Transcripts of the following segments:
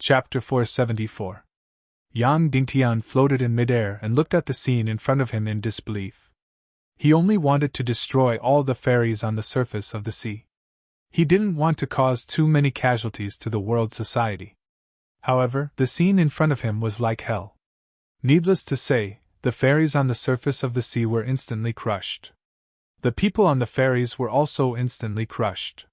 Chapter 474. Yang Dingtian floated in midair and looked at the scene in front of him in disbelief. He only wanted to destroy all the fairies on the surface of the sea. He didn't want to cause too many casualties to the world society. However, the scene in front of him was like hell. Needless to say, the fairies on the surface of the sea were instantly crushed. The people on the ferries were also instantly crushed.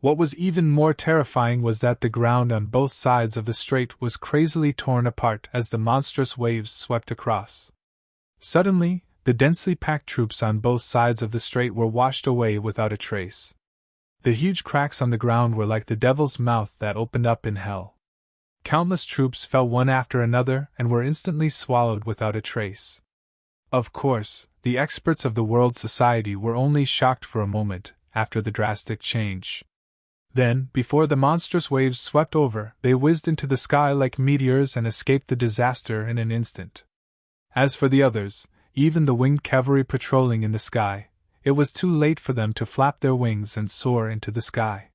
What was even more terrifying was that the ground on both sides of the strait was crazily torn apart as the monstrous waves swept across. Suddenly, the densely packed troops on both sides of the strait were washed away without a trace. The huge cracks on the ground were like the devil's mouth that opened up in hell. Countless troops fell one after another and were instantly swallowed without a trace. Of course, the experts of the World Society were only shocked for a moment after the drastic change. Then, before the monstrous waves swept over, they whizzed into the sky like meteors and escaped the disaster in an instant. As for the others, even the winged cavalry patrolling in the sky, it was too late for them to flap their wings and soar into the sky.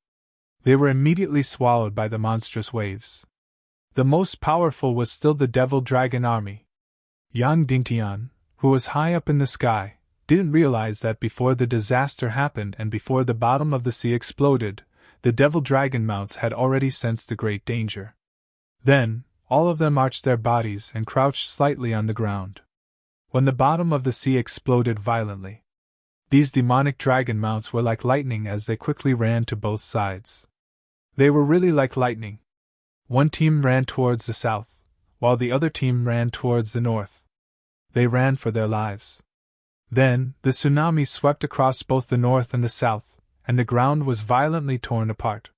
They were immediately swallowed by the monstrous waves. The most powerful was still the Devil Dragon army. Yang Dingtian, who was high up in the sky, didn't realize that before the disaster happened and before the bottom of the sea exploded, the Devil Dragon mounts had already sensed the great danger. Then, all of them arched their bodies and crouched slightly on the ground. When the bottom of the sea exploded violently, these demonic dragon mounts were like lightning as they quickly ran to both sides. They were really like lightning. One team ran towards the south, while the other team ran towards the north. They ran for their lives. Then, the tsunami swept across both the north and the south, and the ground was violently torn apart.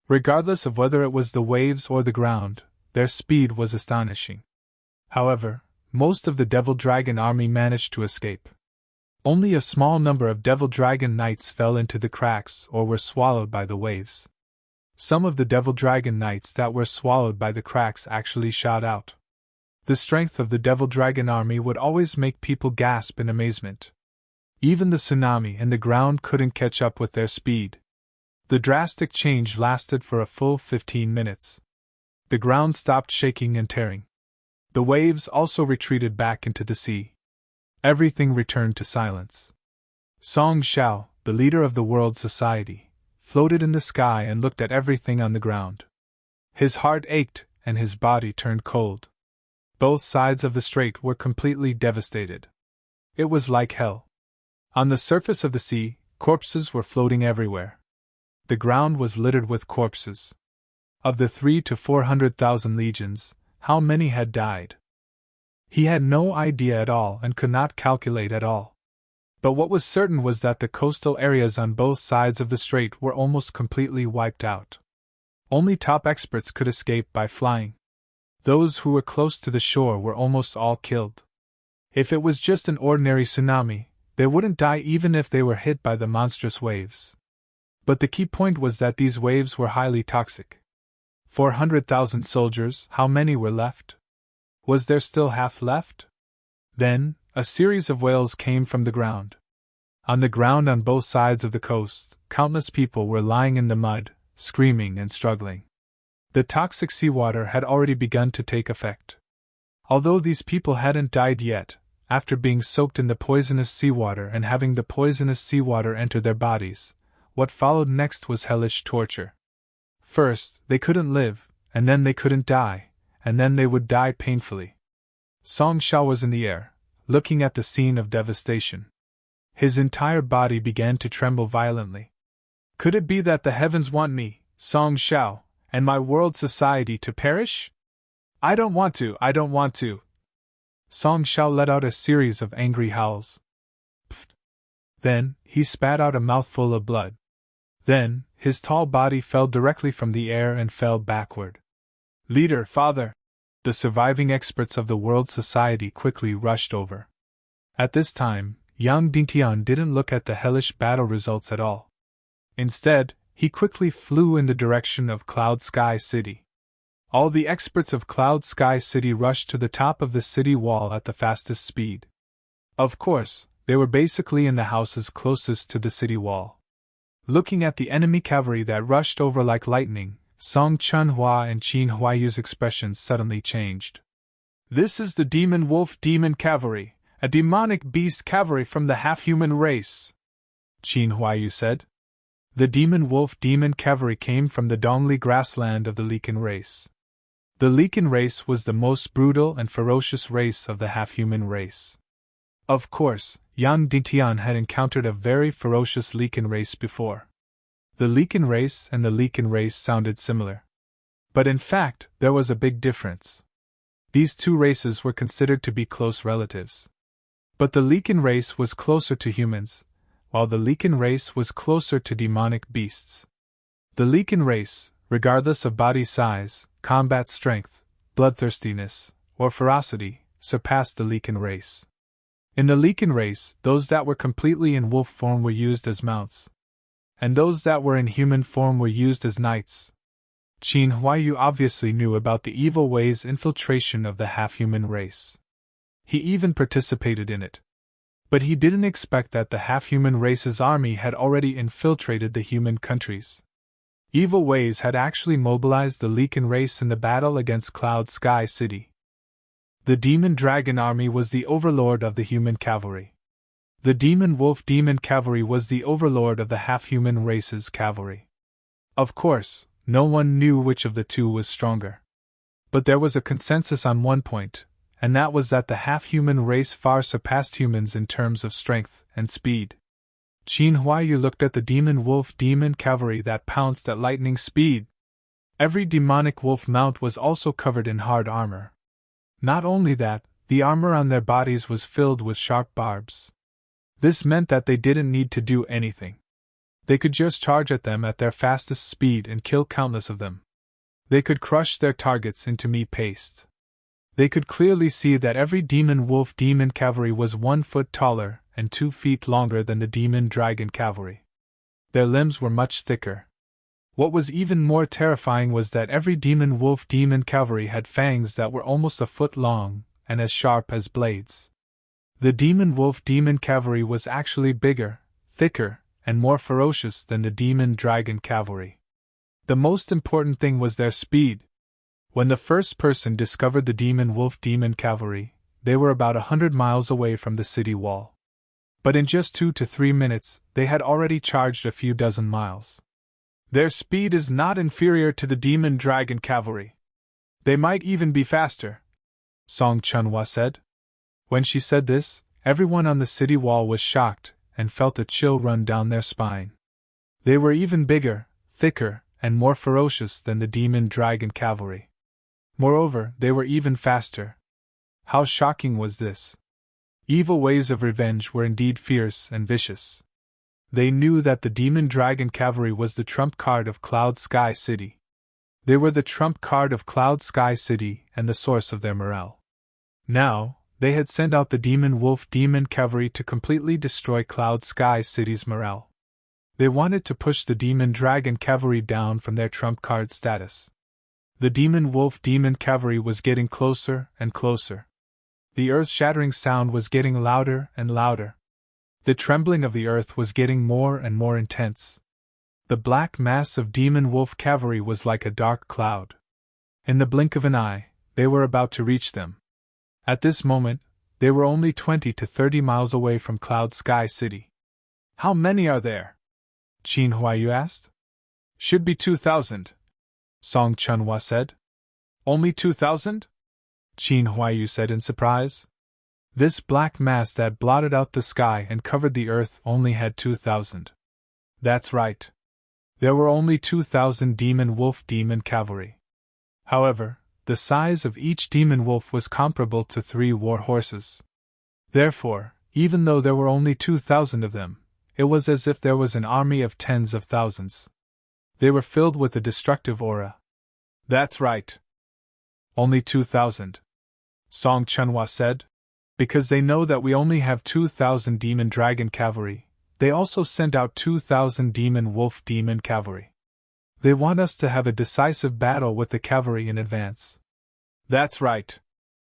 Regardless of whether it was the waves or the ground, their speed was astonishing. However, most of the Devil Dragon army managed to escape. Only a small number of Devil Dragon knights fell into the cracks or were swallowed by the waves. Some of the Devil Dragon knights that were swallowed by the cracks actually shot out. The strength of the Devil Dragon army would always make people gasp in amazement. Even the tsunami and the ground couldn't catch up with their speed. The drastic change lasted for a full 15 minutes. The ground stopped shaking and tearing. The waves also retreated back into the sea. Everything returned to silence. Song Xiao, the leader of the World Society, floated in the sky and looked at everything on the ground. His heart ached and his body turned cold. Both sides of the strait were completely devastated. It was like hell. On the surface of the sea, corpses were floating everywhere. The ground was littered with corpses. Of the 300,000 to 400,000 legions, how many had died? He had no idea at all and could not calculate at all. But what was certain was that the coastal areas on both sides of the strait were almost completely wiped out. Only top experts could escape by flying. Those who were close to the shore were almost all killed. If it was just an ordinary tsunami, they wouldn't die even if they were hit by the monstrous waves. But the key point was that these waves were highly toxic. 400,000 soldiers, how many were left? Was there still half left? Then, a series of wails came from the ground. On the ground on both sides of the coast, countless people were lying in the mud, screaming and struggling. The toxic seawater had already begun to take effect. Although these people hadn't died yet, after being soaked in the poisonous seawater and having the poisonous seawater enter their bodies, what followed next was hellish torture. First, they couldn't live, and then they couldn't die, and then they would die painfully. Song Xiao was in the air, looking at the scene of devastation. His entire body began to tremble violently. Could it be that the heavens want me, Song Xiao, and my world society to perish? I don't want to. Song Xiao let out a series of angry howls. Pfft. Then, he spat out a mouthful of blood. Then, his tall body fell directly from the air and fell backward. Leader, father! The surviving experts of the World Society quickly rushed over. At this time, Yang Dingtian didn't look at the hellish battle results at all. Instead, he quickly flew in the direction of Cloud Sky City. All the experts of Cloud Sky City rushed to the top of the city wall at the fastest speed. Of course, they were basically in the houses closest to the city wall. Looking at the enemy cavalry that rushed over like lightning, Song Chunhua and Qin Huayu's expressions suddenly changed. This is the demon wolf demon cavalry, a demonic beast cavalry from the half-human race, Qin Huayu said. The demon wolf demon cavalry came from the Dongli grassland of the Likan race. The Likan race was the most brutal and ferocious race of the half-human race. Of course, Yang Dingtian had encountered a very ferocious Likan race before. The Likan race and the Likan race sounded similar. But in fact, there was a big difference. These two races were considered to be close relatives. But the Likan race was closer to humans, while the Likan race was closer to demonic beasts. The Likan race, regardless of body size, combat strength, bloodthirstiness, or ferocity, surpassed the Likan race. In the Likan race, those that were completely in wolf form were used as mounts, and those that were in human form were used as knights. Qin Huayu obviously knew about the evil ways infiltration of the half-human race. He even participated in it. But he didn't expect that the half-human race's army had already infiltrated the human countries. Evil ways had actually mobilized the Likan race in the battle against Cloud Sky City. The demon dragon army was the overlord of the human cavalry. The demon wolf demon cavalry was the overlord of the half-human race's cavalry. Of course, no one knew which of the two was stronger. But there was a consensus on one point, and that was that the half-human race far surpassed humans in terms of strength and speed. Qin Huayu looked at the demon wolf demon cavalry that pounced at lightning speed. Every demonic wolf mount was also covered in hard armor. Not only that, the armor on their bodies was filled with sharp barbs. This meant that they didn't need to do anything. They could just charge at them at their fastest speed and kill countless of them. They could crush their targets into meat paste. They could clearly see that every demon wolf demon cavalry was 1 foot taller and 2 feet longer than the demon dragon cavalry. Their limbs were much thicker. What was even more terrifying was that every demon wolf demon cavalry had fangs that were almost a foot long and as sharp as blades. The demon wolf demon cavalry was actually bigger, thicker, and more ferocious than the demon dragon cavalry. The most important thing was their speed. When the first person discovered the demon wolf demon cavalry, they were about 100 miles away from the city wall. But in just 2 to 3 minutes, they had already charged a few dozen miles. Their speed is not inferior to the demon dragon cavalry. They might even be faster, Song Chunhua said. When she said this, everyone on the city wall was shocked and felt a chill run down their spine. They were even bigger, thicker, and more ferocious than the demon dragon cavalry. Moreover, they were even faster. How shocking was this? Evil ways of revenge were indeed fierce and vicious. They knew that the demon dragon cavalry was the trump card of Cloud Sky City. They were the trump card of Cloud Sky City and the source of their morale. Now, they had sent out the demon wolf demon cavalry to completely destroy Cloud Sky City's morale. They wanted to push the demon dragon cavalry down from their trump card status. The demon wolf demon cavalry was getting closer and closer. The earth-shattering sound was getting louder and louder. The trembling of the earth was getting more and more intense. The black mass of demon wolf cavalry was like a dark cloud. In the blink of an eye, they were about to reach them. At this moment, they were only 20 to 30 miles away from Cloud Sky City. How many are there? Qin Huayu asked. Should be 2,000. Song Chunhua said. Only 2,000? Qin Huayu said in surprise. This black mass that blotted out the sky and covered the earth only had 2,000. That's right. There were only 2,000 demon wolf demon cavalry. However, the size of each demon wolf was comparable to 3 war horses. Therefore, even though there were only 2,000 of them, it was as if there was an army of tens of thousands. They were filled with a destructive aura. That's right. Only 2,000. Song Chunhua said. Because they know that we only have 2,000 demon dragon cavalry, they also sent out 2,000 demon wolf demon cavalry. They want us to have a decisive battle with the cavalry in advance. That's right.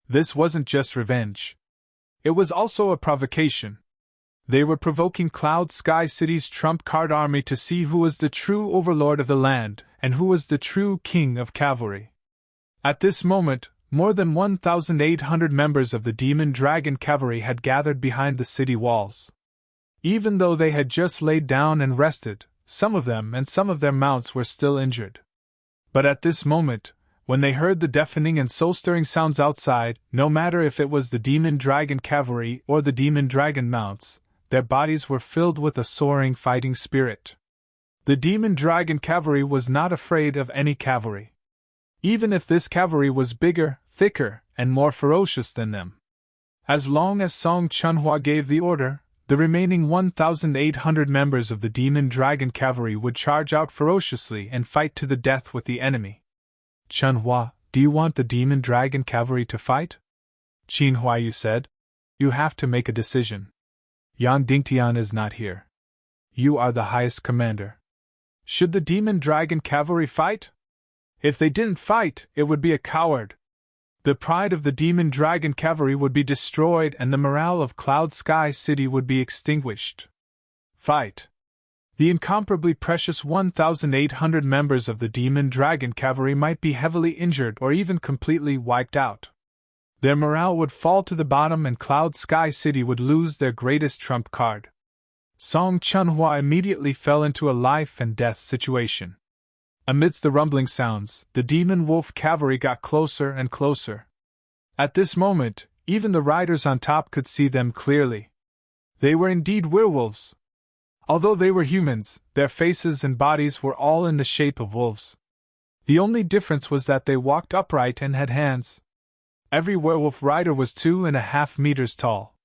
This wasn't just revenge. It was also a provocation. They were provoking Cloud Sky City's trump card army to see who was the true overlord of the land and who was the true king of cavalry. At this moment, more than 1,800 members of the Demon Dragon Cavalry had gathered behind the city walls. Even though they had just laid down and rested, some of them and some of their mounts were still injured. But at this moment, when they heard the deafening and soul-stirring sounds outside, no matter if it was the Demon Dragon Cavalry or the Demon Dragon mounts, their bodies were filled with a soaring fighting spirit. The Demon Dragon Cavalry was not afraid of any cavalry, even if this cavalry was bigger, thicker, and more ferocious than them. As long as Song Chunhua gave the order, the remaining 1,800 members of the Demon Dragon Cavalry would charge out ferociously and fight to the death with the enemy. Chunhua, do you want the Demon Dragon Cavalry to fight? Qin Huayu said. You have to make a decision. Yang Dingtian is not here. You are the highest commander. Should the Demon Dragon Cavalry fight? If they didn't fight, it would be a coward. The pride of the Demon Dragon Cavalry would be destroyed and the morale of Cloud Sky City would be extinguished. Fight! The incomparably precious 1,800 members of the Demon Dragon Cavalry might be heavily injured or even completely wiped out. Their morale would fall to the bottom and Cloud Sky City would lose their greatest trump card. Song Chunhua immediately fell into a life and death situation. Amidst the rumbling sounds, the Demon Wolf Cavalry got closer and closer. At this moment, even the riders on top could see them clearly. They were indeed werewolves. Although they were humans, their faces and bodies were all in the shape of wolves. The only difference was that they walked upright and had hands. Every werewolf rider was 2.5 meters tall.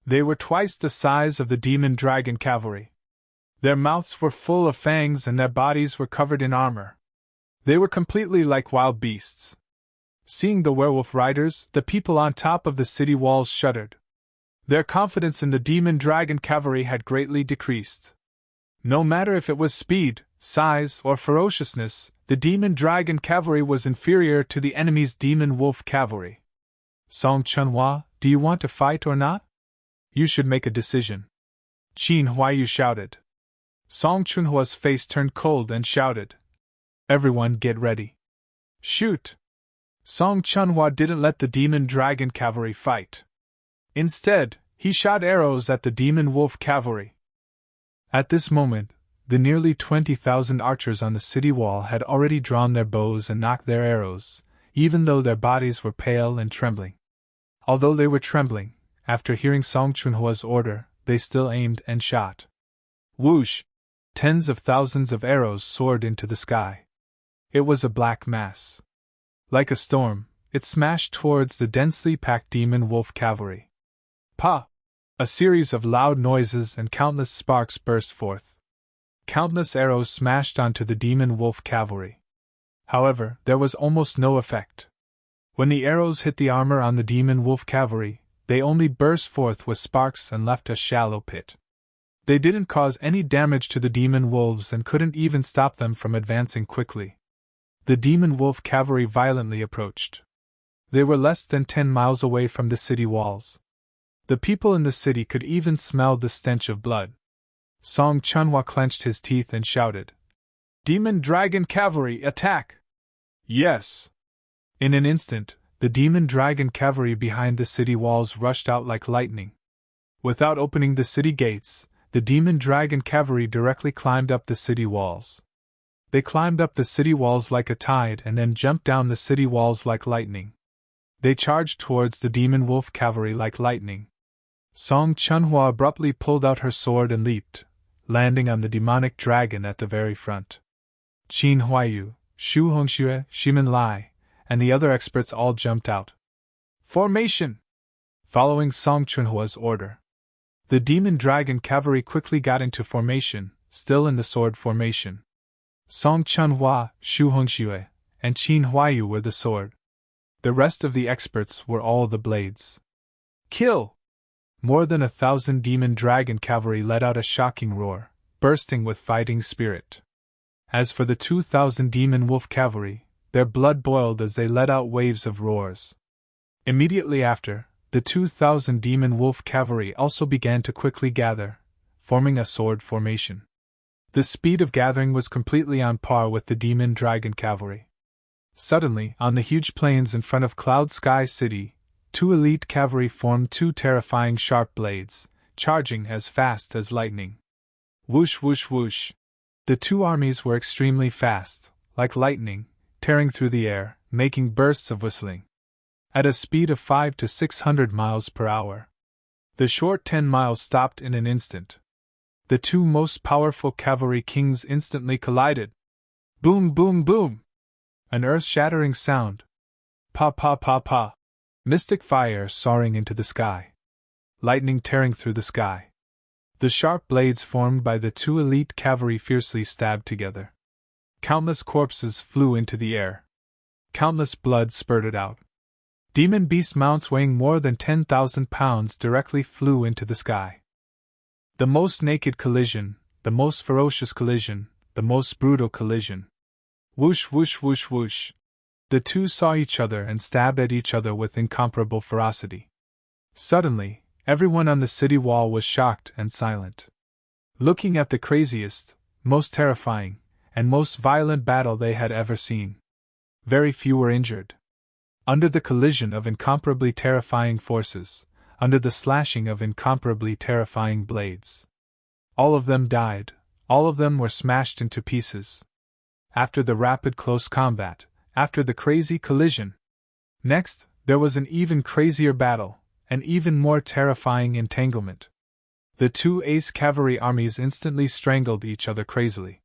They were twice the size of the Demon Dragon Cavalry. Their mouths were full of fangs and their bodies were covered in armor. They were completely like wild beasts. Seeing the werewolf riders, the people on top of the city walls shuddered. Their confidence in the Demon Dragon Cavalry had greatly decreased. No matter if it was speed, size, or ferociousness, the Demon Dragon Cavalry was inferior to the enemy's Demon Wolf Cavalry. Song Chunhua, do you want to fight or not? You should make a decision. Qin Huayu shouted. Song Chunhua's face turned cold and shouted. Everyone get ready. Shoot! Song Chunhua didn't let the Demon Dragon Cavalry fight. Instead, he shot arrows at the Demon Wolf Cavalry. At this moment, the nearly 20,000 archers on the city wall had already drawn their bows and knocked their arrows, even though their bodies were pale and trembling. Although they were trembling, after hearing Song Chunhua's order, they still aimed and shot. Whoosh! Tens of thousands of arrows soared into the sky. It was a black mass. Like a storm, it smashed towards the densely packed Demon Wolf Cavalry. Pa! A series of loud noises and countless sparks burst forth. Countless arrows smashed onto the Demon Wolf Cavalry. However, there was almost no effect. When the arrows hit the armor on the Demon Wolf Cavalry, they only burst forth with sparks and left a shallow pit. They didn't cause any damage to the Demon Wolves and couldn't even stop them from advancing quickly. The Demon Wolf Cavalry violently approached. They were less than 10 miles away from the city walls. The people in the city could even smell the stench of blood. Song Chunhua clenched his teeth and shouted, Demon Dragon Cavalry, attack! Yes! In an instant, the Demon Dragon Cavalry behind the city walls rushed out like lightning. Without opening the city gates, the Demon Dragon Cavalry directly climbed up the city walls. They climbed up the city walls like a tide and then jumped down the city walls like lightning. They charged towards the Demon Wolf Cavalry like lightning. Song Chunhua abruptly pulled out her sword and leaped, landing on the demonic dragon at the very front. Qin Huayu, Shu Hongxue, Shimin Lai, and the other experts all jumped out. Formation! Following Song Chunhua's order, the Demon Dragon Cavalry quickly got into formation, still in the sword formation. Song Chunhua, Shu Hongxue, and Qin Huayu were the sword. The rest of the experts were all the blades. Kill! More than 1,000 Demon Dragon Cavalry let out a shocking roar, bursting with fighting spirit. As for the 2,000 Demon Wolf Cavalry, their blood boiled as they let out waves of roars. Immediately after, the 2,000 demon wolf cavalry also began to quickly gather, forming a sword formation. The speed of gathering was completely on par with the demon dragon cavalry. Suddenly, on the huge plains in front of Cloud Sky City, 2 elite cavalry formed 2 terrifying sharp blades, charging as fast as lightning. Whoosh whoosh whoosh. The 2 armies were extremely fast, like lightning, tearing through the air, making bursts of whistling. At a speed of 500 to 600 miles per hour. The short 10 miles stopped in an instant. The 2 most powerful cavalry kings instantly collided. Boom boom boom! An earth-shattering sound. Pa pa pa pa! Mystic fire soaring into the sky. Lightning tearing through the sky. The sharp blades formed by the 2 elite cavalry fiercely stabbed together. Countless corpses flew into the air. Countless blood spurted out. Demon beast mounts weighing more than 10,000 pounds directly flew into the sky. The most naked collision, the most ferocious collision, the most brutal collision. Whoosh whoosh whoosh whoosh. The 2 saw each other and stabbed at each other with incomparable ferocity. Suddenly, everyone on the city wall was shocked and silent. Looking at the craziest, most terrifying, and most violent battle they had ever seen. Very few were injured. Under the collision of incomparably terrifying forces, under the slashing of incomparably terrifying blades. All of them died, all of them were smashed into pieces. After the rapid close combat, after the crazy collision. Next, there was an even crazier battle, an even more terrifying entanglement. The 2 ace cavalry armies instantly strangled each other crazily.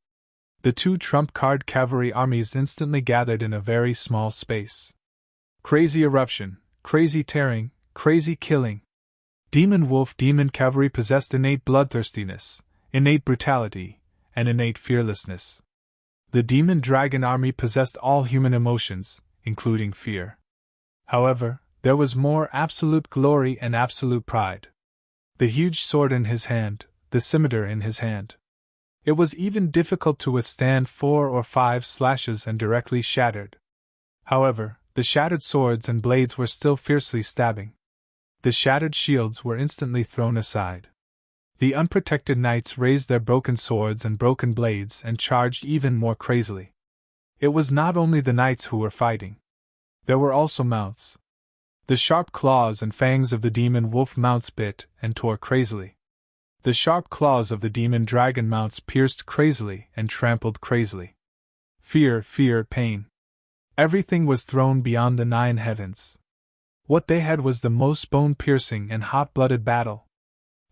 The 2 trump-card cavalry armies instantly gathered in a very small space. Crazy eruption, crazy tearing, crazy killing. Demon wolf demon cavalry possessed innate bloodthirstiness, innate brutality, and innate fearlessness. The demon dragon army possessed all human emotions, including fear. However, there was more absolute glory and absolute pride. The huge sword in his hand, the scimitar in his hand. It was even difficult to withstand 4 or 5 slashes and directly shattered. However, the shattered swords and blades were still fiercely stabbing. The shattered shields were instantly thrown aside. The unprotected knights raised their broken swords and broken blades and charged even more crazily. It was not only the knights who were fighting. There were also mounts. The sharp claws and fangs of the demon wolf mounts bit and tore crazily. The sharp claws of the demon dragon mounts pierced crazily and trampled crazily. Fear, fear, pain. Everything was thrown beyond the 9 heavens. What they had was the most bone-piercing and hot-blooded battle.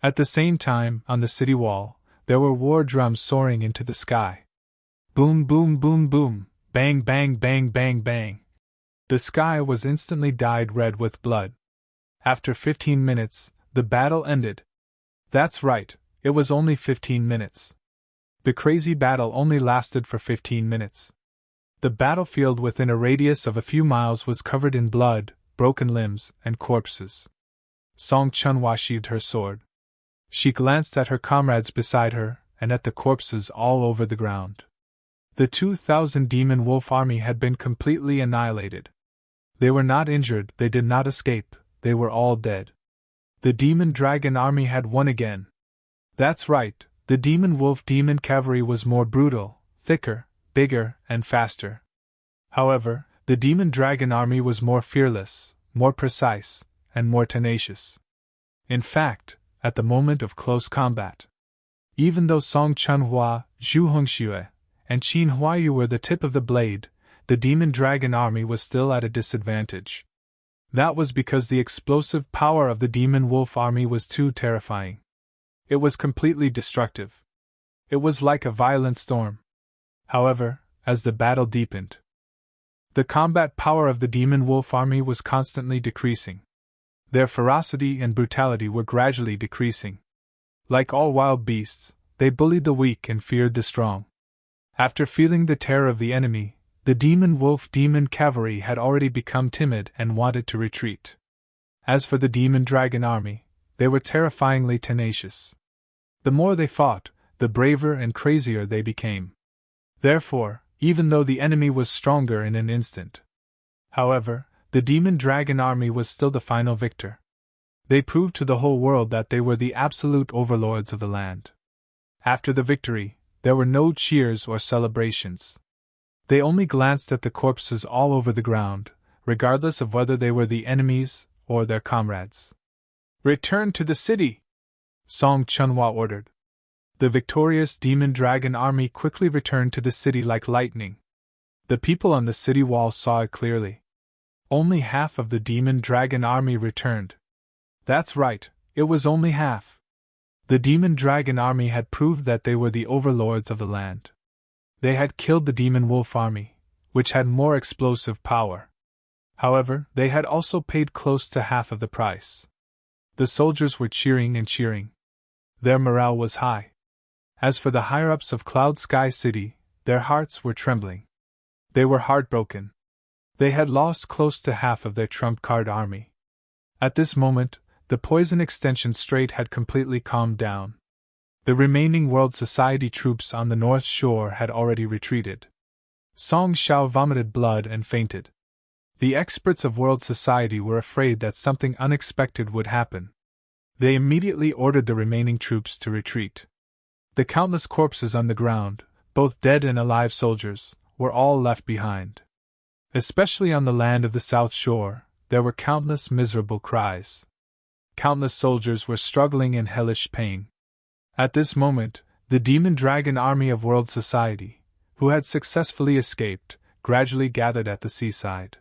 At the same time, on the city wall, there were war drums soaring into the sky. Boom, boom, boom, boom, bang, bang, bang, bang, bang. The sky was instantly dyed red with blood. After 15 minutes, the battle ended. That's right, it was only 15 minutes. The crazy battle only lasted for 15 minutes. The battlefield within a radius of a few miles was covered in blood, broken limbs, and corpses. Song Chunhua sheathed her sword. She glanced at her comrades beside her, and at the corpses all over the ground. The 2,000 demon wolf army had been completely annihilated. They were not injured, they did not escape, they were all dead. The demon dragon army had won again. That's right, the demon wolf demon cavalry was more brutal, thicker, bigger, and faster. However, the demon dragon army was more fearless, more precise, and more tenacious. In fact, at the moment of close combat, even though Song Chunhua, Zhu Hongxue, and Qin Huayu were the tip of the blade, the demon dragon army was still at a disadvantage. That was because the explosive power of the demon wolf army was too terrifying. It was completely destructive. It was like a violent storm. However, as the battle deepened, the combat power of the demon wolf army was constantly decreasing. Their ferocity and brutality were gradually decreasing. Like all wild beasts, they bullied the weak and feared the strong. After feeling the terror of the enemy, the demon wolf demon cavalry had already become timid and wanted to retreat. As for the demon dragon army, they were terrifyingly tenacious. The more they fought, the braver and crazier they became. Therefore, even though the enemy was stronger in an instant, however, the demon dragon army was still the final victor. They proved to the whole world that they were the absolute overlords of the land. After the victory, there were no cheers or celebrations. They only glanced at the corpses all over the ground, regardless of whether they were the enemies or their comrades. "Return to the city!" Song Chunhua ordered. The victorious demon dragon army quickly returned to the city like lightning. The people on the city wall saw it clearly. Only half of the demon dragon army returned. That's right, it was only half. The demon dragon army had proved that they were the overlords of the land. They had killed the demon wolf army, which had more explosive power. However, they had also paid close to half of the price. The soldiers were cheering and cheering. Their morale was high. As for the higher-ups of Cloud Sky City, their hearts were trembling. They were heartbroken. They had lost close to half of their trump-card army. At this moment, the Poison Extension Strait had completely calmed down. The remaining World Society troops on the North Shore had already retreated. Song Xiao vomited blood and fainted. The experts of World Society were afraid that something unexpected would happen. They immediately ordered the remaining troops to retreat. The countless corpses on the ground, both dead and alive soldiers, were all left behind. Especially on the land of the South Shore, there were countless miserable cries. Countless soldiers were struggling in hellish pain. At this moment, the demon dragon army of World Society, who had successfully escaped, gradually gathered at the seaside.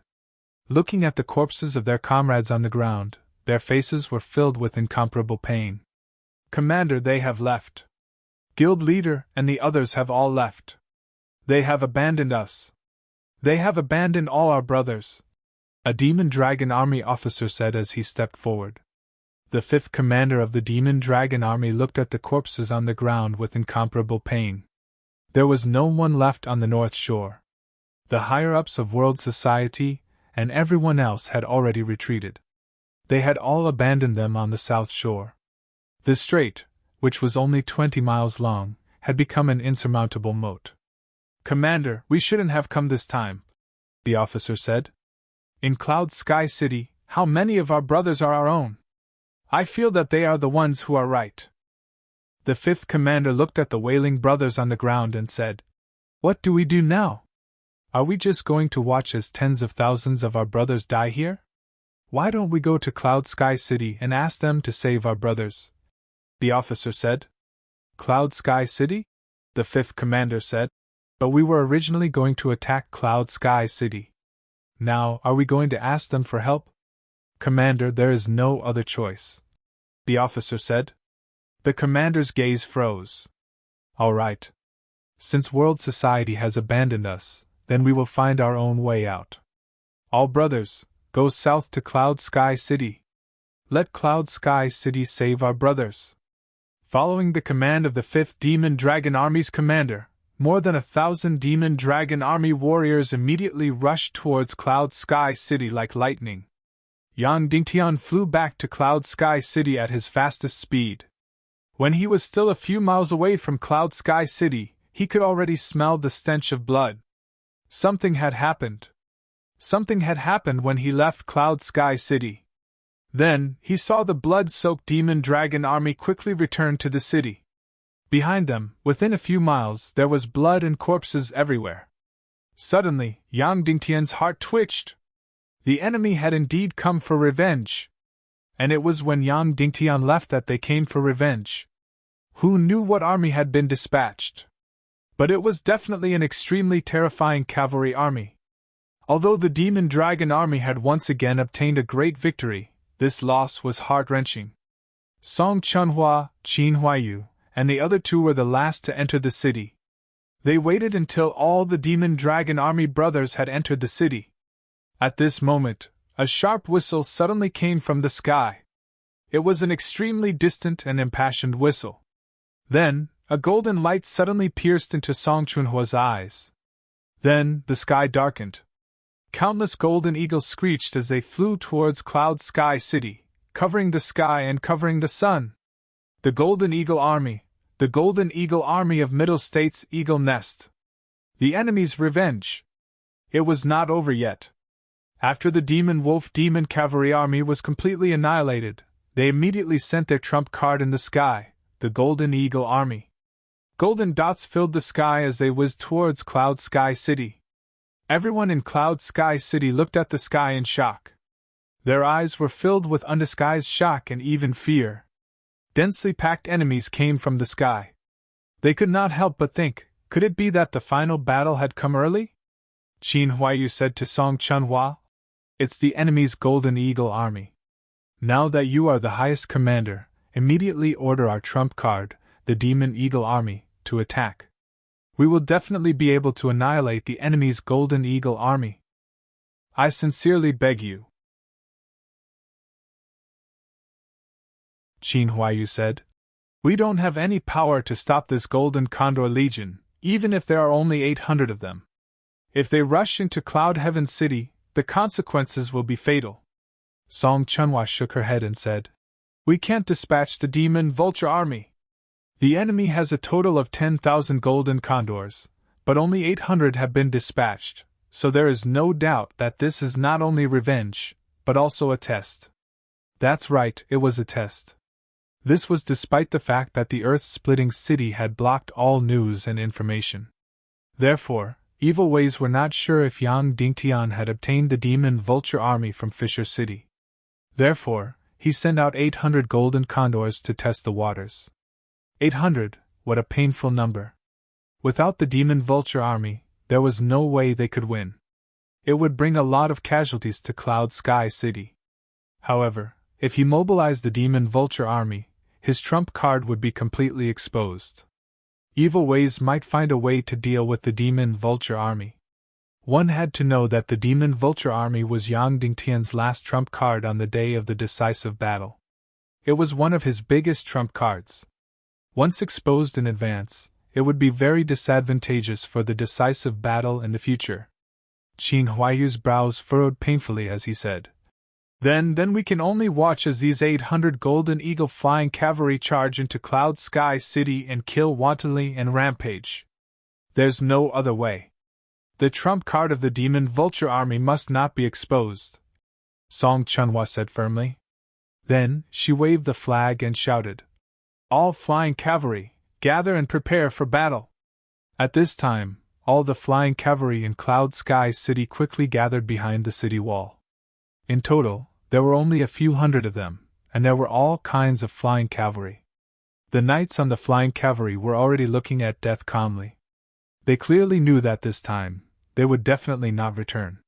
Looking at the corpses of their comrades on the ground, their faces were filled with incomparable pain. "Commander, they have left. Guild leader and the others have all left. They have abandoned us. They have abandoned all our brothers," a demon dragon army officer said as he stepped forward. The fifth commander of the demon dragon army looked at the corpses on the ground with incomparable pain. There was no one left on the North Shore. The higher-ups of World Society and everyone else had already retreated. They had all abandoned them on the South Shore. The strait, which was only 20 miles long, had become an insurmountable moat. "Commander, we shouldn't have come this time," the officer said. "In Cloud Sky City, how many of our brothers are our own? I feel that they are the ones who are right." The fifth commander looked at the wailing brothers on the ground and said, "What do we do now? Are we just going to watch as tens of thousands of our brothers die here? Why don't we go to Cloud Sky City and ask them to save our brothers?" the officer said. "Cloud Sky City?" the fifth commander said. "But we were originally going to attack Cloud Sky City. Now, are we going to ask them for help?" "Commander, there is no other choice," the officer said. The commander's gaze froze. "All right. Since World Society has abandoned us, then we will find our own way out. All brothers, go south to Cloud Sky City. Let Cloud Sky City save our brothers." Following the command of the 5th Demon Dragon Army's commander, more than 1,000 Demon Dragon Army warriors immediately rushed towards Cloud Sky City like lightning. Yang Dingtian flew back to Cloud Sky City at his fastest speed. When he was still a few miles away from Cloud Sky City, he could already smell the stench of blood. Something had happened. Something had happened when he left Cloud Sky City. Then, he saw the blood-soaked Demon Dragon Army quickly return to the city. Behind them, within a few miles, there was blood and corpses everywhere. Suddenly, Yang Dingtian's heart twitched. The enemy had indeed come for revenge. And it was when Yang Dingtian left that they came for revenge. Who knew what army had been dispatched? But it was definitely an extremely terrifying cavalry army. Although the Demon Dragon Army had once again obtained a great victory, this loss was heart-wrenching. Song Chunhua, Qin Huayu, and the other two were the last to enter the city. They waited until all the Demon Dragon Army brothers had entered the city. At this moment, a sharp whistle suddenly came from the sky. It was an extremely distant and impassioned whistle. Then, a golden light suddenly pierced into Song Chunhua's eyes. Then, the sky darkened. Countless golden eagles screeched as they flew towards Cloud Sky City, covering the sky and covering the sun. The Golden Eagle Army, the Golden Eagle Army of Middle State's Eagle Nest. The enemy's revenge. It was not over yet. After the Demon Wolf Demon Cavalry Army was completely annihilated, They immediately sent their trump card in the sky, the Golden Eagle Army. Golden dots filled the sky as they whizzed towards Cloud Sky City. Everyone in Cloud Sky City looked at the sky in shock. Their eyes were filled with undisguised shock and even fear. Densely packed enemies came from the sky. They could not help but think, could it be that the final battle had come early? Qin Huaiyu said to Song Chunhua. It's the enemy's Golden Eagle Army. Now that you are the highest commander, immediately order our trump card, the Demon Eagle Army, to attack. We will definitely be able to annihilate the enemy's Golden Eagle Army. I sincerely beg you. Qin Huaiyu said. We don't have any power to stop this Golden Condor Legion, even if there are only 800 of them. If they rush into Cloud Heaven City, the consequences will be fatal. Song Chunhua shook her head and said, We can't dispatch the Demon Vulture Army. The enemy has a total of 10,000 golden condors, but only 800 have been dispatched, so there is no doubt that this is not only revenge, but also a test. That's right, it was a test. This was despite the fact that the earth-splitting city had blocked all news and information. Therefore, Evil Ways were not sure if Yang Dingtian had obtained the Demon Vulture Army from Fisher City. Therefore, he sent out 800 golden condors to test the waters. 800, what a painful number. Without the Demon Vulture Army, there was no way they could win. It would bring a lot of casualties to Cloud Sky City. However, if he mobilized the Demon Vulture Army, his trump card would be completely exposed. Evil Ways might find a way to deal with the Demon Vulture Army. One had to know that the Demon Vulture Army was Yang Dingtian's last trump card on the day of the decisive battle. It was one of his biggest trump cards. Once exposed in advance, it would be very disadvantageous for the decisive battle in the future. Qin Huaiyu's brows furrowed painfully as he said, Then we can only watch as these 800 Golden Eagle flying cavalry charge into Cloud Sky City and kill wantonly and rampage. There's no other way. The trump card of the Demon Vulture Army must not be exposed, Song Chunhua said firmly. Then, she waved the flag and shouted, All flying cavalry, gather and prepare for battle. At this time, all the flying cavalry in Cloud Sky City quickly gathered behind the city wall. In total, there were only a few hundred of them, and there were all kinds of flying cavalry. The knights on the flying cavalry were already looking at death calmly. They clearly knew that this time, they would definitely not return.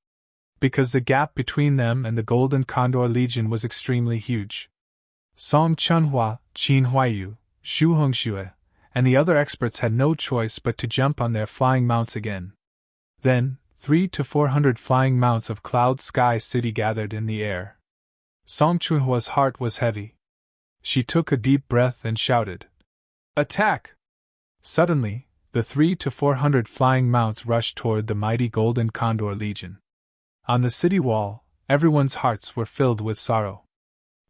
Because the gap between them and the Golden Condor Legion was extremely huge. Song Chunhua, Qin Huaiyu, Xu Hongxue, and the other experts had no choice but to jump on their flying mounts again. Then, 300 to 400 flying mounts of Cloud Sky City gathered in the air. Song Chunhua's heart was heavy. She took a deep breath and shouted, Attack! Suddenly, the 300 to 400 flying mounts rushed toward the mighty Golden Condor Legion. On the city wall, everyone's hearts were filled with sorrow.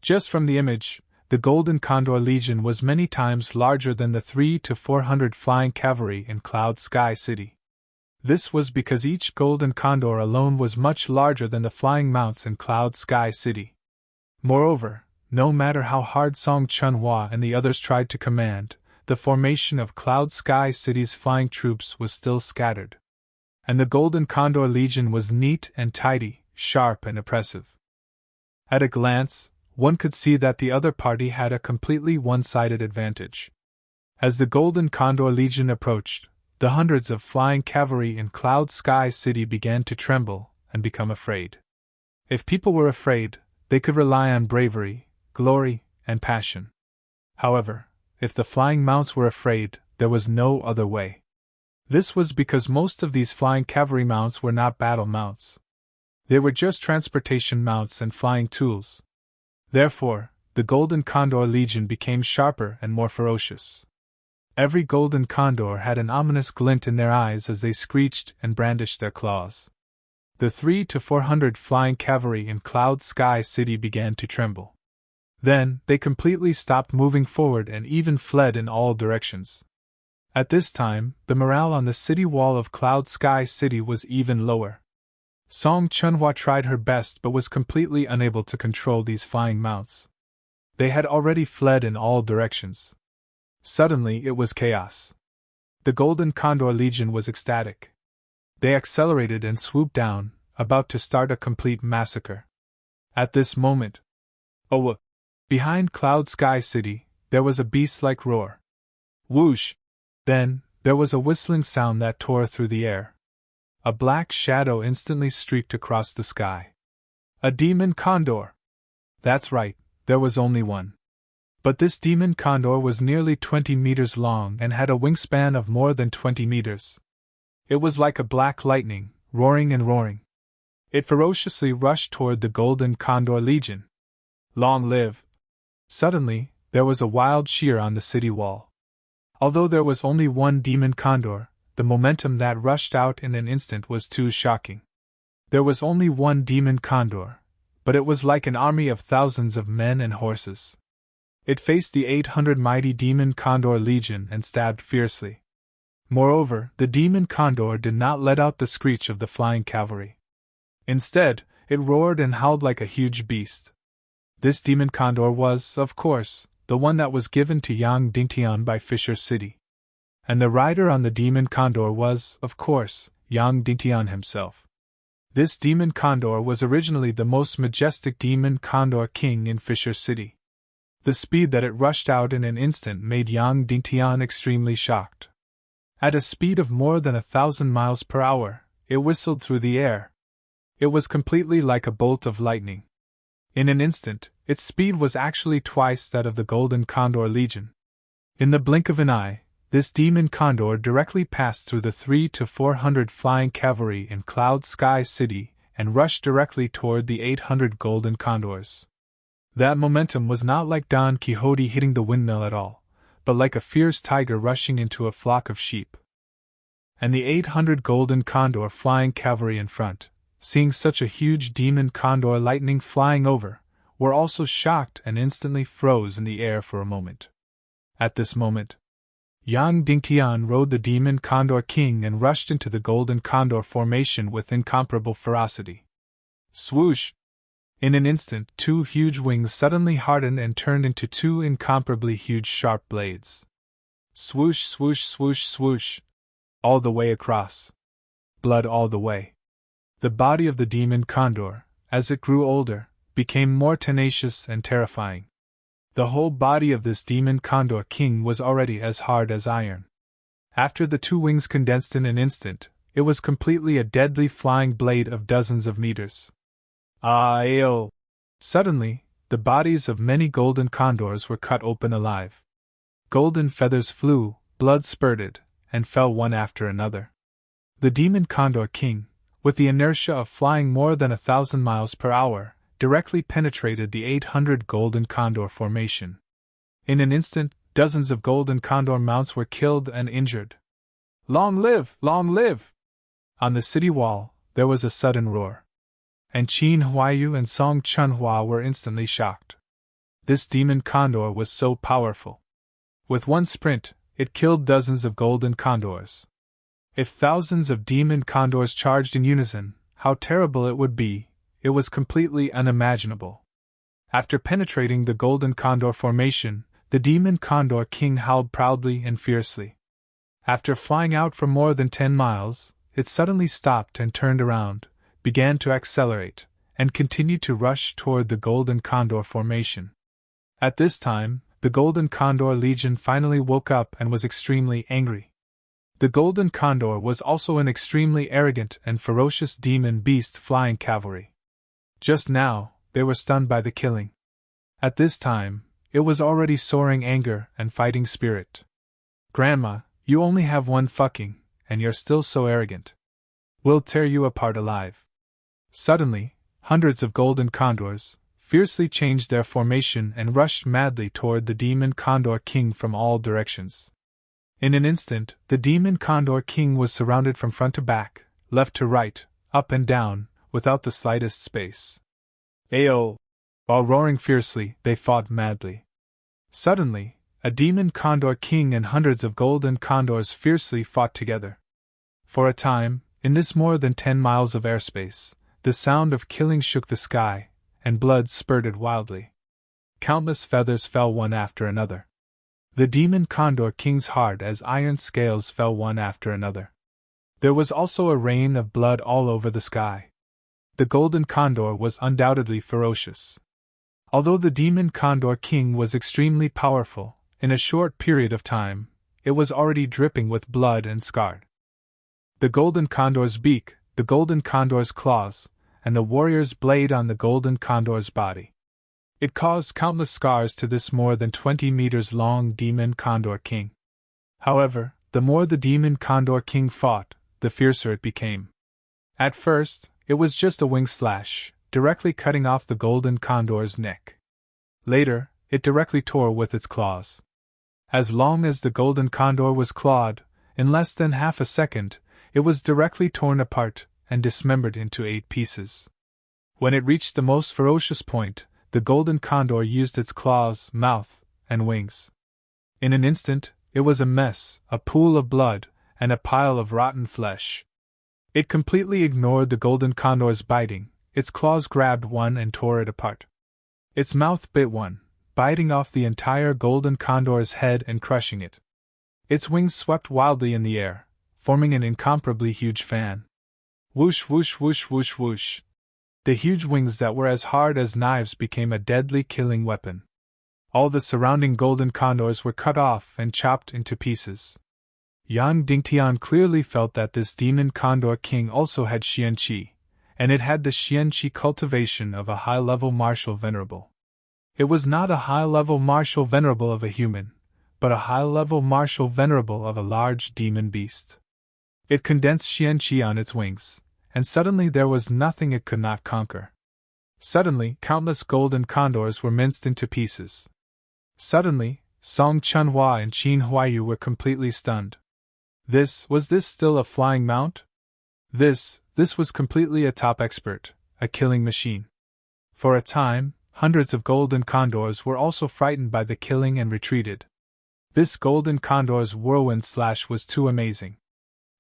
Just from the image, the Golden Condor Legion was many times larger than the 300 to 400 flying cavalry in Cloud Sky City. This was because each Golden Condor alone was much larger than the flying mounts in Cloud Sky City. Moreover, no matter how hard Song Chunhua and the others tried to command, the formation of Cloud Sky City's flying troops was still scattered. And the Golden Condor Legion was neat and tidy, sharp and oppressive. At a glance, one could see that the other party had a completely one-sided advantage. As the Golden Condor Legion approached, the hundreds of flying cavalry in Cloud Sky City began to tremble and become afraid. If people were afraid, they could rely on bravery, glory, and passion. However, if the flying mounts were afraid, there was no other way. This was because most of these flying cavalry mounts were not battle mounts. They were just transportation mounts and flying tools. Therefore, the Golden Condor Legion became sharper and more ferocious. Every Golden Condor had an ominous glint in their eyes as they screeched and brandished their claws. The 300 to 400 flying cavalry in Cloud Sky City began to tremble. Then, they completely stopped moving forward and even fled in all directions. At this time, the morale on the city wall of Cloud Sky City was even lower. Song Chunhua tried her best but was completely unable to control these flying mounts. They had already fled in all directions. Suddenly it was chaos. The Golden Condor Legion was ecstatic. They accelerated and swooped down, about to start a complete massacre. At this moment, behind Cloud Sky City, there was a beast-like roar. Whoosh! Then, there was a whistling sound that tore through the air. A black shadow instantly streaked across the sky. A demon condor! That's right, there was only one. But this demon condor was nearly 20 meters long and had a wingspan of more than 20 meters. It was like a black lightning, roaring and roaring. It ferociously rushed toward the Golden Condor Legion. Long live! Suddenly, there was a wild cheer on the city wall. Although there was only one demon condor, the momentum that rushed out in an instant was too shocking. There was only one demon condor, but it was like an army of thousands of men and horses. It faced the 800 mighty demon condor legion and stabbed fiercely. Moreover, the demon condor did not let out the screech of the flying cavalry. Instead, it roared and howled like a huge beast. This demon condor was, of course, the one that was given to Yang Dingtian by Fisher City. And the rider on the demon condor was, of course, Yang Dingtian himself. This demon condor was originally the most majestic demon condor king in Fisher City. The speed that it rushed out in an instant made Yang Dingtian extremely shocked. At a speed of more than 1,000 miles per hour, it whistled through the air. It was completely like a bolt of lightning. In an instant, its speed was actually twice that of the Golden Condor Legion. In the blink of an eye, this demon condor directly passed through the 300 to 400 flying cavalry in Cloud Sky City and rushed directly toward the 800 golden condors. That momentum was not like Don Quixote hitting the windmill at all, but like a fierce tiger rushing into a flock of sheep. And the 800 golden condor flying cavalry in front, seeing such a huge demon condor lightning flying over, were also shocked and instantly froze in the air for a moment. At this moment, Yang Dingtian rode the demon condor king and rushed into the golden condor formation with incomparable ferocity. Swoosh! In an instant, two huge wings suddenly hardened and turned into two incomparably huge sharp blades. Swoosh, swoosh, swoosh, swoosh! All the way across. Blood all the way. The body of the demon condor, as it grew older, became more tenacious and terrifying. The whole body of this demon condor king was already as hard as iron. After the two wings condensed in an instant, it was completely a deadly flying blade of dozens of meters. Ah-ayo! Suddenly, the bodies of many golden condors were cut open alive. Golden feathers flew, blood spurted, and fell one after another. The demon condor king, with the inertia of flying more than 1,000 miles per hour, directly penetrated the 800 golden condor formation. In an instant, dozens of golden condor mounts were killed and injured. Long live! Long live! On the city wall, there was a sudden roar. And Qin Huayu and Song Chunhua were instantly shocked. This demon condor was so powerful. With one sprint, it killed dozens of golden condors. If thousands of demon condors charged in unison, how terrible it would be, it was completely unimaginable. After penetrating the golden condor formation, the demon condor king howled proudly and fiercely. After flying out for more than 10 miles, it suddenly stopped and turned around, began to accelerate, and continued to rush toward the golden condor formation. At this time, the golden condor legion finally woke up and was extremely angry. The golden condor was also an extremely arrogant and ferocious demon beast flying cavalry. Just now, they were stunned by the killing. At this time, it was already soaring anger and fighting spirit. Grandma, you only have one fucking, and you're still so arrogant. We'll tear you apart alive. Suddenly, hundreds of golden condors fiercely changed their formation and rushed madly toward the demon condor king from all directions. In an instant, the demon condor king was surrounded from front to back, left to right, up and down, without the slightest space. Ayo! While roaring fiercely, they fought madly. Suddenly, a demon condor king and hundreds of golden condors fiercely fought together. For a time, in this more than 10 miles of airspace, the sound of killing shook the sky, and blood spurted wildly. countless feathers fell one after another. The demon condor king's heart as iron scales fell one after another. There was also a rain of blood all over the sky. The golden condor was undoubtedly ferocious. Although the demon condor king was extremely powerful, in a short period of time, it was already dripping with blood and scarred. The golden condor's beak, the golden condor's claws, and the warrior's blade on the golden condor's body. It caused countless scars to this more than 20 meters long demon condor king. However, the more the demon condor king fought, the fiercer it became. At first, it was just a wing slash, directly cutting off the golden condor's neck. Later, it directly tore with its claws. As long as the golden condor was clawed, in less than half a second, it was directly torn apart and dismembered into 8 pieces. When it reached the most ferocious point, the golden condor used its claws, mouth, and wings. In an instant, it was a mess, a pool of blood, and a pile of rotten flesh. It completely ignored the golden condor's biting. Its claws grabbed one and tore it apart. Its mouth bit one, biting off the entire golden condor's head and crushing it. Its wings swept wildly in the air, forming an incomparably huge fan. Whoosh, whoosh, whoosh, whoosh, whoosh. The huge wings that were as hard as knives became a deadly killing weapon. All the surrounding golden condors were cut off and chopped into pieces. Yang Dingtian clearly felt that this demon condor king also had Xianqi, and it had the Xianqi cultivation of a high-level martial venerable. It was not a high-level martial venerable of a human, but a high-level martial venerable of a large demon beast. It condensed Xianqi on its wings, and suddenly there was nothing it could not conquer. Suddenly, countless golden condors were minced into pieces. Suddenly, Song Chunhua and Qin Huayu were completely stunned. Was this still a flying mount? This was completely a top expert, a killing machine. For a time, hundreds of golden condors were also frightened by the killing and retreated. This golden condor's whirlwind slash was too amazing.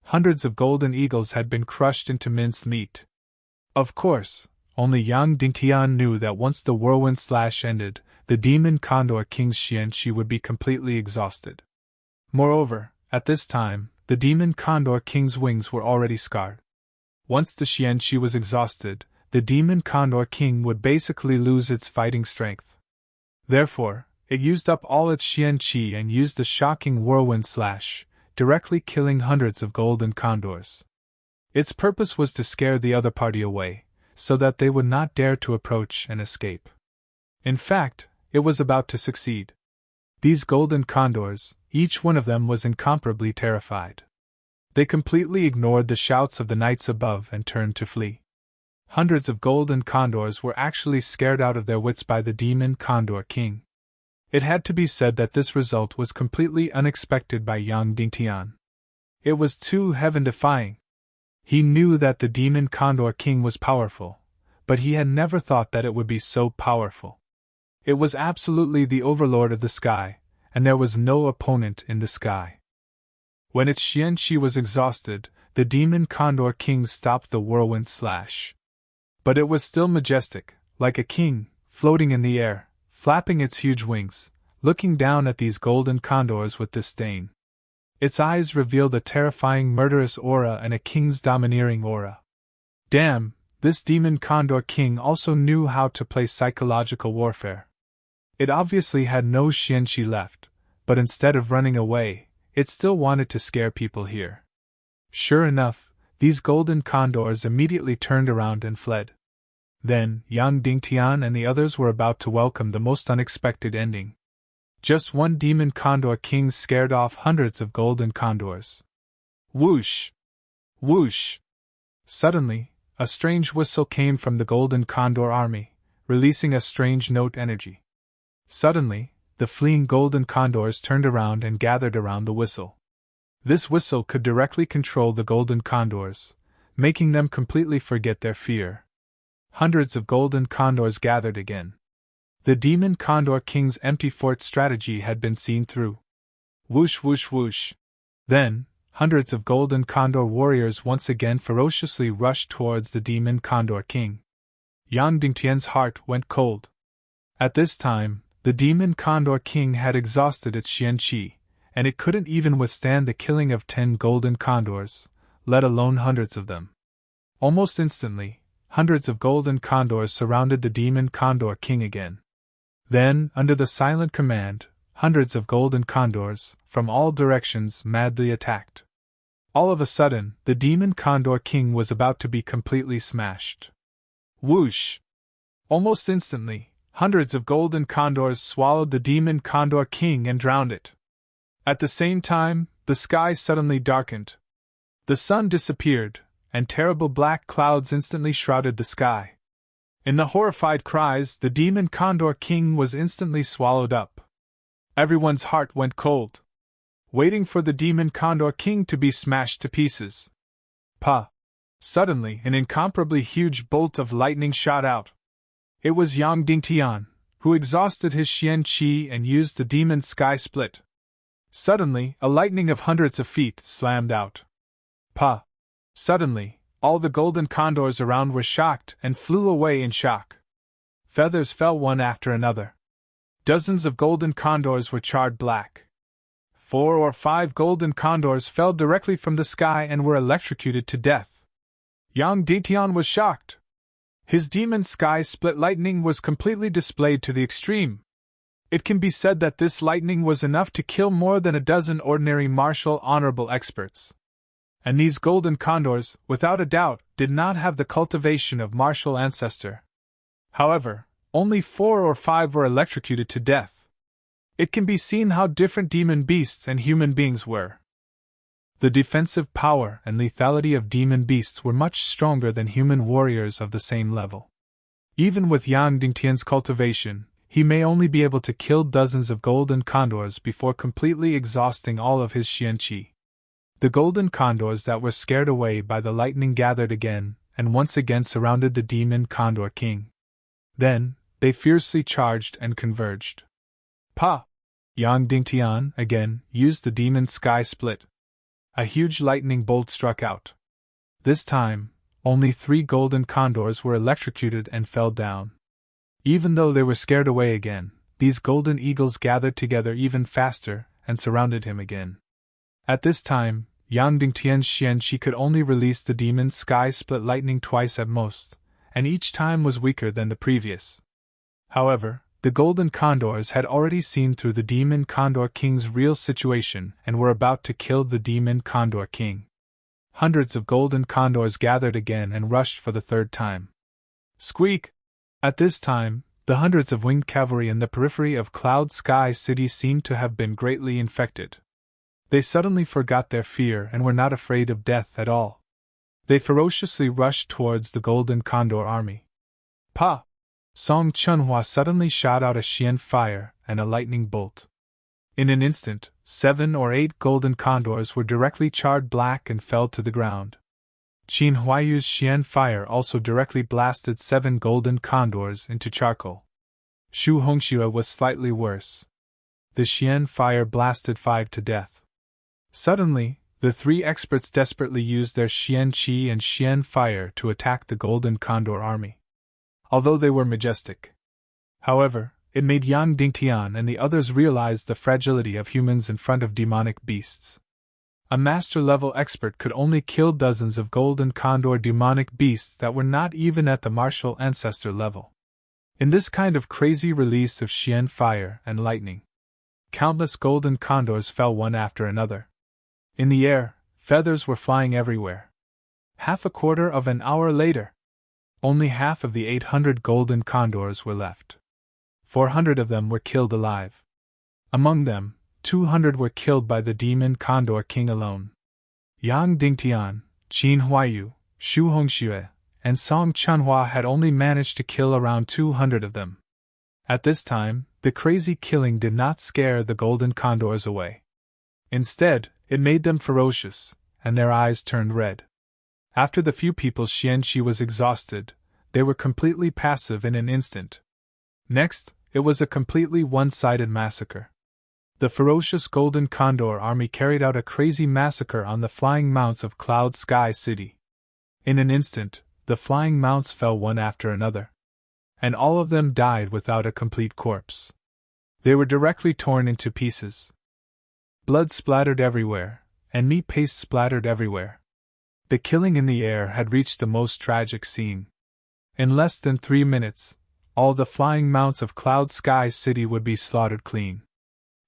Hundreds of golden eagles had been crushed into minced meat. Of course, only Yang Dingtian knew that once the whirlwind slash ended, the demon condor king's Xianqi would be completely exhausted. Moreover, at this time, the demon condor king's wings were already scarred. Once the Xianqi was exhausted, the demon condor king would basically lose its fighting strength. Therefore, it used up all its Xianqi and used the shocking whirlwind slash, directly killing hundreds of golden condors. Its purpose was to scare the other party away, so that they would not dare to approach and escape. In fact, it was about to succeed. These golden condors, each one of them was incomparably terrified. They completely ignored the shouts of the knights above and turned to flee. Hundreds of golden condors were actually scared out of their wits by the demon condor king. It had to be said that this result was completely unexpected by Yang Dingtian. It was too heaven-defying. He knew that the demon condor king was powerful, but he had never thought that it would be so powerful. It was absolutely the overlord of the sky, and there was no opponent in the sky. When its Xianqi was exhausted, the demon condor king stopped the whirlwind slash. But it was still majestic, like a king, floating in the air, flapping its huge wings, looking down at these golden condors with disdain. Its eyes revealed a terrifying murderous aura and a king's domineering aura. Damn, this demon condor king also knew how to play psychological warfare. It obviously had no Xianqi left, but instead of running away, it still wanted to scare people here. Sure enough, these golden condors immediately turned around and fled. Then, Yang Dingtian and the others were about to welcome the most unexpected ending. Just one demon condor king scared off hundreds of golden condors. Whoosh! Whoosh! Suddenly, a strange whistle came from the golden condor army, releasing a strange note energy. Suddenly, the fleeing golden condors turned around and gathered around the whistle. This whistle could directly control the golden condors, making them completely forget their fear. Hundreds of golden condors gathered again. The demon condor king's empty fort strategy had been seen through. Whoosh, whoosh, whoosh. Then, hundreds of golden condor warriors once again ferociously rushed towards the demon condor king. Yang Dingtian's heart went cold. At this time, The demon Condor King had exhausted its xian-qi, and it couldn't even withstand the killing of 10 golden condors, let alone hundreds of them. Almost instantly, hundreds of golden condors surrounded the demon Condor King again. Then, under the silent command, hundreds of golden condors, from all directions, madly attacked. All of a sudden, the demon Condor King was about to be completely smashed. Whoosh! Almost instantly, hundreds of golden condors swallowed the demon Condor King and drowned it. At the same time, the sky suddenly darkened. The sun disappeared, and terrible black clouds instantly shrouded the sky. In the horrified cries, the demon Condor King was instantly swallowed up. Everyone's heart went cold, waiting for the demon Condor King to be smashed to pieces. Pa! Suddenly, an incomparably huge bolt of lightning shot out. It was Yang Dingtian, who exhausted his xian-qi and used the demon sky split. Suddenly, a lightning of hundreds of feet slammed out. Pa! Suddenly, all the golden condors around were shocked and flew away in shock. Feathers fell one after another. Dozens of golden condors were charred black. 4 or 5 golden condors fell directly from the sky and were electrocuted to death. Yang Dingtian was shocked. His demon sky split lightning was completely displayed to the extreme. It can be said that this lightning was enough to kill more than a dozen ordinary martial honorable experts. And these golden condors, without a doubt, did not have the cultivation of martial ancestor. However, only 4 or 5 were electrocuted to death. It can be seen how different demon beasts and human beings were. The defensive power and lethality of demon beasts were much stronger than human warriors of the same level. Even with Yang Dingtian's cultivation, he may only be able to kill dozens of golden condors before completely exhausting all of his xian-qi. The golden condors that were scared away by the lightning gathered again, and once again surrounded the demon Condor King. Then, they fiercely charged and converged. Pa! Yang Dingtian, again, used the demon sky split. A huge lightning bolt struck out. This time, only 3 golden condors were electrocuted and fell down. Even though they were scared away again, these golden eagles gathered together even faster and surrounded him again. At this time, Yang Dingtian's xian-qi could only release the demon sky split lightning twice at most, and each time was weaker than the previous. However, the golden condors had already seen through the demon Condor King's real situation and were about to kill the demon Condor King. Hundreds of golden condors gathered again and rushed for the 3rd time. Squeak! At this time, the hundreds of winged cavalry in the periphery of Cloud Sky City seemed to have been greatly infected. They suddenly forgot their fear and were not afraid of death at all. They ferociously rushed towards the golden condor army. Pa! Song Chunhua suddenly shot out a xian fire and a lightning bolt. In an instant, 7 or 8 golden condors were directly charred black and fell to the ground. Qin Huayu's xian fire also directly blasted 7 golden condors into charcoal. Shu Hongxue was slightly worse. The xian fire blasted 5 to death. Suddenly, the 3 experts desperately used their xian-qi and xian fire to attack the golden condor army. Although they were majestic. However, it made Yang Dingtian and the others realize the fragility of humans in front of demonic beasts. A master-level expert could only kill dozens of golden condor demonic beasts that were not even at the martial ancestor level. In this kind of crazy release of xian fire and lightning, countless golden condors fell one after another. In the air, feathers were flying everywhere. Half a quarter of an hour later, only half of the 800 golden condors were left. 400 of them were killed alive. Among them, 200 were killed by the demon Condor King alone. Yang Dingtian, Qin Huayu, Shu Hongxue, and Song Chunhua had only managed to kill around 200 of them. At this time, the crazy killing did not scare the golden condors away. Instead, it made them ferocious, and their eyes turned red. After the few people's xian-qi was exhausted, they were completely passive in an instant. Next, it was a completely one-sided massacre. The ferocious Golden Condor army carried out a crazy massacre on the flying mounts of Cloud Sky City. In an instant, the flying mounts fell one after another. And all of them died without a complete corpse. They were directly torn into pieces. Blood splattered everywhere, and meat paste splattered everywhere. The killing in the air had reached the most tragic scene. In less than 3 minutes, all the flying mounts of Cloud Sky City would be slaughtered clean.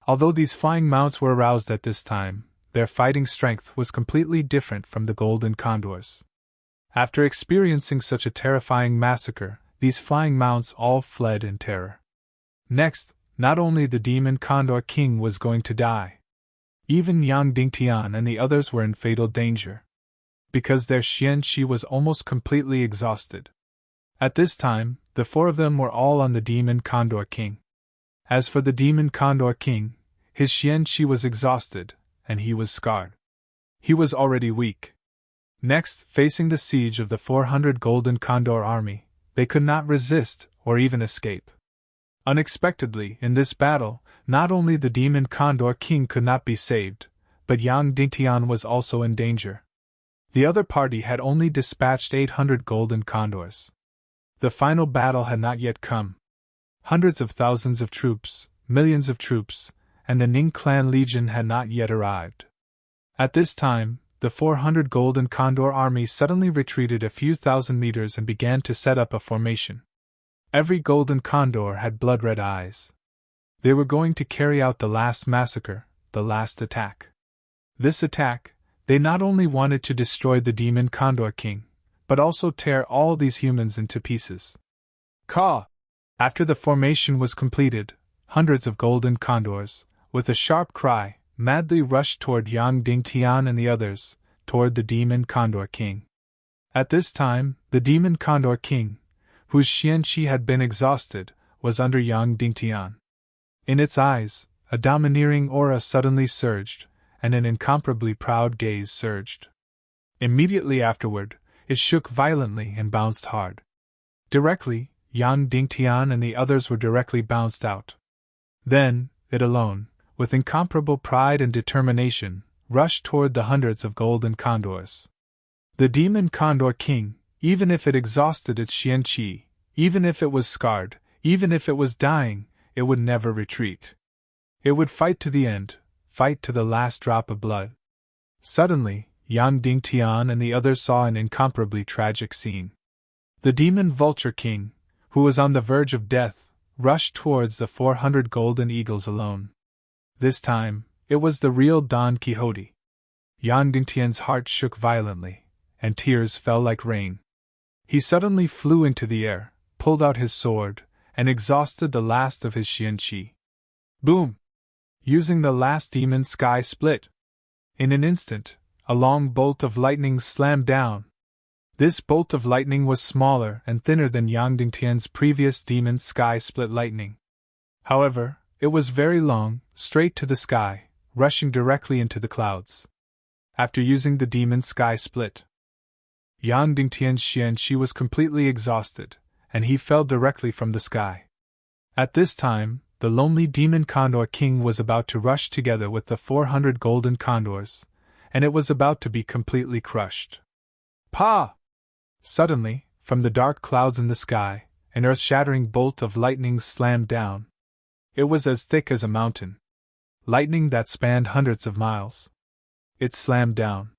Although these flying mounts were aroused at this time, their fighting strength was completely different from the golden condors. After experiencing such a terrifying massacre, these flying mounts all fled in terror. Next, not only the demon condor king was going to die. Even Yang Dingtian and the others were in fatal danger. Because their Xianqi was almost completely exhausted. At this time, the 4 of them were all on the demon condor king. As for the demon condor king, his Xianqi was exhausted, and he was scarred. He was already weak. Next, facing the siege of the 400 Golden Condor army, they could not resist or even escape. Unexpectedly, in this battle, not only the demon condor king could not be saved, but Yang Dingtian was also in danger. The other party had only dispatched 800 golden condors. The final battle had not yet come. Hundreds of thousands of troops, millions of troops, and the Ning clan legion had not yet arrived. At this time, the 400 Golden Condor army suddenly retreated a few thousand meters and began to set up a formation. Every Golden Condor had blood-red eyes. They were going to carry out the last massacre, the last attack. This attack, they not only wanted to destroy the Demon Condor King, but also tear all these humans into pieces. Caw! After the formation was completed, hundreds of Golden Condors, with a sharp cry, madly rushed toward Yang Dingtian and the others, toward the Demon Condor King. At this time, the Demon Condor King, whose Xianqi had been exhausted, was under Yang Dingtian. In its eyes, a domineering aura suddenly surged, and an incomparably proud gaze surged. Immediately afterward, it shook violently and bounced hard. Directly, Yang Dingtian and the others were directly bounced out. Then, it alone, with incomparable pride and determination, rushed toward the hundreds of golden condors. The Demon Condor King, even if it exhausted its Xianqi, even if it was scarred, even if it was dying, it would never retreat. It would fight to the end, fight to the last drop of blood. Suddenly, Yang Dingtian and the others saw an incomparably tragic scene. The Demon Vulture King, who was on the verge of death, rushed towards the 400 golden eagles alone. This time, it was the real Don Quixote. Yang Dingtian's heart shook violently, and tears fell like rain. He suddenly flew into the air, pulled out his sword, and exhausted the last of his Xianqi. Boom! Using the last demon sky split. In an instant, a long bolt of lightning slammed down. This bolt of lightning was smaller and thinner than Yang Dingtian's previous demon sky split lightning. However, it was very long, straight to the sky, rushing directly into the clouds. After using the demon sky split, Yang Dingtian's Xianqi was completely exhausted, and he fell directly from the sky. At this time, the lonely Demon Condor King was about to rush together with the 400 golden condors, and it was about to be completely crushed. Pa! Suddenly, from the dark clouds in the sky, an earth-shattering bolt of lightning slammed down. It was as thick as a mountain. Lightning that spanned hundreds of miles. It slammed down.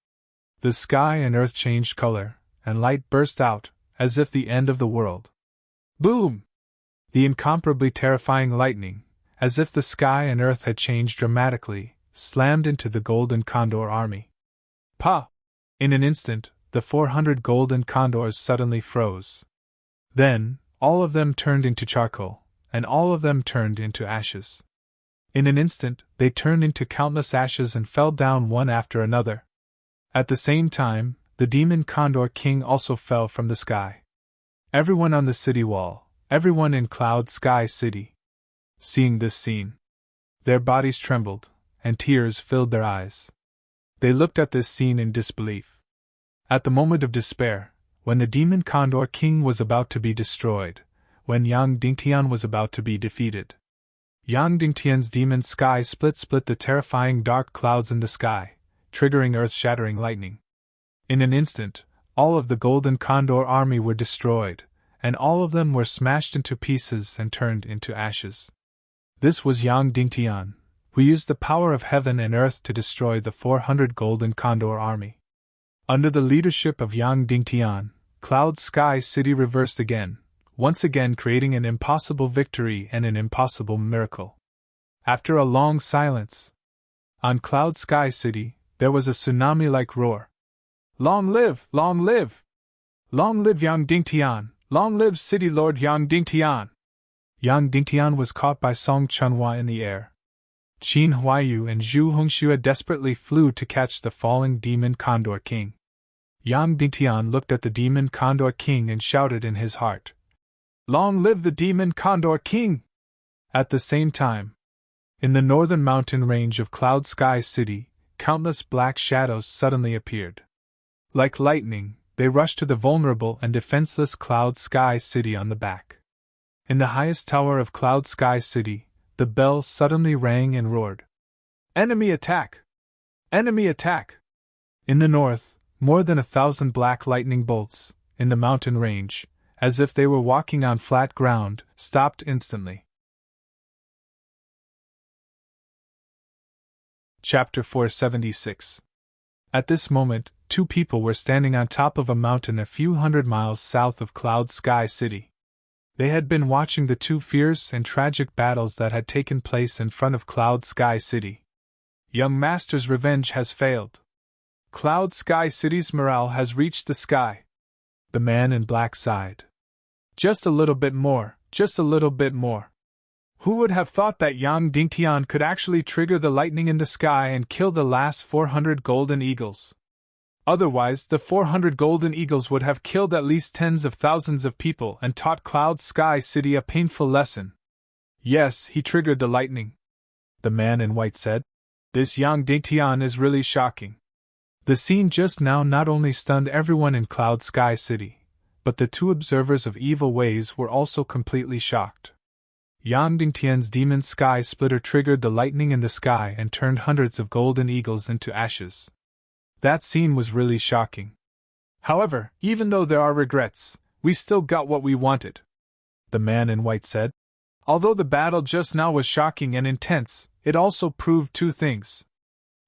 The sky and earth changed color, and light burst out, as if the end of the world. Boom! The incomparably terrifying lightning, as if the sky and earth had changed dramatically, slammed into the Golden Condor army. Pa! In an instant, the 400 golden condors suddenly froze. Then, all of them turned into charcoal, and all of them turned into ashes. In an instant, they turned into countless ashes and fell down one after another. At the same time, the Demon Condor King also fell from the sky. Everyone on the city wall, everyone in Cloud Sky City. Seeing this scene, their bodies trembled, and tears filled their eyes. They looked at this scene in disbelief. At the moment of despair, when the Demon Condor King was about to be destroyed, when Yang Dingtian was about to be defeated, Yang Dingtian's demon sky split the terrifying dark clouds in the sky, triggering earth-shattering lightning. In an instant, all of the Golden Condor army were destroyed, and all of them were smashed into pieces and turned into ashes. This was Yang Dingtian, who used the power of heaven and earth to destroy the 400 Golden Condor army. Under the leadership of Yang Dingtian, Cloud Sky City reversed again, once again creating an impossible victory and an impossible miracle. After a long silence, on Cloud Sky City, there was a tsunami-like roar. Long live! Long live! Long live Yang Dingtian! Long live City Lord Yang Dingtian! Yang Dingtian was caught by Song Chunhua in the air. Qin Huaiyu and Zhu Hongxue desperately flew to catch the falling Demon Condor King. Yang Dingtian looked at the Demon Condor King and shouted in his heart, "Long live the Demon Condor King!" At the same time, in the northern mountain range of Cloud Sky City, countless black shadows suddenly appeared. Like lightning, they rushed to the vulnerable and defenseless Cloud Sky City on the back. In the highest tower of Cloud Sky City, the bell suddenly rang and roared. "Enemy attack! Enemy attack!" In the north, more than 1,000 black lightning bolts, in the mountain range, as if they were walking on flat ground, stopped instantly. Chapter 476. At this moment, two people were standing on top of a mountain a few hundred miles south of Cloud Sky City. They had been watching the two fierce and tragic battles that had taken place in front of Cloud Sky City. Young Master's revenge has failed. Cloud Sky City's morale has reached the sky. The man in black sighed. Just a little bit more, just a little bit more. Who would have thought that Yang Dingtian could actually trigger the lightning in the sky and kill the last 400 golden eagles? Otherwise, the 400 golden eagles would have killed at least tens of thousands of people and taught Cloud Sky City a painful lesson. Yes, he triggered the lightning, the man in white said. This Yang Dingtian is really shocking. The scene just now not only stunned everyone in Cloud Sky City, but the two observers of evil ways were also completely shocked. Yang Dingtian's demon sky splitter triggered the lightning in the sky and turned hundreds of golden eagles into ashes. That scene was really shocking. However, even though there are regrets, we still got what we wanted, the man in white said. Although the battle just now was shocking and intense, it also proved two things.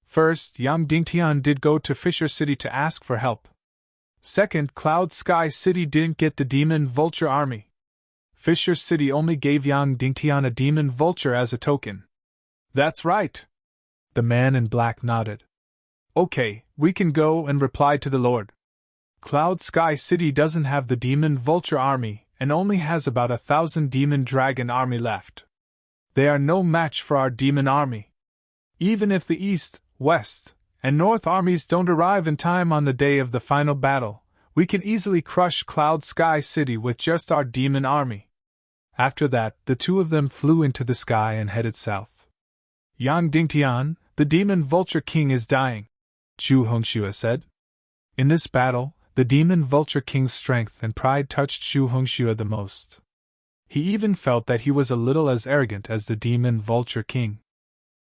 First, Yang Dingtian did go to Fisher City to ask for help. Second, Cloud Sky City didn't get the Demon Vulture Army. Fisher City only gave Yang Dingtian a Demon Vulture as a token. That's right. The man in black nodded. Okay, we can go and reply to the Lord. Cloud Sky City doesn't have the Demon Vulture Army and only has about 1,000 Demon Dragon Army left. They are no match for our Demon Army. Even if the East, West, and North armies don't arrive in time on the day of the final battle, we can easily crush Cloud Sky City with just our Demon Army. After that, the two of them flew into the sky and headed south. Yang Dingtian, the Demon Vulture King is dying, Zhu Hongxue said. In this battle, the Demon Vulture King's strength and pride touched Zhu Hongxue the most. He even felt that he was a little as arrogant as the Demon Vulture King.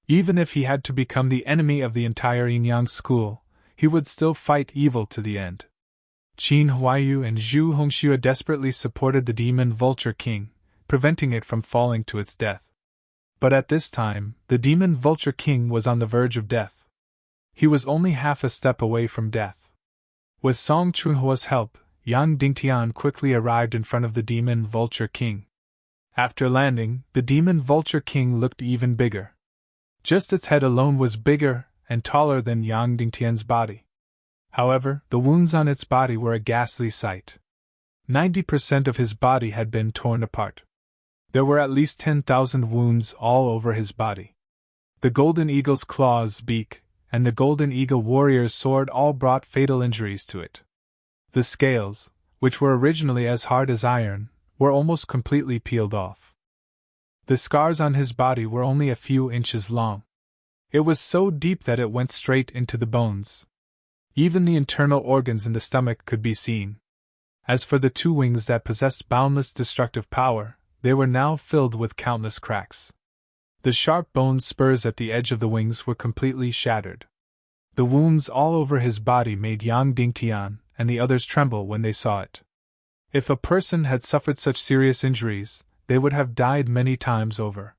Even if he had to become the enemy of the entire Yin-Yang school, he would still fight evil to the end. Qin Huaiyu and Zhu Hongxue desperately supported the Demon Vulture King, preventing it from falling to its death. But at this time, the Demon Vulture King was on the verge of death. He was only half a step away from death. With Song Chunhua's help, Yang Dingtian quickly arrived in front of the Demon Vulture King. After landing, the Demon Vulture King looked even bigger. Just its head alone was bigger and taller than Yang Dingtian's body. However, the wounds on its body were a ghastly sight. 90% of his body had been torn apart. There were at least 10,000 wounds all over his body. The Golden Eagle's claws, beak, and the Golden Eagle warrior's sword all brought fatal injuries to it. The scales, which were originally as hard as iron, were almost completely peeled off. The scars on his body were only a few inches long. It was so deep that it went straight into the bones. Even the internal organs in the stomach could be seen. As for the two wings that possessed boundless destructive power, they were now filled with countless cracks. The sharp bone spurs at the edge of the wings were completely shattered. The wounds all over his body made Yang Dingtian and the others tremble when they saw it. If a person had suffered such serious injuries, they would have died many times over.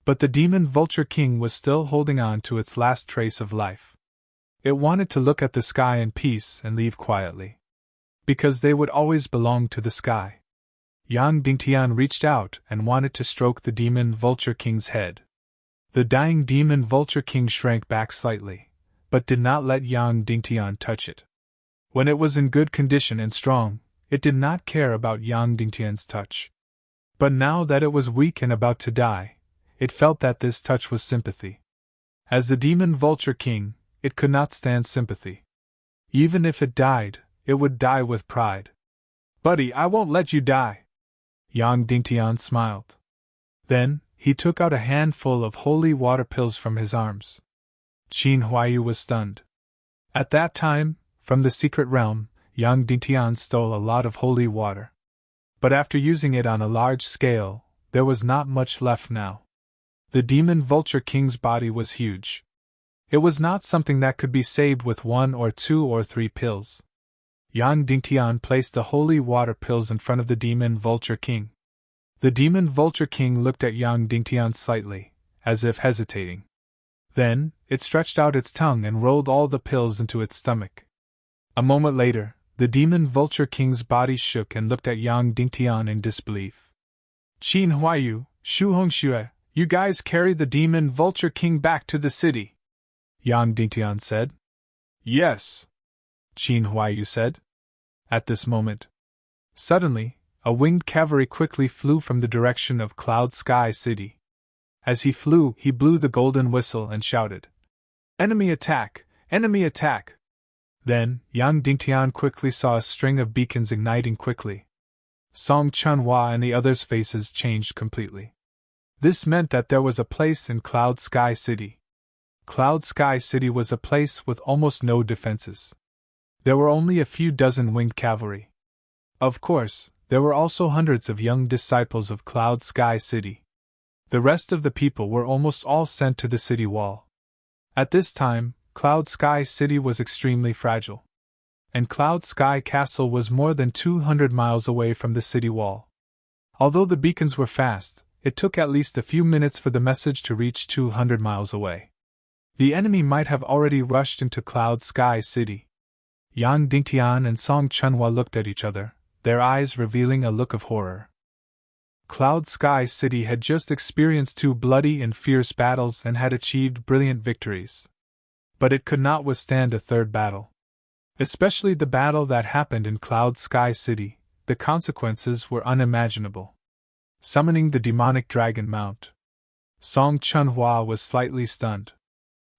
But the demon vulture king was still holding on to its last trace of life. It wanted to look at the sky in peace and leave quietly. Because they would always belong to the sky. Yang Dingtian reached out and wanted to stroke the demon vulture king's head. The dying demon vulture king shrank back slightly, but did not let Yang Dingtian touch it. When it was in good condition and strong, it did not care about Yang Dingtian's touch. But now that it was weak and about to die, it felt that this touch was sympathy. As the demon vulture king, it could not stand sympathy. Even if it died, it would die with pride. "Buddy, I won't let you die." Yang Dingtian smiled. Then, he took out a handful of holy water pills from his arms. Qin Huaiyu was stunned. At that time, from the secret realm, Yang Dingtian stole a lot of holy water. But after using it on a large scale, there was not much left now. The demon vulture king's body was huge. It was not something that could be saved with 1 or 2 or 3 pills. Yang Dingtian placed the holy water pills in front of the demon vulture king. The demon vulture king looked at Yang Dingtian slightly, as if hesitating. Then, it stretched out its tongue and rolled all the pills into its stomach. A moment later, the demon vulture king's body shook and looked at Yang Dingtian in disbelief. "Qin Huaiyu, Shu Hongxue, you guys carry the demon vulture king back to the city," Yang Dingtian said. "Yes," Qin Huaiyu said. At this moment, suddenly, a winged cavalry quickly flew from the direction of Cloud Sky City. As he flew, he blew the golden whistle and shouted, "Enemy attack! Enemy attack!" Then, Yang Dingtian quickly saw a string of beacons igniting quickly. Song Chunhua and the others' faces changed completely. This meant that there was a place in Cloud Sky City. Cloud Sky City was a place with almost no defenses. There were only a few dozen winged cavalry. Of course, there were also hundreds of young disciples of Cloud Sky City. The rest of the people were almost all sent to the city wall. At this time, Cloud Sky City was extremely fragile. And Cloud Sky Castle was more than 200 miles away from the city wall. Although the beacons were fast, it took at least a few minutes for the message to reach 200 miles away. The enemy might have already rushed into Cloud Sky City. Yang Dingtian and Song Chunhua looked at each other, their eyes revealing a look of horror. Cloud Sky City had just experienced 2 bloody and fierce battles and had achieved brilliant victories. But it could not withstand a third battle. Especially the battle that happened in Cloud Sky City, the consequences were unimaginable. Summoning the demonic dragon mount. Song Chunhua was slightly stunned.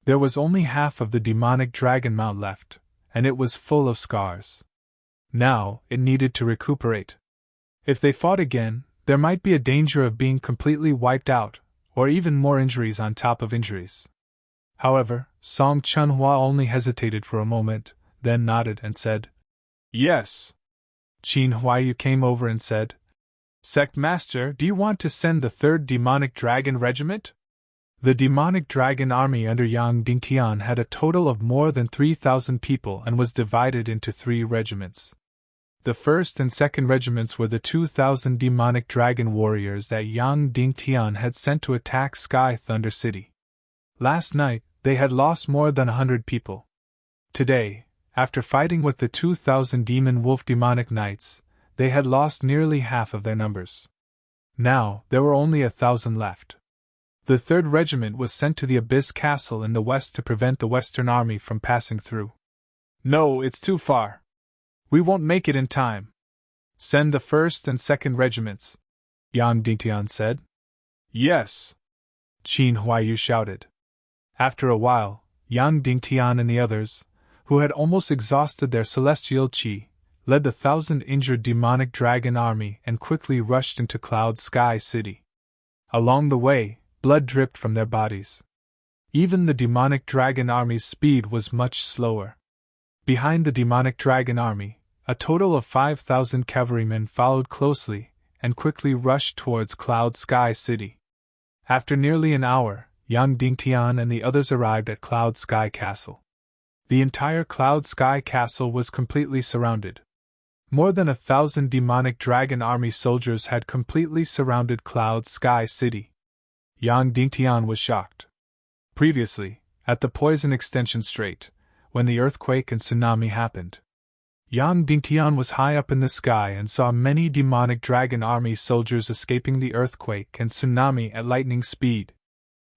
There was only half of the demonic dragon mount left, and it was full of scars. Now, it needed to recuperate. If they fought again, there might be a danger of being completely wiped out, or even more injuries on top of injuries. However, Song Chunhua only hesitated for a moment, then nodded and said, "Yes." Qin Huaiyu came over and said, "Sect Master, do you want to send the 3rd Demonic Dragon Regiment?" The Demonic Dragon Army under Yang Dingtian had a total of more than 3,000 people and was divided into 3 regiments. The 1st and 2nd regiments were the 2,000 demonic dragon warriors that Yang Dingtian had sent to attack Sky Thunder City. Last night, they had lost more than 100 people. Today, after fighting with the 2,000 demon wolf demonic knights, they had lost nearly half of their numbers. Now, there were only 1,000 left. The 3rd regiment was sent to the Abyss Castle in the west to prevent the Western Army from passing through. "No, it's too far. We won't make it in time. Send the 1st and 2nd regiments," Yang Dingtian said. "Yes," Qin Huaiyu shouted. After a while, Yang Dingtian and the others, who had almost exhausted their celestial qi, led the 1,000 injured demonic dragon army and quickly rushed into Cloud Sky City. Along the way, blood dripped from their bodies. Even the demonic dragon army's speed was much slower. Behind the demonic dragon army, a total of 5,000 cavalrymen followed closely and quickly rushed towards Cloud Sky City. After nearly an hour, Yang Dingtian and the others arrived at Cloud Sky Castle. The entire Cloud Sky Castle was completely surrounded. More than 1,000 demonic dragon army soldiers had completely surrounded Cloud Sky City. Yang Dingtian was shocked. Previously, at the Poison Extension Strait, when the earthquake and tsunami happened, Yang Dingtian was high up in the sky and saw many demonic dragon army soldiers escaping the earthquake and tsunami at lightning speed.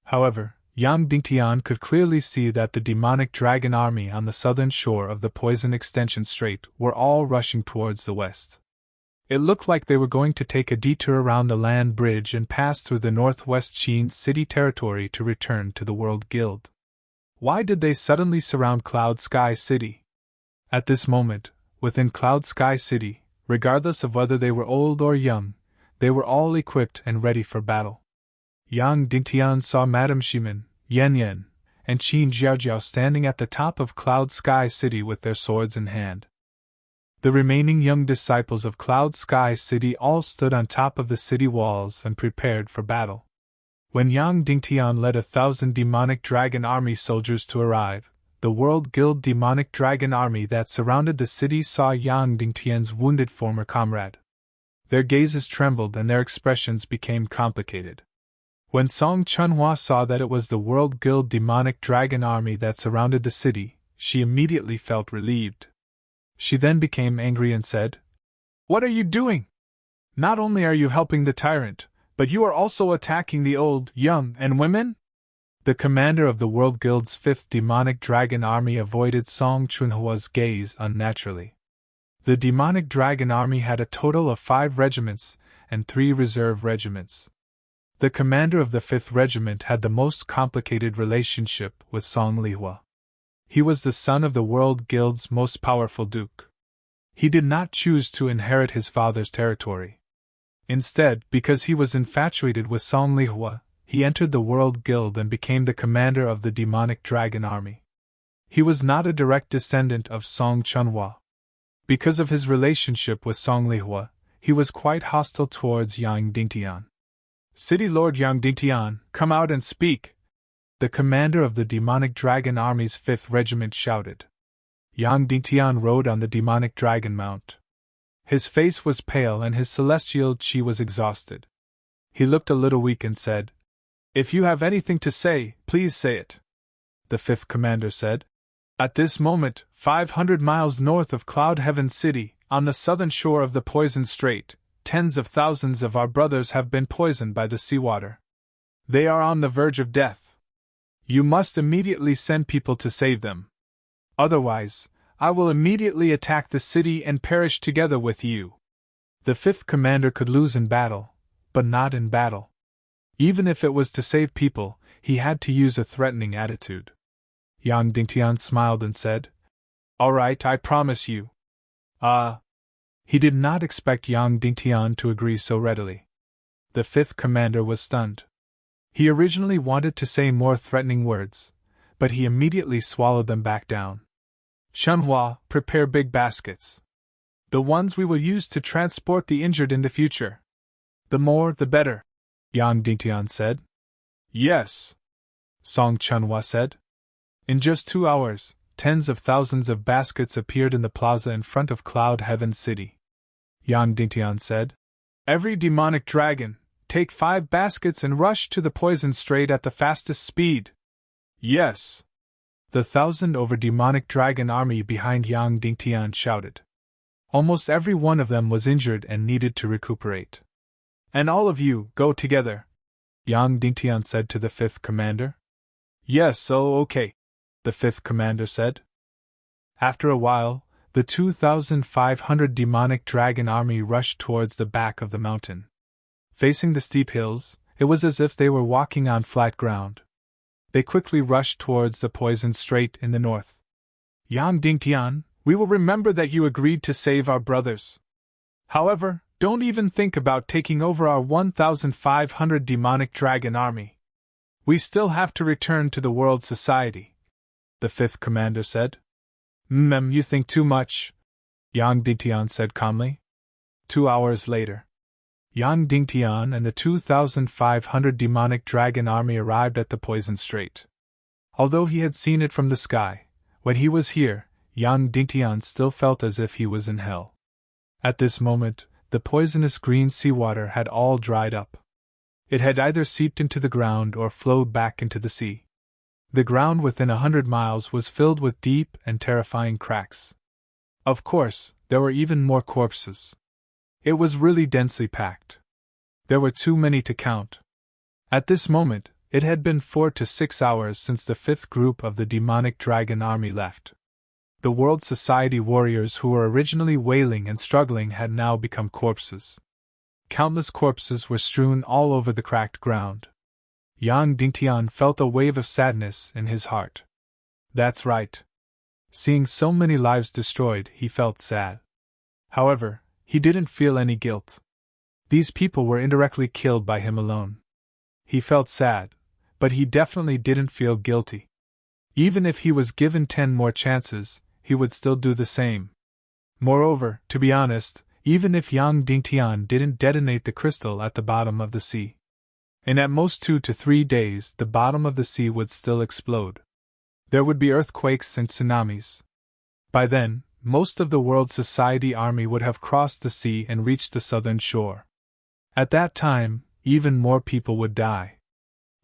However, Yang Dingtian could clearly see that the demonic dragon army on the southern shore of the Poison Extension Strait were all rushing towards the west. It looked like they were going to take a detour around the land bridge and pass through the northwest Sheen City territory to return to the World Guild. Why did they suddenly surround Cloud Sky City? At this moment, within Cloud Sky City, regardless of whether they were old or young, they were all equipped and ready for battle. Yang Dingtian saw Madame Shimin, Yan Yan, and Qin Jiaojiao standing at the top of Cloud Sky City with their swords in hand. The remaining young disciples of Cloud Sky City all stood on top of the city walls and prepared for battle. When Yang Dingtian led 1,000 demonic dragon army soldiers to arrive, the World Guild demonic dragon army that surrounded the city saw Yang Dingtian's wounded former comrade. Their gazes trembled and their expressions became complicated. When Song Chunhua saw that it was the World Guild demonic dragon army that surrounded the city, she immediately felt relieved. She then became angry and said, "What are you doing? Not only are you helping the tyrant, but you are also attacking the old, young, and women?" The commander of the World Guild's 5th demonic dragon army avoided Song Chunhua's gaze unnaturally. The demonic dragon army had a total of 5 regiments and 3 reserve regiments. The commander of the 5th regiment had the most complicated relationship with Song Lihua. He was the son of the World Guild's most powerful duke. He did not choose to inherit his father's territory. Instead, because he was infatuated with Song Lihua, he entered the World Guild and became the commander of the demonic dragon army. He was not a direct descendant of Song Chunhua. Because of his relationship with Song Lihua, he was quite hostile towards Yang Dingtian. "City Lord Yang Dingtian, come out and speak!" The commander of the demonic dragon army's 5th regiment shouted. Yang Dingtian rode on the demonic dragon mount. His face was pale and his celestial chi was exhausted. He looked a little weak and said, "If you have anything to say, please say it." The 5th commander said, "At this moment, 500 miles north of Cloud Heaven City, on the southern shore of the Poison Strait, tens of thousands of our brothers have been poisoned by the seawater. They are on the verge of death. You must immediately send people to save them. Otherwise, I will immediately attack the city and perish together with you." The 5th commander could lose in battle, but not in battle. Even if it was to save people, he had to use a threatening attitude. Yang Dingtian smiled and said, "All right, I promise you." He did not expect Yang Dingtian to agree so readily. The 5th commander was stunned. He originally wanted to say more threatening words, but he immediately swallowed them back down. "Chunhua, prepare big baskets. The ones we will use to transport the injured in the future. The more, the better," Yang Dingtian said. "Yes," Song Chunhua said. In just 2 hours, tens of thousands of baskets appeared in the plaza in front of Cloud Heaven City. Yang Dingtian said, "Every demonic dragon, take 5 baskets and rush to the Poison Strait at the fastest speed." "Yes." The 1,000 over demonic dragon army behind Yang Dingtian shouted. Almost every one of them was injured and needed to recuperate. "And all of you, go together," Yang Dingtian said to the 5th commander. "Yes, okay," the 5th commander said. After a while, the 2,500 demonic dragon army rushed towards the back of the mountain. Facing the steep hills, it was as if they were walking on flat ground. They quickly rushed towards the Poison Strait in the north. "Yang Dingtian, we will remember that you agreed to save our brothers. However, don't even think about taking over our 1,500 demonic dragon army. We still have to return to the World Society," the 5th commander said. You think too much," Yang Dingtian said calmly. 2 hours later, Yang Dingtian and the 2,500 demonic dragon army arrived at the Poison Strait. Although he had seen it from the sky, when he was here, Yang Dingtian still felt as if he was in hell. At this moment, the poisonous green seawater had all dried up. It had either seeped into the ground or flowed back into the sea. The ground within 100 miles was filled with deep and terrifying cracks. Of course, there were even more corpses. It was really densely packed. There were too many to count. At this moment, it had been 4 to 6 hours since the fifth group of the demonic dragon army left. The World Society warriors who were originally wailing and struggling had now become corpses. Countless corpses were strewn all over the cracked ground. Yang Dingtian felt a wave of sadness in his heart. That's right. Seeing so many lives destroyed, he felt sad. However, he didn't feel any guilt. These people were indirectly killed by him alone. He felt sad, but he definitely didn't feel guilty. Even if he was given 10 more chances, he would still do the same. Moreover, to be honest, even if Yang Dingtian didn't detonate the crystal at the bottom of the sea, in at most 2 to 3 days the bottom of the sea would still explode. There would be earthquakes and tsunamis. By then, most of the World Society army would have crossed the sea and reached the southern shore. At that time, even more people would die.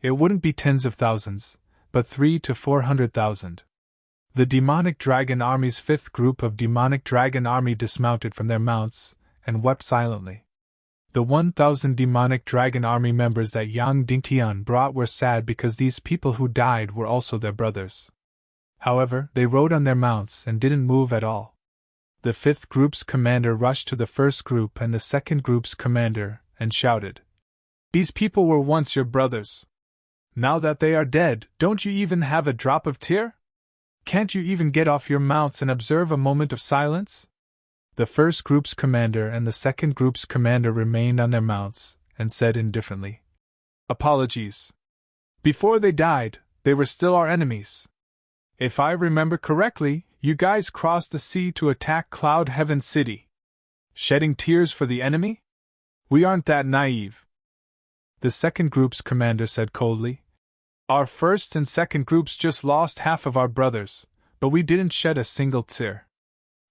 It wouldn't be tens of thousands, but 300,000 to 400,000. The demonic dragon army's fifth group of demonic dragon army dismounted from their mounts and wept silently. The 1,000 demonic dragon army members that Yang Dingtian brought were sad because these people who died were also their brothers. However, they rode on their mounts and didn't move at all. The fifth group's commander rushed to the first group and the second group's commander and shouted, "These people were once your brothers. Now that they are dead, don't you even have a drop of tear? Can't you even get off your mounts and observe a moment of silence?" The first group's commander and the second group's commander remained on their mounts and said indifferently, "Apologies. Before they died, they were still our enemies. If I remember correctly, you guys crossed the sea to attack Cloud Heaven City. Shedding tears for the enemy? We aren't that naive." The second group's commander said coldly, "Our first and second groups just lost half of our brothers, but we didn't shed a single tear.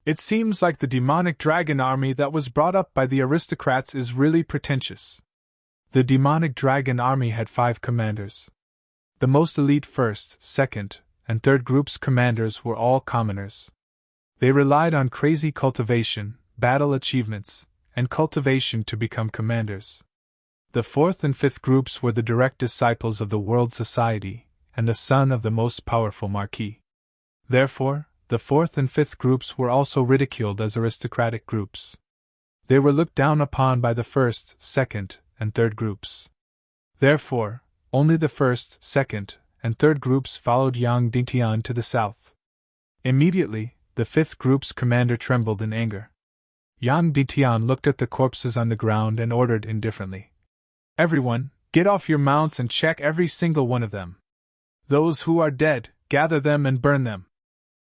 It seems like the demonic dragon army that was brought up by the aristocrats is really pretentious." The demonic dragon army had 5 commanders. The most elite first, second, and third group's commanders were all commoners. They relied on crazy cultivation, battle achievements, and cultivation to become commanders. The fourth and fifth groups were the direct disciples of the World Society, and the son of the most powerful marquis. Therefore, the fourth and fifth groups were also ridiculed as aristocratic groups. They were looked down upon by the first, second, and third groups. Therefore, only the first, second, and third groups followed Yang Dingtian to the south. Immediately, the fifth group's commander trembled in anger. Yang Dingtian looked at the corpses on the ground and ordered indifferently, "Everyone, get off your mounts and check every single one of them. Those who are dead, gather them and burn them.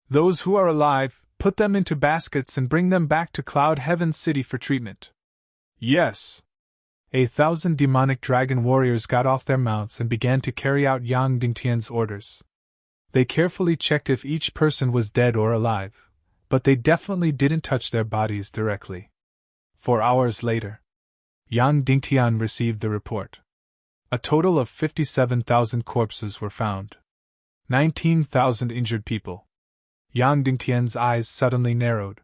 Those who are alive, put them into baskets and bring them back to Cloud Heaven City for treatment." "Yes." 1,000 demonic dragon warriors got off their mounts and began to carry out Yang Dingtian's orders. They carefully checked if each person was dead or alive, but they definitely didn't touch their bodies directly. 4 hours later, Yang Dingtian received the report. A total of 57,000 corpses were found. 19,000 injured people. Yang Dingtian's eyes suddenly narrowed.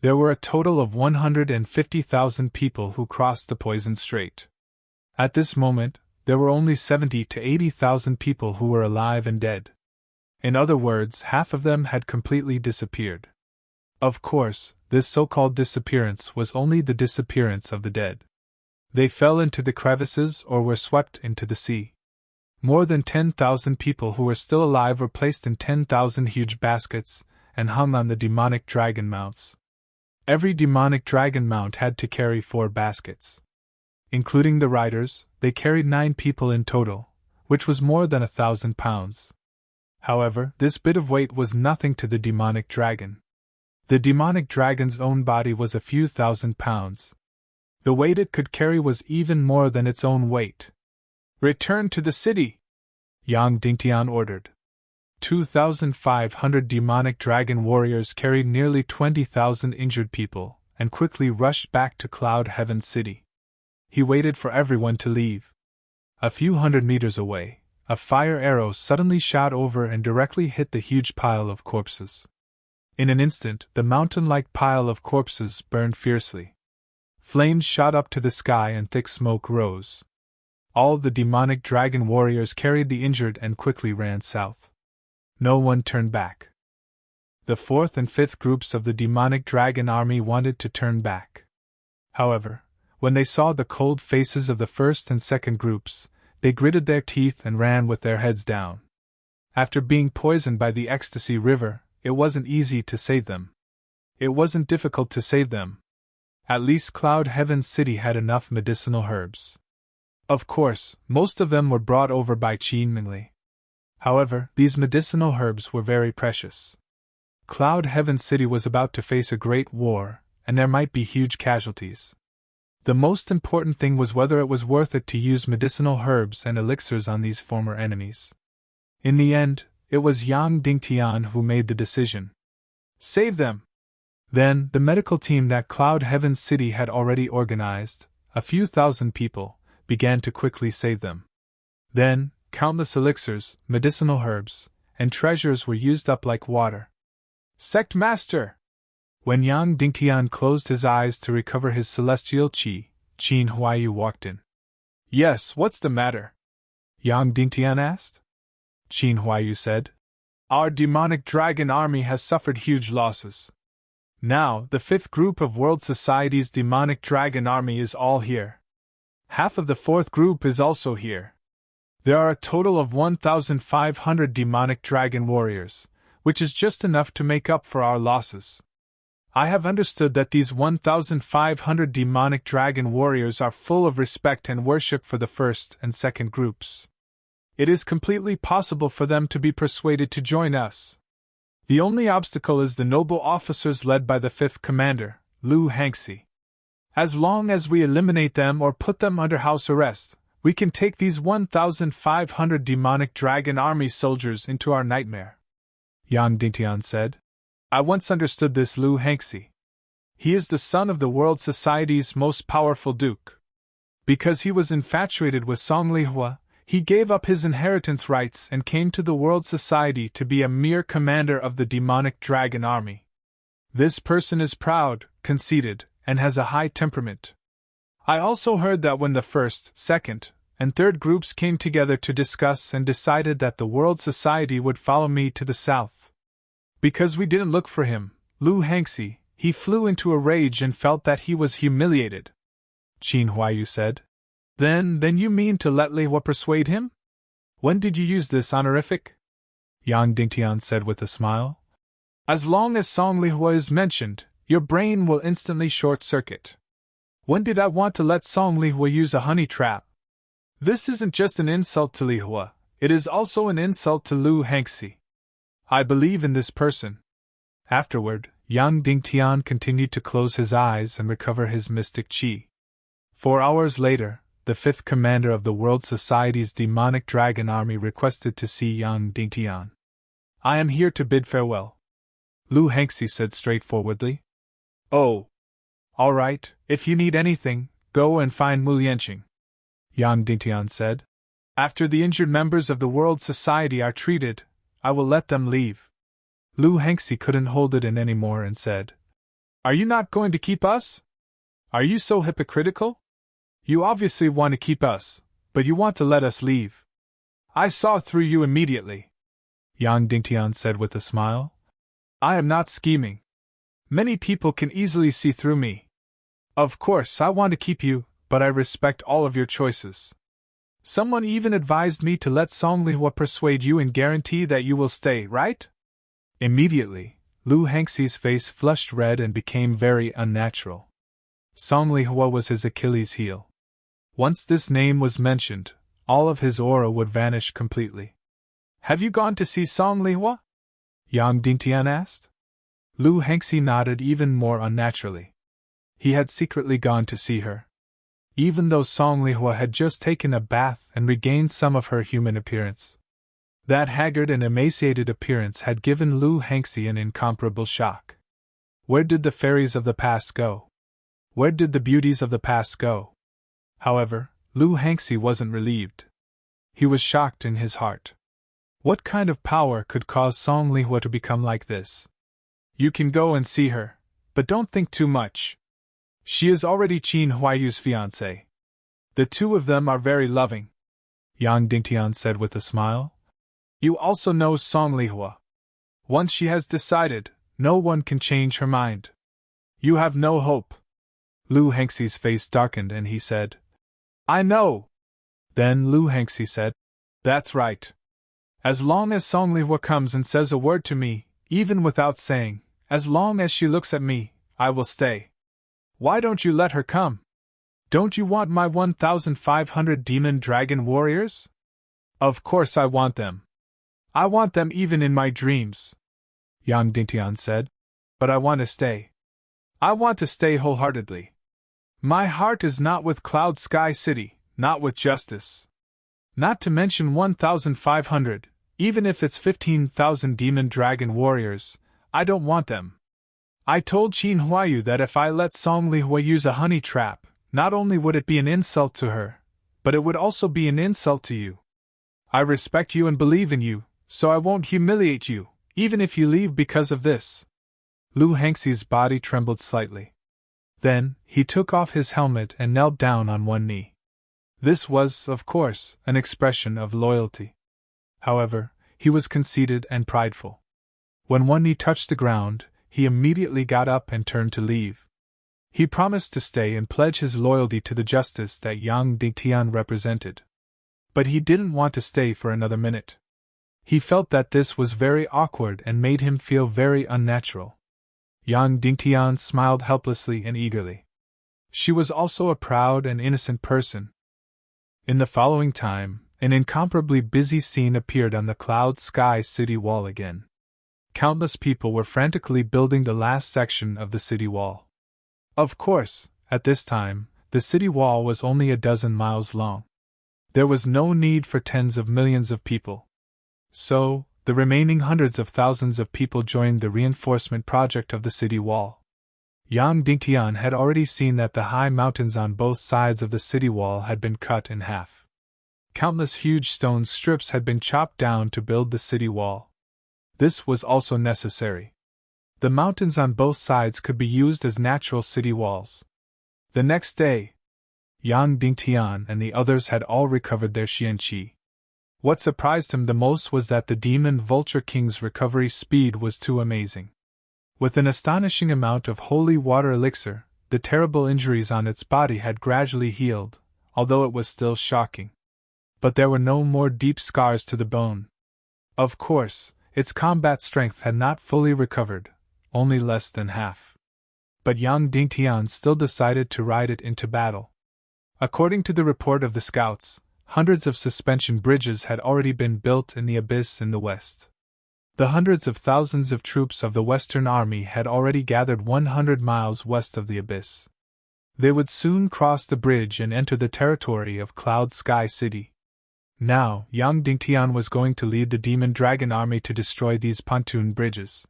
There were a total of 150,000 people who crossed the Poison Strait. At this moment, there were only 70,000 to 80,000 people who were alive and dead. In other words, half of them had completely disappeared. Of course, this so-called disappearance was only the disappearance of the dead. They fell into the crevices or were swept into the sea. More than 10,000 people who were still alive were placed in 10,000 huge baskets and hung on the demonic dragon mounts. Every demonic dragon mount had to carry 4 baskets. Including the riders, they carried 9 people in total, which was more than 1,000 pounds. However, this bit of weight was nothing to the demonic dragon. The demonic dragon's own body was a few thousand pounds. The weight it could carry was even more than its own weight. "Return to the city!" Yang Dingtian ordered. 2,500 demonic dragon warriors carried nearly 20,000 injured people, and quickly rushed back to Cloud Heaven City. He waited for everyone to leave. A few hundred meters away, a fire arrow suddenly shot over and directly hit the huge pile of corpses. In an instant, the mountain-like pile of corpses burned fiercely. Flames shot up to the sky and thick smoke rose. All the demonic dragon warriors carried the injured and quickly ran south. No one turned back. The fourth and fifth groups of the demonic dragon army wanted to turn back. However, when they saw the cold faces of the first and second groups, they gritted their teeth and ran with their heads down. After being poisoned by the ecstasy river, it wasn't easy to save them. It wasn't difficult to save them. At least Cloud Heaven's city had enough medicinal herbs. Of course, most of them were brought over by Qin Mingli. However, these medicinal herbs were very precious. Cloud Heaven City was about to face a great war, and there might be huge casualties. The most important thing was whether it was worth it to use medicinal herbs and elixirs on these former enemies. In the end, it was Yang Dingtian who made the decision. Save them! Then, the medical team that Cloud Heaven City had already organized, a few thousand people, began to quickly save them. Then, countless elixirs, medicinal herbs, and treasures were used up like water. Sect Master! When Yang Dingtian closed his eyes to recover his celestial qi, Qin Huayu walked in. Yes, what's the matter? Yang Dingtian asked. Qin Huayu said. Our demonic dragon army has suffered huge losses. Now, the fifth group of World Society's demonic dragon army is all here. Half of the fourth group is also here. There are a total of 1,500 demonic dragon warriors, which is just enough to make up for our losses. I have understood that these 1,500 demonic dragon warriors are full of respect and worship for the first and second groups. It is completely possible for them to be persuaded to join us. The only obstacle is the noble officers led by the fifth commander, Lu Hangxi. As long as we eliminate them or put them under house arrest, we can take these 1,500 demonic dragon army soldiers into our nightmare. Yang Dingtian said. I once understood this Lu Hangxi. He is the son of the World Society's most powerful duke. Because he was infatuated with Song Lihua, he gave up his inheritance rights and came to the World Society to be a mere commander of the demonic dragon army. This person is proud, conceited, and has a high temperament. I also heard that when the first, second, and third groups came together to discuss and decided that the World Society would follow me to the south. Because we didn't look for him, Lu Hangxi, he flew into a rage and felt that he was humiliated. Qin Huayu said. Then you mean to let Lihua persuade him? When did you use this honorific? Yang Dingtian said with a smile. As long as Song Lihua is mentioned, your brain will instantly short-circuit. When did I want to let Song Lihua use a honey trap? This isn't just an insult to Lihua, it is also an insult to Lu Hangxi. I believe in this person. Afterward, Yang Dingtian continued to close his eyes and recover his mystic qi. 4 hours later, the fifth commander of the World Society's demonic dragon army requested to see Yang Dingtian. I am here to bid farewell, Lu Hangxi said straightforwardly. Oh. All right, if you need anything, go and find Mu Lianqing, Yang Dingtian said. After the injured members of the World Society are treated, I will let them leave. Lu Hangxi couldn't hold it in anymore and said, Are you not going to keep us? Are you so hypocritical? You obviously want to keep us, but you want to let us leave. I saw through you immediately, Yang Dingtian said with a smile. I am not scheming. Many people can easily see through me. Of course, I want to keep you, but I respect all of your choices. Someone even advised me to let Song Lihua persuade you and guarantee that you will stay, right? Immediately, Lu Hangxi's face flushed red and became very unnatural. Song Lihua was his Achilles' heel. Once this name was mentioned, all of his aura would vanish completely. Have you gone to see Song Lihua? Yang Dingtian asked. Lu Hangxi nodded even more unnaturally. He had secretly gone to see her. Even though Song Lihua had just taken a bath and regained some of her human appearance. That haggard and emaciated appearance had given Lu Hangxi an incomparable shock. Where did the fairies of the past go? Where did the beauties of the past go? However, Lu Hangxi wasn't relieved. He was shocked in his heart. What kind of power could cause Song Lihua to become like this? You can go and see her, but don't think too much. She is already Qin Huaiyu's fiancée. The two of them are very loving, Yang Dingtian said with a smile. You also know Song Lihua. Once she has decided, no one can change her mind. You have no hope. Lu Hangxi's face darkened and he said, I know. Then Lu Hangxi said, That's right. As long as Song Lihua comes and says a word to me, even without saying, as long as she looks at me, I will stay. Why don't you let her come? Don't you want my 1,500 demon dragon warriors? Of course I want them. I want them even in my dreams, Yang Dingtian said. But I want to stay. I want to stay wholeheartedly. My heart is not with Cloud Sky City, not with justice. Not to mention 1,500, even if it's 15,000 demon dragon warriors, I don't want them. I told Qin Huaiyu that if I let Song Lihua use a honey trap, not only would it be an insult to her, but it would also be an insult to you. I respect you and believe in you, so I won't humiliate you, even if you leave because of this. Lu Hangxi's body trembled slightly. Then, he took off his helmet and knelt down on one knee. This was, of course, an expression of loyalty. However, he was conceited and prideful. When one knee touched the ground, he immediately got up and turned to leave. He promised to stay and pledge his loyalty to the justice that Yang Dingtian represented. But he didn't want to stay for another minute. He felt that this was very awkward and made him feel very unnatural. Yang Dingtian smiled helplessly and eagerly. She was also a proud and innocent person. In the following time, an incomparably busy scene appeared on the Cloud Sky City wall again. Countless people were frantically building the last section of the city wall. Of course, at this time, the city wall was only a dozen miles long. There was no need for tens of millions of people. So, the remaining hundreds of thousands of people joined the reinforcement project of the city wall. Yang Dingtian had already seen that the high mountains on both sides of the city wall had been cut in half. Countless huge stone strips had been chopped down to build the city wall. This was also necessary. The mountains on both sides could be used as natural city walls. The next day, Yang Dingtian and the others had all recovered their xianqi. What surprised him the most was that the Demon Vulture King's recovery speed was too amazing. With an astonishing amount of holy water elixir, the terrible injuries on its body had gradually healed, although it was still shocking. But there were no more deep scars to the bone. Of course, its combat strength had not fully recovered, only less than half. But Yang Dingtian still decided to ride it into battle. According to the report of the scouts, hundreds of suspension bridges had already been built in the abyss in the west. The hundreds of thousands of troops of the Western Army had already gathered 100 miles west of the abyss. They would soon cross the bridge and enter the territory of Cloud Sky City. Now, Yang Dingtian was going to lead the Demon Dragon Army to destroy these pontoon bridges.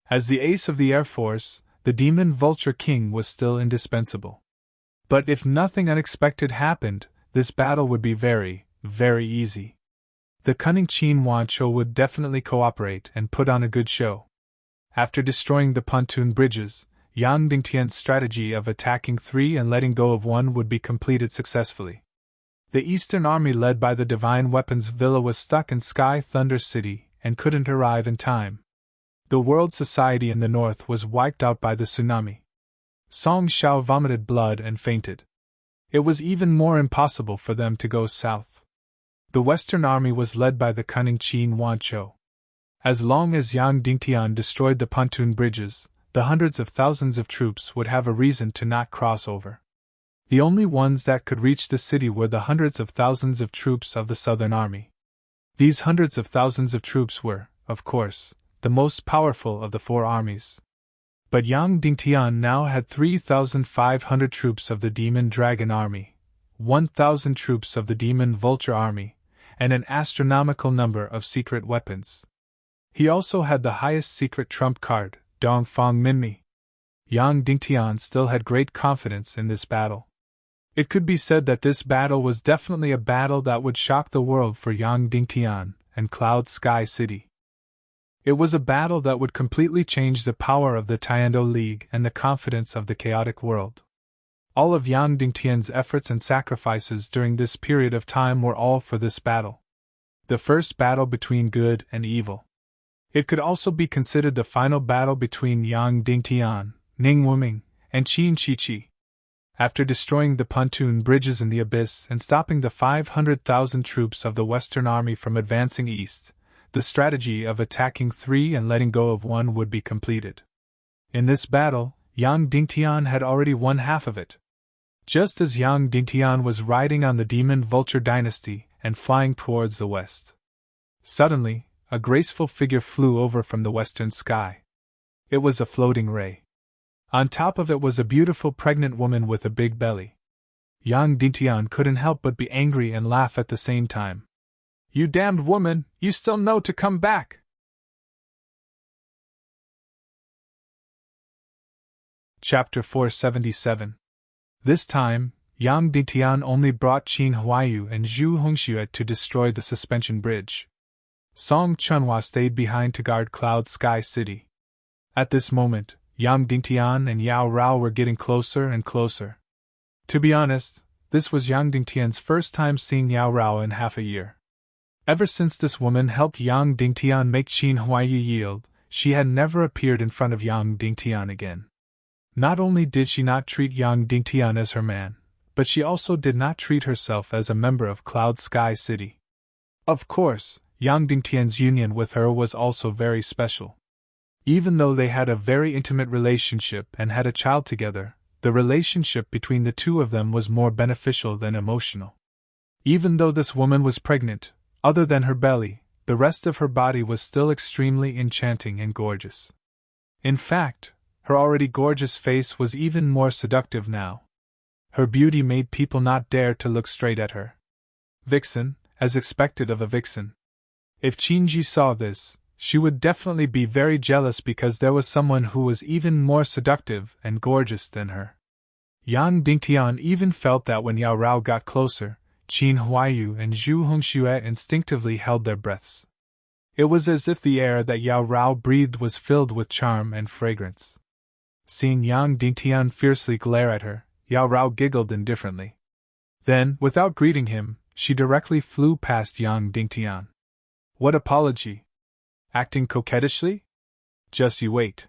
As the ace of the Air Force, the Demon Vulture King was still indispensable. But if nothing unexpected happened, this battle would be very, very easy. The cunning Qin Wanzhou would definitely cooperate and put on a good show. After destroying the pontoon bridges, Yang Dingtian's strategy of attacking 3 and letting go of 1 would be completed successfully. The Eastern Army led by the Divine Weapons Villa was stuck in Sky Thunder City and couldn't arrive in time. The World Society in the north was wiped out by the tsunami. Song Xiao vomited blood and fainted. It was even more impossible for them to go south. The Western Army was led by the cunning Qin Wanzhou. As long as Yang Dingtian destroyed the pontoon bridges, the hundreds of thousands of troops would have a reason to not cross over. The only ones that could reach the city were the hundreds of thousands of troops of the Southern Army. These hundreds of thousands of troops were, of course, the most powerful of the 4 armies. But Yang Dingtian now had 3,500 troops of the Demon Dragon Army, 1,000 troops of the Demon Vulture Army, and an astronomical number of secret weapons. He also had the highest secret trump card, Dongfang Minmi. Yang Dingtian still had great confidence in this battle. It could be said that this battle was definitely a battle that would shock the world for Yang Dingtian and Cloud Sky City. It was a battle that would completely change the power of the Tiando League and the confidence of the chaotic world. All of Yang Dingtian's efforts and sacrifices during this period of time were all for this battle. The first battle between good and evil. It could also be considered the final battle between Yang Dingtian, Ning Wuming, and Qin Chichi. After destroying the pontoon bridges in the abyss and stopping the 500,000 troops of the Western Army from advancing east, the strategy of attacking 3 and letting go of 1 would be completed. In this battle, Yang Dingtian had already won half of it. Just as Yang Dingtian was riding on the demon vulture dynasty and flying towards the west, suddenly, a graceful figure flew over from the western sky. It was a floating ray. On top of it was a beautiful pregnant woman with a big belly. Yang Dingtian couldn't help but be angry and laugh at the same time. "You damned woman, you still know to come back!" Chapter 477. This time, Yang Dingtian only brought Qin Huaiyu and Zhu Hongxue to destroy the suspension bridge. Song Chunhua stayed behind to guard Cloud Sky City. At this moment, Yang Dingtian and Yao Rao were getting closer and closer. To be honest, this was Yang Dingtian's first time seeing Yao Rao in half a year. Ever since this woman helped Yang Dingtian make Qin Huaiyu yield, she had never appeared in front of Yang Dingtian again. Not only did she not treat Yang Dingtian as her man, but she also did not treat herself as a member of Cloud Sky City. Of course, Yang Dingtian's union with her was also very special. Even though they had a very intimate relationship and had a child together, the relationship between the two of them was more beneficial than emotional. Even though this woman was pregnant, other than her belly, the rest of her body was still extremely enchanting and gorgeous. In fact, her already gorgeous face was even more seductive now. Her beauty made people not dare to look straight at her. Vixen, as expected of a vixen. If Qinji saw this, she would definitely be very jealous because there was someone who was even more seductive and gorgeous than her. Yang Dingtian even felt that when Yao Rao got closer, Qin Huaiyu and Zhu Hongxue instinctively held their breaths. It was as if the air that Yao Rao breathed was filled with charm and fragrance. Seeing Yang Dingtian fiercely glare at her, Yao Rao giggled indifferently. Then, without greeting him, she directly flew past Yang Dingtian. What apology! Acting coquettishly? Just you wait.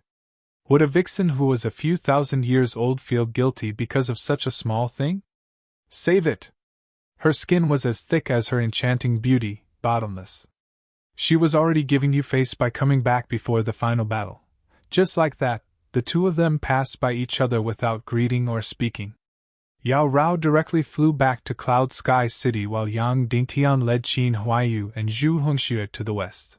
Would a vixen who was a few thousand years old feel guilty because of such a small thing? Save it! Her skin was as thick as her enchanting beauty, bottomless. She was already giving you face by coming back before the final battle. Just like that, the two of them passed by each other without greeting or speaking. Yao Rao directly flew back to Cloud Sky City while Yang Dingtian led Qin Huaiyu and Zhu Hongxue to the west.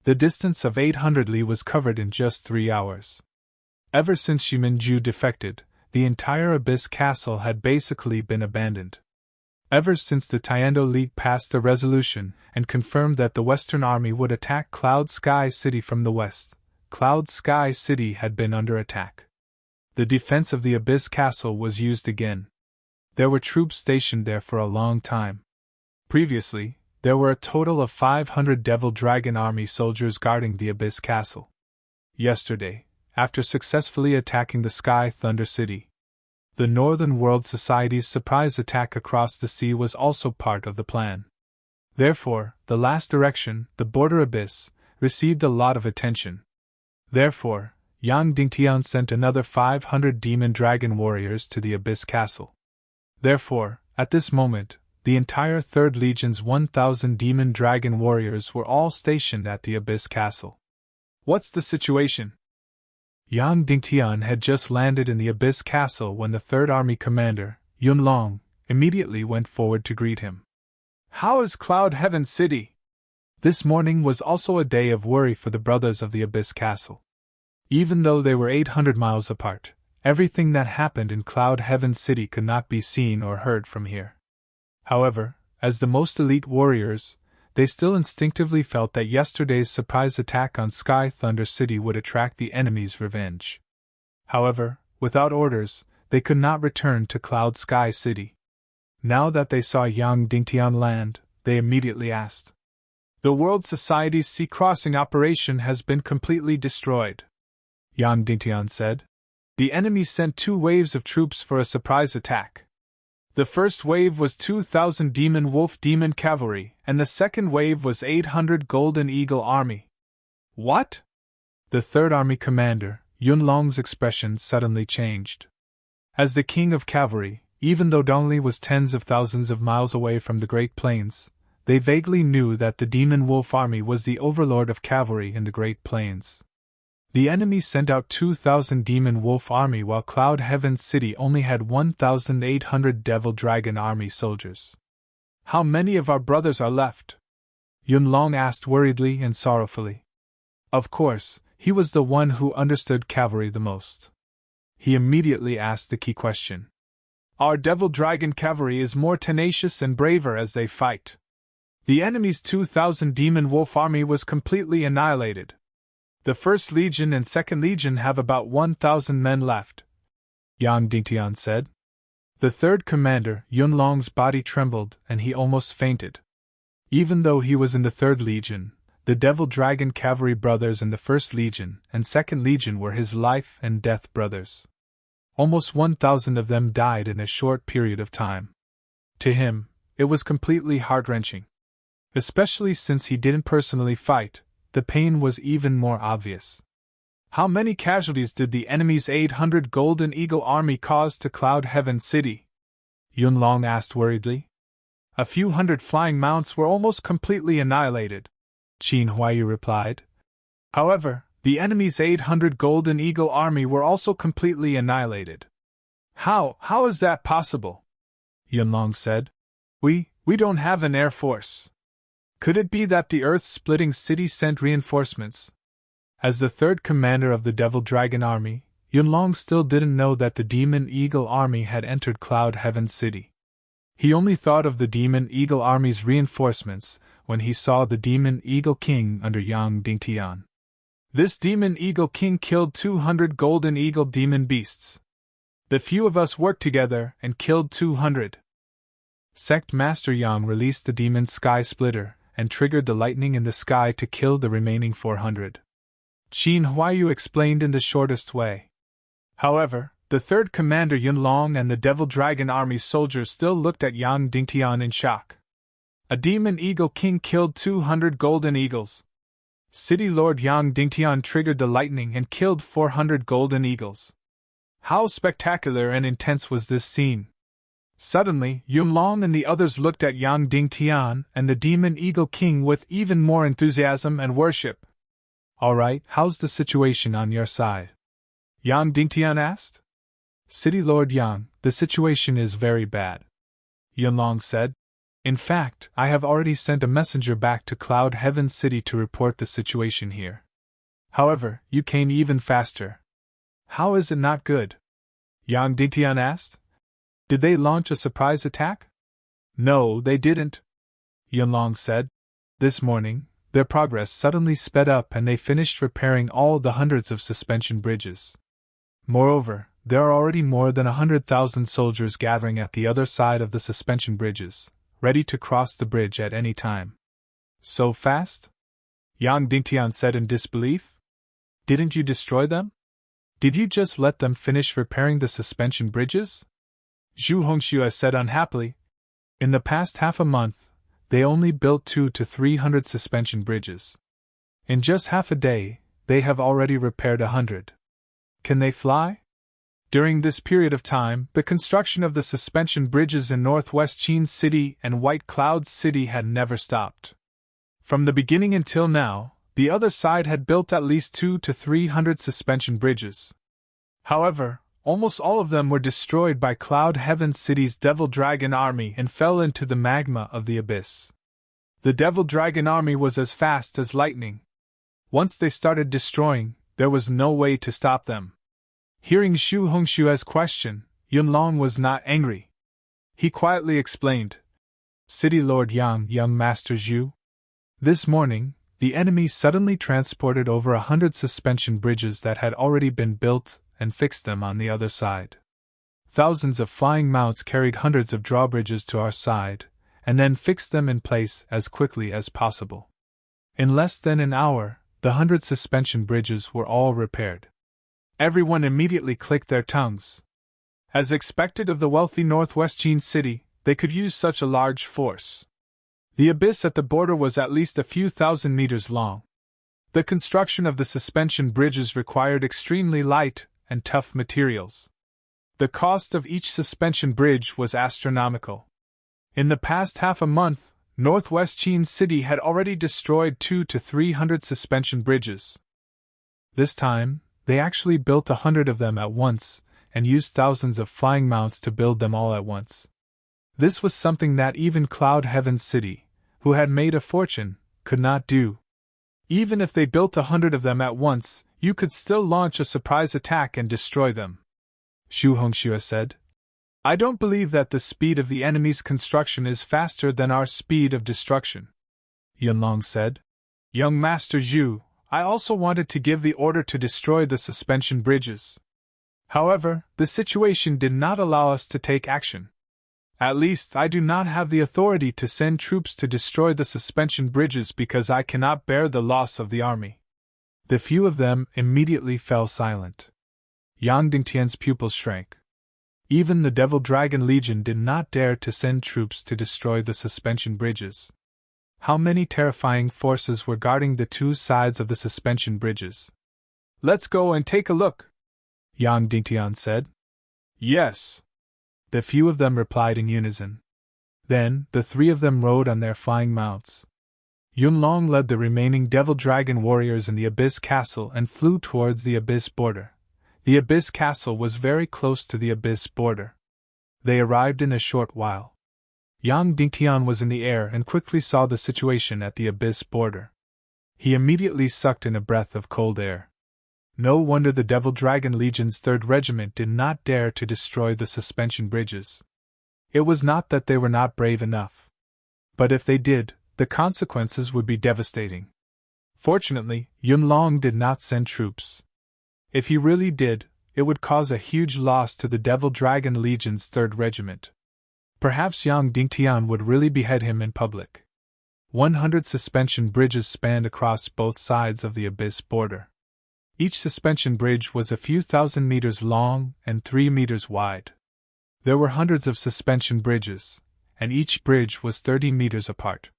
The distance of 800 li was covered in just 3 hours. Ever since Shiminju defected, the entire Abyss Castle had basically been abandoned. Ever since the Tiando League passed a resolution and confirmed that the Western Army would attack Cloud Sky City from the west, Cloud Sky City had been under attack. The defense of the Abyss Castle was used again. There were troops stationed there for a long time. Previously, there were a total of 500 Devil Dragon Army soldiers guarding the Abyss Castle. Yesterday, after successfully attacking the Sky Thunder City, the Northern World Society's surprise attack across the sea was also part of the plan. Therefore, the last direction, the border abyss, received a lot of attention. Therefore, Yang Dingtian sent another 500 demon dragon warriors to the Abyss Castle. Therefore, at this moment, the entire 3rd Legion's 1,000 demon dragon warriors were all stationed at the Abyss Castle. What's the situation? Yang Dingtian had just landed in the Abyss Castle when the 3rd Army commander, Yun Long, immediately went forward to greet him. How is Cloud Heaven City? This morning was also a day of worry for the brothers of the Abyss Castle. Even though they were 800 miles apart, everything that happened in Cloud Heaven City could not be seen or heard from here. However, as the most elite warriors, they still instinctively felt that yesterday's surprise attack on Sky Thunder City would attract the enemy's revenge. However, without orders, they could not return to Cloud Sky City. Now that they saw Yang Dingtian land, they immediately asked. The World Society's sea crossing operation has been completely destroyed, Yang Dingtian said. The enemy sent 2 waves of troops for a surprise attack. The first wave was 2,000 demon wolf demon cavalry, and the second wave was 800 Golden Eagle army. What? The third army commander, Yunlong's expression suddenly changed. As the king of cavalry, even though Dongli was tens of thousands of miles away from the Great Plains, they vaguely knew that the demon wolf army was the overlord of cavalry in the Great Plains. The enemy sent out 2,000 demon wolf army while Cloud Heaven City only had 1,800 devil dragon army soldiers. How many of our brothers are left? Yunlong asked worriedly and sorrowfully. Of course, he was the one who understood cavalry the most. He immediately asked the key question. Our devil dragon cavalry is more tenacious and braver as they fight. The enemy's 2,000 demon wolf army was completely annihilated. The 1st Legion and 2nd Legion have about 1,000 men left, Yang Dingtian said. The 3rd commander, Yunlong's body trembled and he almost fainted. Even though he was in the 3rd Legion, the Devil Dragon Cavalry brothers in the 1st Legion and 2nd Legion were his life and death brothers. Almost 1,000 of them died in a short period of time. To him, it was completely heart-wrenching. Especially since he didn't personally fight, the pain was even more obvious. How many casualties did the enemy's 800 Golden Eagle army cause to Cloud Heaven City? Yunlong asked worriedly. A few hundred flying mounts were almost completely annihilated, Qin Huaiyu replied. However, the enemy's 800 Golden Eagle army were also completely annihilated. How is that possible? Yunlong said. We don't have an air force. Could it be that the Earth-splitting city sent reinforcements? As the 3rd commander of the Devil Dragon Army, Yunlong still didn't know that the Demon Eagle Army had entered Cloud Heaven City. He only thought of the Demon Eagle Army's reinforcements when he saw the Demon Eagle King under Yang Dingtian. This Demon Eagle King killed 200 Golden Eagle demon beasts. The few of us worked together and killed 200. Sect Master Yang released the Demon Sky Splitter and triggered the lightning in the sky to kill the remaining 400. Qin Huaiyu explained in the shortest way. However, the 3rd commander Yunlong and the Devil Dragon Army soldiers still looked at Yang Dingtian in shock. A Demon Eagle King killed 200 Golden Eagles. City Lord Yang Dingtian triggered the lightning and killed 400 Golden Eagles. How spectacular and intense was this scene? Suddenly, Yunlong and the others looked at Yang Dingtian and the Demon Eagle King with even more enthusiasm and worship. Alright, how's the situation on your side? Yang Dingtian asked. City Lord Yang, the situation is very bad, Yunlong said. In fact, I have already sent a messenger back to Cloud Heaven City to report the situation here. However, you came even faster. How is it not good? Yang Dingtian asked. Did they launch a surprise attack? No, they didn't, Yunlong said. This morning, their progress suddenly sped up and they finished repairing all the hundreds of suspension bridges. Moreover, there are already more than 100,000 soldiers gathering at the other side of the suspension bridges, ready to cross the bridge at any time. So fast? Yang Dingtian said in disbelief. Didn't you destroy them? Did you just let them finish repairing the suspension bridges? Zhu Hongxue said unhappily. In the past half a month, they only built 200 to 300 suspension bridges. In just half a day, they have already repaired 100. Can they fly? During this period of time, the construction of the suspension bridges in Northwest Qin City and White Cloud City had never stopped. From the beginning until now, the other side had built at least 200 to 300 suspension bridges. However, almost all of them were destroyed by Cloud Heaven City's Devil Dragon Army and fell into the magma of the abyss. The Devil Dragon Army was as fast as lightning. Once they started destroying, there was no way to stop them. Hearing Zhu Hongxue's question, Yunlong was not angry. He quietly explained, City Lord Yang, young Master Zhu. This morning, the enemy suddenly transported over 100 suspension bridges that had already been built and fixed them on the other side. Thousands of flying mounts carried hundreds of drawbridges to our side, and then fixed them in place as quickly as possible. In less than an hour, the 100 suspension bridges were all repaired. Everyone immediately clicked their tongues. As expected of the wealthy Northwest Chin city, they could use such a large force. The abyss at the border was at least a few thousand meters long. The construction of the suspension bridges required extremely light and tough materials. The cost of each suspension bridge was astronomical. In the past half a month, Northwest Chin City had already destroyed 200 to 300 suspension bridges. This time, they actually built 100 of them at once, and used thousands of flying mounts to build them all at once. This was something that even Cloud Heaven City, who had made a fortune, could not do. Even if they built 100 of them at once, you could still launch a surprise attack and destroy them. Xu Hongxue said. I don't believe that the speed of the enemy's construction is faster than our speed of destruction. Yunlong said. Young Master Zhu, I also wanted to give the order to destroy the suspension bridges. However, the situation did not allow us to take action. At least I do not have the authority to send troops to destroy the suspension bridges because I cannot bear the loss of the army. The few of them immediately fell silent. Yang Dingtian's pupils shrank. Even the Devil Dragon Legion did not dare to send troops to destroy the suspension bridges. How many terrifying forces were guarding the two sides of the suspension bridges? Let's go and take a look, Yang Dingtian said. Yes. The few of them replied in unison. Then, the three of them rode on their flying mounts. Yunlong led the remaining Devil Dragon warriors in the Abyss Castle and flew towards the Abyss border. The Abyss Castle was very close to the Abyss border. They arrived in a short while. Yang Dingtian was in the air and quickly saw the situation at the Abyss border. He immediately sucked in a breath of cold air. No wonder the Devil Dragon Legion's 3rd Regiment did not dare to destroy the suspension bridges. It was not that they were not brave enough. But if they did, the consequences would be devastating. Fortunately, Yunlong did not send troops. If he really did, it would cause a huge loss to the Devil Dragon Legion's 3rd Regiment. Perhaps Yang Dingtian would really behead him in public. 100 suspension bridges spanned across both sides of the Abyss border. Each suspension bridge was a few thousand meters long and 3 meters wide. There were hundreds of suspension bridges, and each bridge was 30 meters apart.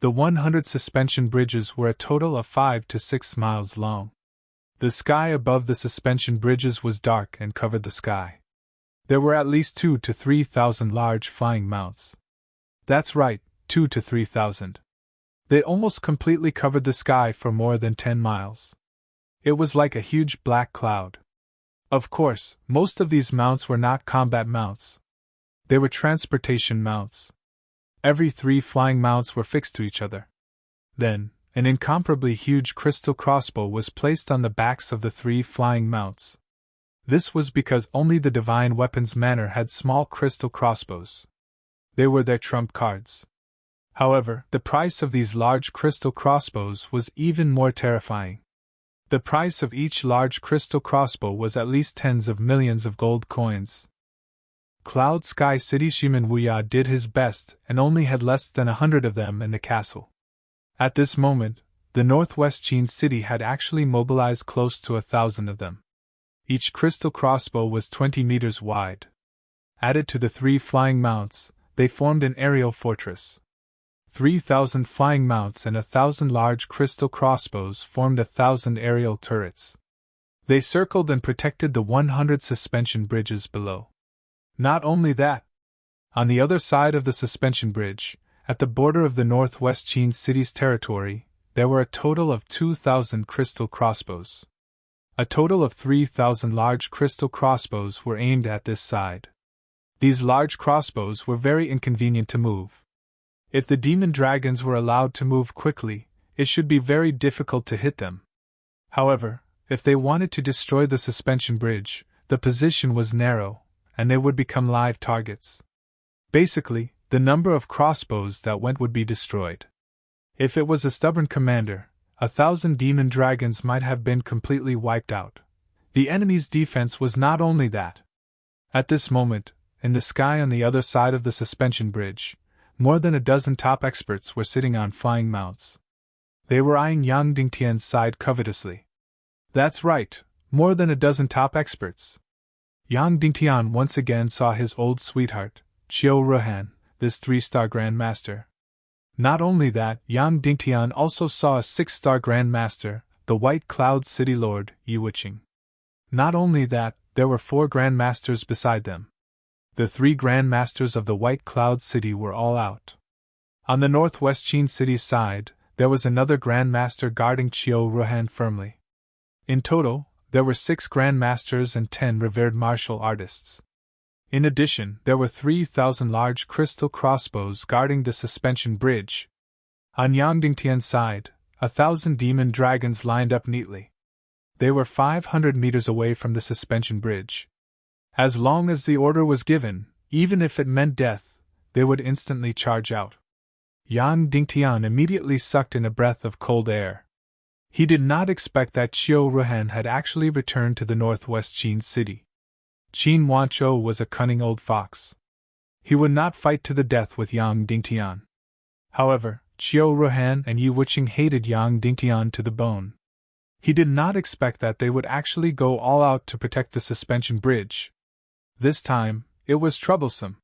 The 100 suspension bridges were a total of 5 to 6 miles long. The sky above the suspension bridges was dark and covered the sky. There were at least 2,000 to 3,000 large flying mounts. That's right, 2,000 to 3,000. They almost completely covered the sky for more than 10 miles. It was like a huge black cloud. Of course, most of these mounts were not combat mounts. They were transportation mounts. Every 3 flying mounts were fixed to each other. Then, an incomparably huge crystal crossbow was placed on the backs of the 3 flying mounts. This was because only the Divine Weapons Manor had small crystal crossbows. They were their trump cards. However, the price of these large crystal crossbows was even more terrifying. The price of each large crystal crossbow was at least tens of millions of gold coins. Cloud Sky City Shiman Wuya did his best and only had less than 100 of them in the castle. At this moment, the Northwest Chin City had actually mobilized close to 1,000 of them. Each crystal crossbow was 20 meters wide. Added to the 3 flying mounts, they formed an aerial fortress. 3,000 flying mounts and 1,000 large crystal crossbows formed 1,000 aerial turrets. They circled and protected the 100 suspension bridges below. Not only that, on the other side of the suspension bridge, at the border of the Northwest Chin City's territory, there were a total of 2,000 crystal crossbows. A total of 3,000 large crystal crossbows were aimed at this side. These large crossbows were very inconvenient to move. If the demon dragons were allowed to move quickly, it should be very difficult to hit them. However, if they wanted to destroy the suspension bridge, the position was narrow, and they would become live targets. Basically, the number of crossbows that went would be destroyed. If it was a stubborn commander, 1,000 demon dragons might have been completely wiped out. The enemy's defense was not only that. At this moment, in the sky on the other side of the suspension bridge, more than a dozen top experts were sitting on flying mounts. They were eyeing Yang Dingtian's side covetously. That's right, more than a dozen top experts. Yang Dingtian once again saw his old sweetheart, Qiu Ruhan, this 3-star Grandmaster. Not only that, Yang Dingtian also saw a 6-star Grandmaster, the White Cloud City Lord, Yi Wuqing. Not only that, there were 4 Grandmasters beside them. The 3 Grandmasters of the White Cloud City were all out. On the northwest Qin City's side, there was another Grandmaster guarding Qiu Ruhan firmly. In total, there were 6 Grandmasters and 10 revered martial artists. In addition, there were 3,000 large crystal crossbows guarding the suspension bridge. On Yang Dingtian's side, 1,000 demon dragons lined up neatly. They were 500 meters away from the suspension bridge. As long as the order was given, even if it meant death, they would instantly charge out. Yang Dingtian immediately sucked in a breath of cold air. He did not expect that Qiu Ruhan had actually returned to the northwest Qin city. Qin Wanzhou was a cunning old fox. He would not fight to the death with Yang Dingtian. However, Qiu Ruhan and Yi Wuqing hated Yang Dingtian to the bone. He did not expect that they would actually go all out to protect the suspension bridge. This time, it was troublesome.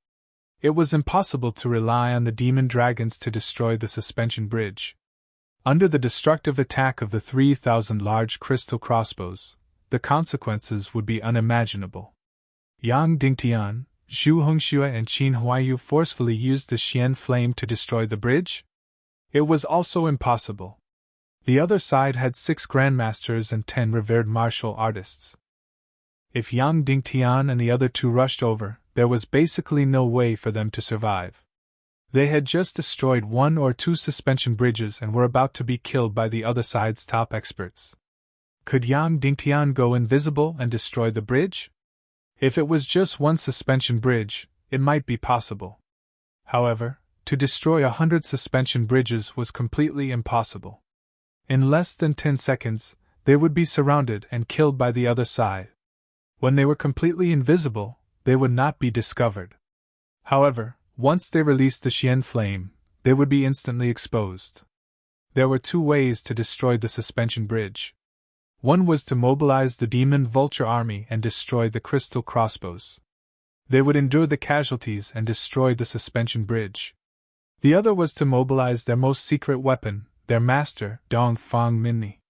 It was impossible to rely on the demon dragons to destroy the suspension bridge. Under the destructive attack of the 3,000 large crystal crossbows, the consequences would be unimaginable. Yang Dingtian, Zhu Hongxue and Qin Huaiyu forcefully used the Xian flame to destroy the bridge? It was also impossible. The other side had 6 Grandmasters and 10 revered martial artists. If Yang Dingtian and the other 2 rushed over, there was basically no way for them to survive. They had just destroyed 1 or 2 suspension bridges and were about to be killed by the other side's top experts. Could Yang Dingtian go invisible and destroy the bridge? If it was just 1 suspension bridge, it might be possible. However, to destroy 100 suspension bridges was completely impossible. In less than 10 seconds, they would be surrounded and killed by the other side. When they were completely invisible, they would not be discovered. However, once they released the Xian flame, they would be instantly exposed. There were 2 ways to destroy the suspension bridge. One was to mobilize the demon vulture army and destroy the crystal crossbows. They would endure the casualties and destroy the suspension bridge. The other was to mobilize their most secret weapon, their master, Dongfang Minni.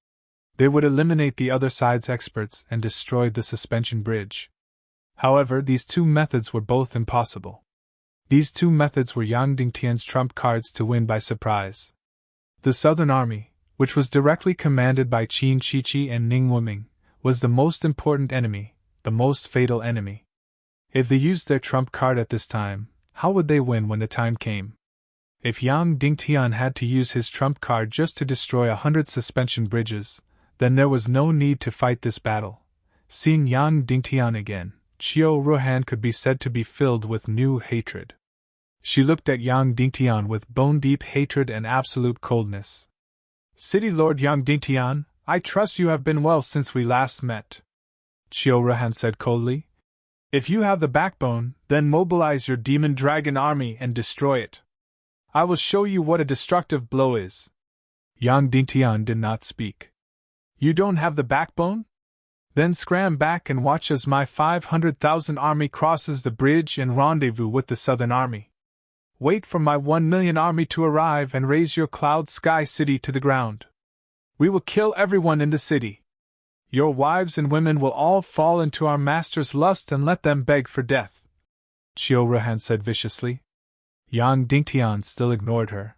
They would eliminate the other side's experts and destroy the suspension bridge. However, these 2 methods were both impossible. These 2 methods were Yang Dingtian's trump cards to win by surprise. The Southern Army, which was directly commanded by Qin Shiqi and Ning Wuming, was the most important enemy, the most fatal enemy. If they used their trump card at this time, how would they win when the time came? If Yang Dingtian had to use his trump card just to destroy 100 suspension bridges, then there was no need to fight this battle. Seeing Yang Dingtian again, Qiu Ruhan could be said to be filled with new hatred. She looked at Yang Dingtian with bone-deep hatred and absolute coldness. City Lord Yang Dingtian, I trust you have been well since we last met. Qiu Ruhan said coldly. If you have the backbone, then mobilize your demon dragon army and destroy it. I will show you what a destructive blow is. Yang Dingtian did not speak. You don't have the backbone? Then scram back and watch as my 500,000 army crosses the bridge and rendezvous with the Southern Army. Wait for my 1 million army to arrive and raise your cloud sky city to the ground. We will kill everyone in the city. Your wives and women will all fall into our master's lust and let them beg for death. Qiu Ruhan said viciously. Yang Dingtian still ignored her.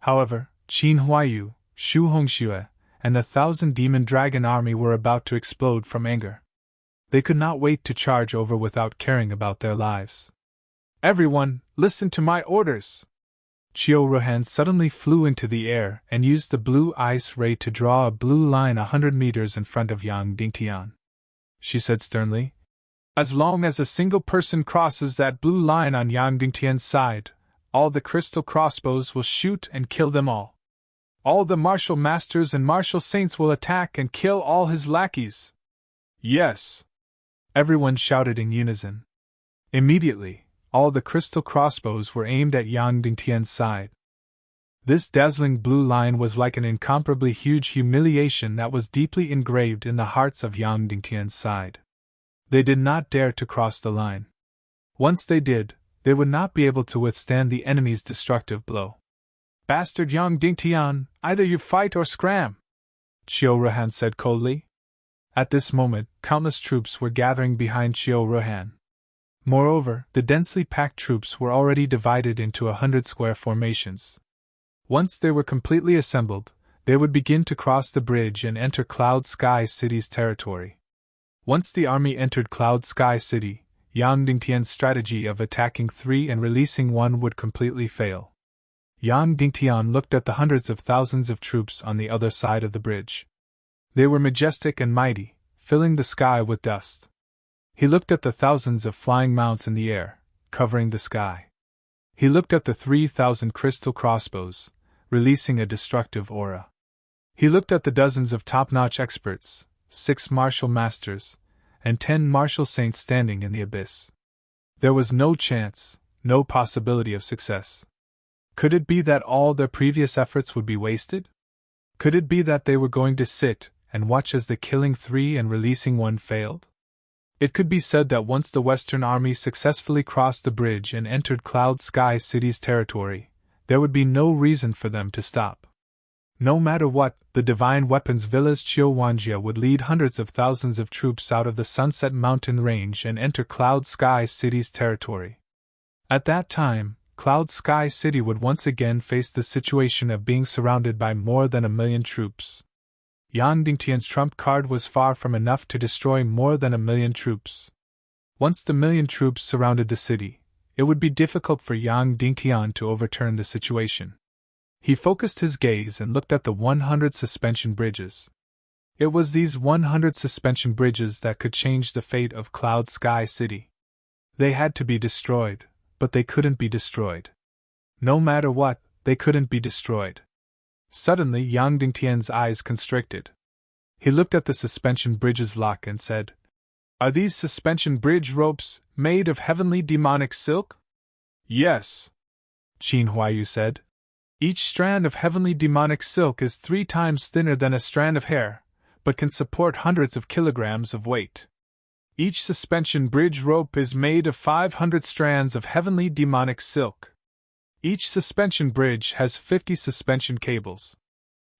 However, Qin Huaiyu, Zhu Hongxue, and the 1,000 demon dragon army were about to explode from anger. They could not wait to charge over without caring about their lives. Everyone, listen to my orders! Qiu Ruhan suddenly flew into the air and used the blue ice ray to draw a blue line 100 meters in front of Yang Dingtian. She said sternly, as long as a single person crosses that blue line on Yang Dingtian's side, all the crystal crossbows will shoot and kill them all. All the martial masters and martial saints will attack and kill all his lackeys. Yes! Everyone shouted in unison. Immediately, all the crystal crossbows were aimed at Yang Dingtian's side. This dazzling blue line was like an incomparably huge humiliation that was deeply engraved in the hearts of Yang Dingtian's side. They did not dare to cross the line. Once they did, they would not be able to withstand the enemy's destructive blow. Bastard Yang Dingtian, either you fight or scram! Qiu Ruhan said coldly. At this moment, countless troops were gathering behind Qiu Ruhan. Moreover, the densely packed troops were already divided into 100 square formations. Once they were completely assembled, they would begin to cross the bridge and enter Cloud Sky City's territory. Once the army entered Cloud Sky City, Yang Dingtian's strategy of attacking 3 and releasing 1 would completely fail. Yang Dingtian looked at the hundreds of thousands of troops on the other side of the bridge. They were majestic and mighty, filling the sky with dust. He looked at the thousands of flying mounts in the air, covering the sky. He looked at the 3,000 crystal crossbows, releasing a destructive aura. He looked at the dozens of top-notch experts, 6 martial masters, and 10 martial saints standing in the abyss. There was no chance, no possibility of success. Could it be that all their previous efforts would be wasted? Could it be that they were going to sit and watch as the killing 3 and releasing 1 failed? It could be said that once the Western Army successfully crossed the bridge and entered Cloud Sky City's territory, there would be no reason for them to stop. No matter what, the Divine Weapons Village Qiu Wanjia would lead hundreds of thousands of troops out of the Sunset Mountain Range and enter Cloud Sky City's territory. At that time, Cloud Sky City would once again face the situation of being surrounded by more than 1,000,000 troops. Yang Dingtian's trump card was far from enough to destroy more than 1,000,000 troops. Once the 1,000,000 troops surrounded the city, it would be difficult for Yang Dingtian to overturn the situation. He focused his gaze and looked at the 100 suspension bridges. It was these 100 suspension bridges that could change the fate of Cloud Sky City. They had to be destroyed, but they couldn't be destroyed. No matter what, they couldn't be destroyed. Suddenly Yang Dingtian's eyes constricted. He looked at the suspension bridge's lock and said, "Are these suspension bridge ropes made of heavenly demonic silk?" "Yes," Qin Huayu said. "Each strand of heavenly demonic silk is 3 times thinner than a strand of hair, but can support hundreds of kilograms of weight. Each suspension bridge rope is made of 500 strands of heavenly demonic silk. Each suspension bridge has 50 suspension cables."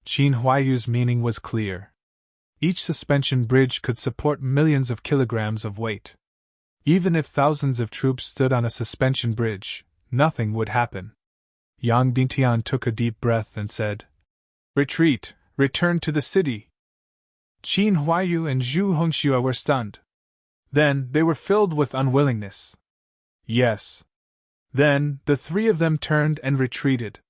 Qin Huayu's meaning was clear. Each suspension bridge could support millions of kilograms of weight. Even if thousands of troops stood on a suspension bridge, nothing would happen. Yang Dingtian took a deep breath and said, "Retreat, return to the city." Qin Huayu and Zhu Hongxue were stunned. Then they were filled with unwillingness. Yes. Then the 3 of them turned and retreated.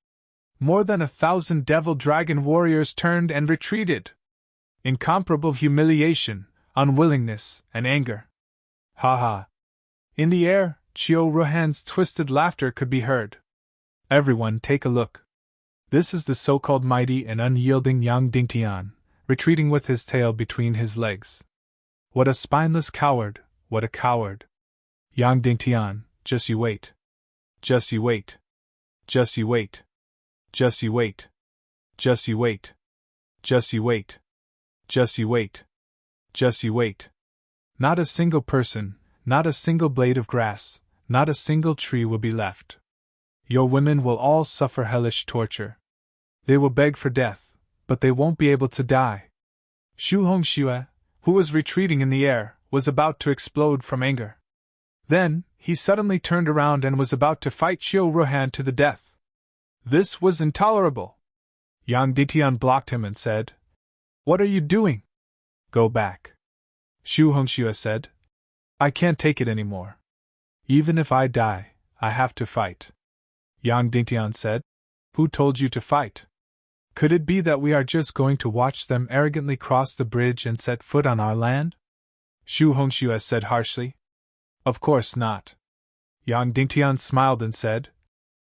More than 1,000 devil-dragon warriors turned and retreated. Incomparable humiliation, unwillingness, and anger. Ha ha. In the air, Qiu Ruhan's twisted laughter could be heard. Everyone take a look. This is the so-called mighty and unyielding Yang Dingtian, retreating with his tail between his legs. What a spineless coward, what a coward. Yang Dingtian, just you wait. Just you wait. Just you wait. Just you wait. Just you wait. Just you wait. Just you wait. Just you wait. Not a single person, not a single blade of grass, not a single tree will be left. Your women will all suffer hellish torture. They will beg for death, but they won't be able to die. Zhu Hongxue, who was retreating in the air, was about to explode from anger. Then, he suddenly turned around and was about to fight Qiu Ruhan to the death. This was intolerable. Yang Dingtian blocked him and said, "What are you doing? Go back." Zhu Hongxue said, "I can't take it anymore. Even if I die, I have to fight." Yang Dingtian said, "Who told you to fight? Could it be that we are just going to watch them arrogantly cross the bridge and set foot on our land?" Zhu Hongxue said harshly. "Of course not." Yang Dingtian smiled and said,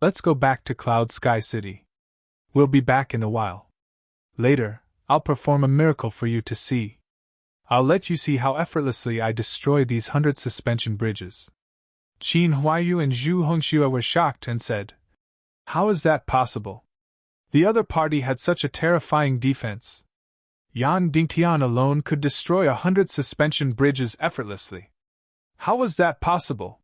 "Let's go back to Cloud Sky City. We'll be back in a while. Later, I'll perform a miracle for you to see. I'll let you see how effortlessly I destroy these 100 suspension bridges." Qin Huayu and Zhu Hongxue were shocked and said, "How is that possible? The other party had such a terrifying defense. Yang Dingtian alone could destroy 100 suspension bridges effortlessly. How was that possible?"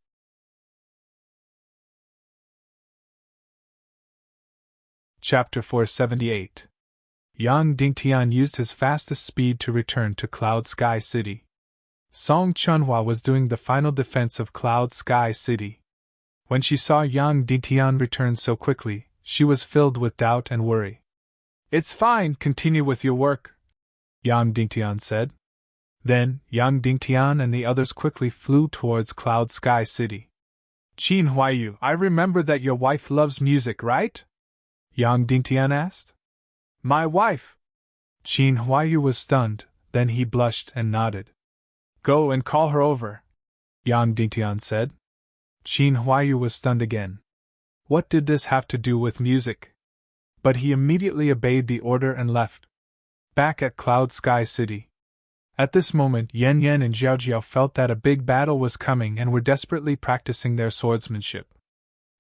Chapter 478. Yang Dingtian used his fastest speed to return to Cloud Sky City. Song Chunhua was doing the final defense of Cloud Sky City. When she saw Yang Dingtian return so quickly, she was filled with doubt and worry. "It's fine, continue with your work," Yang Dingtian said. Then, Yang Dingtian and the others quickly flew towards Cloud Sky City. "Qin Huayu, I remember that your wife loves music, right?" Yang Dingtian asked. "My wife?" Qin Huayu was stunned, then he blushed and nodded. "Go and call her over," Yang Dingtian said. Qin Huayu was stunned again. What did this have to do with music? But he immediately obeyed the order and left. Back at Cloud Sky City. At this moment, Yan Yan and Jiao Jiao felt that a big battle was coming and were desperately practicing their swordsmanship.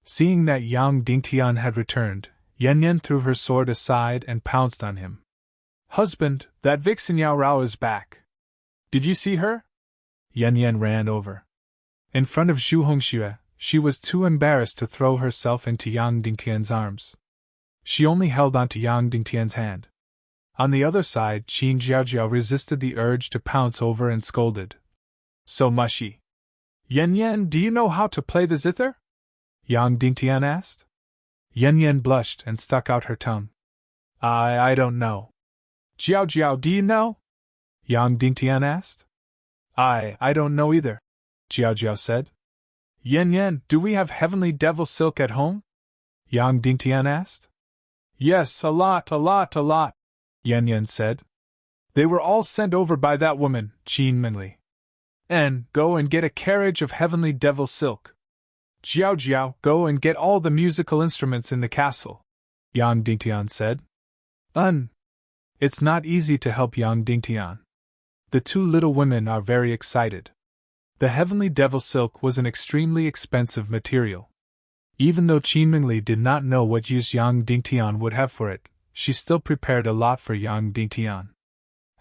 Seeing that Yang Dingtian had returned, Yan Yan threw her sword aside and pounced on him. "Husband, that vixen Yao Rao is back. Did you see her?" Yan Yan ran over. In front of Zhu Hongxue, she was too embarrassed to throw herself into Yang Dingtian's arms. She only held onto Yang Dingtian's hand. On the other side, Qin Jiaojiao resisted the urge to pounce over and scolded. "So mushy. Yan Yan, do you know how to play the zither?" Yang Dingtian asked. Yan Yan blushed and stuck out her tongue. I don't know." "Jiao Jiao, do you know?" Yang Dingtian asked. I don't know either," Jiao Jiao said. "Yan Yan, do we have heavenly devil silk at home?" Yang Dingtian asked. "Yes, a lot, Yan Yan said. "They were all sent over by that woman, Qin Mingli. And go and get a carriage of heavenly devil silk. Jiao Jiao, go and get all the musical instruments in the castle," Yang Dingtian said. It's not easy to help Yang Dingtian. The two little women are very excited. The heavenly devil silk was an extremely expensive material. Even though Qin Mingli did not know what use Yang Dingtian would have for it, she still prepared a lot for Yang Dingtian.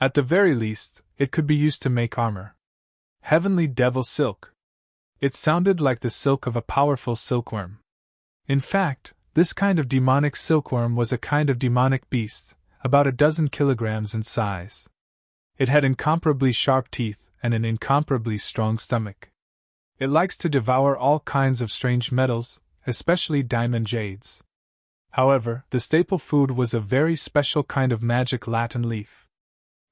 At the very least, it could be used to make armor. Heavenly devil silk. It sounded like the silk of a powerful silkworm. In fact, this kind of demonic silkworm was a kind of demonic beast, about a dozen kilograms in size. It had incomparably sharp teeth and an incomparably strong stomach. It likes to devour all kinds of strange metals, especially diamond jades. However, the staple food was a very special kind of magic Latin leaf.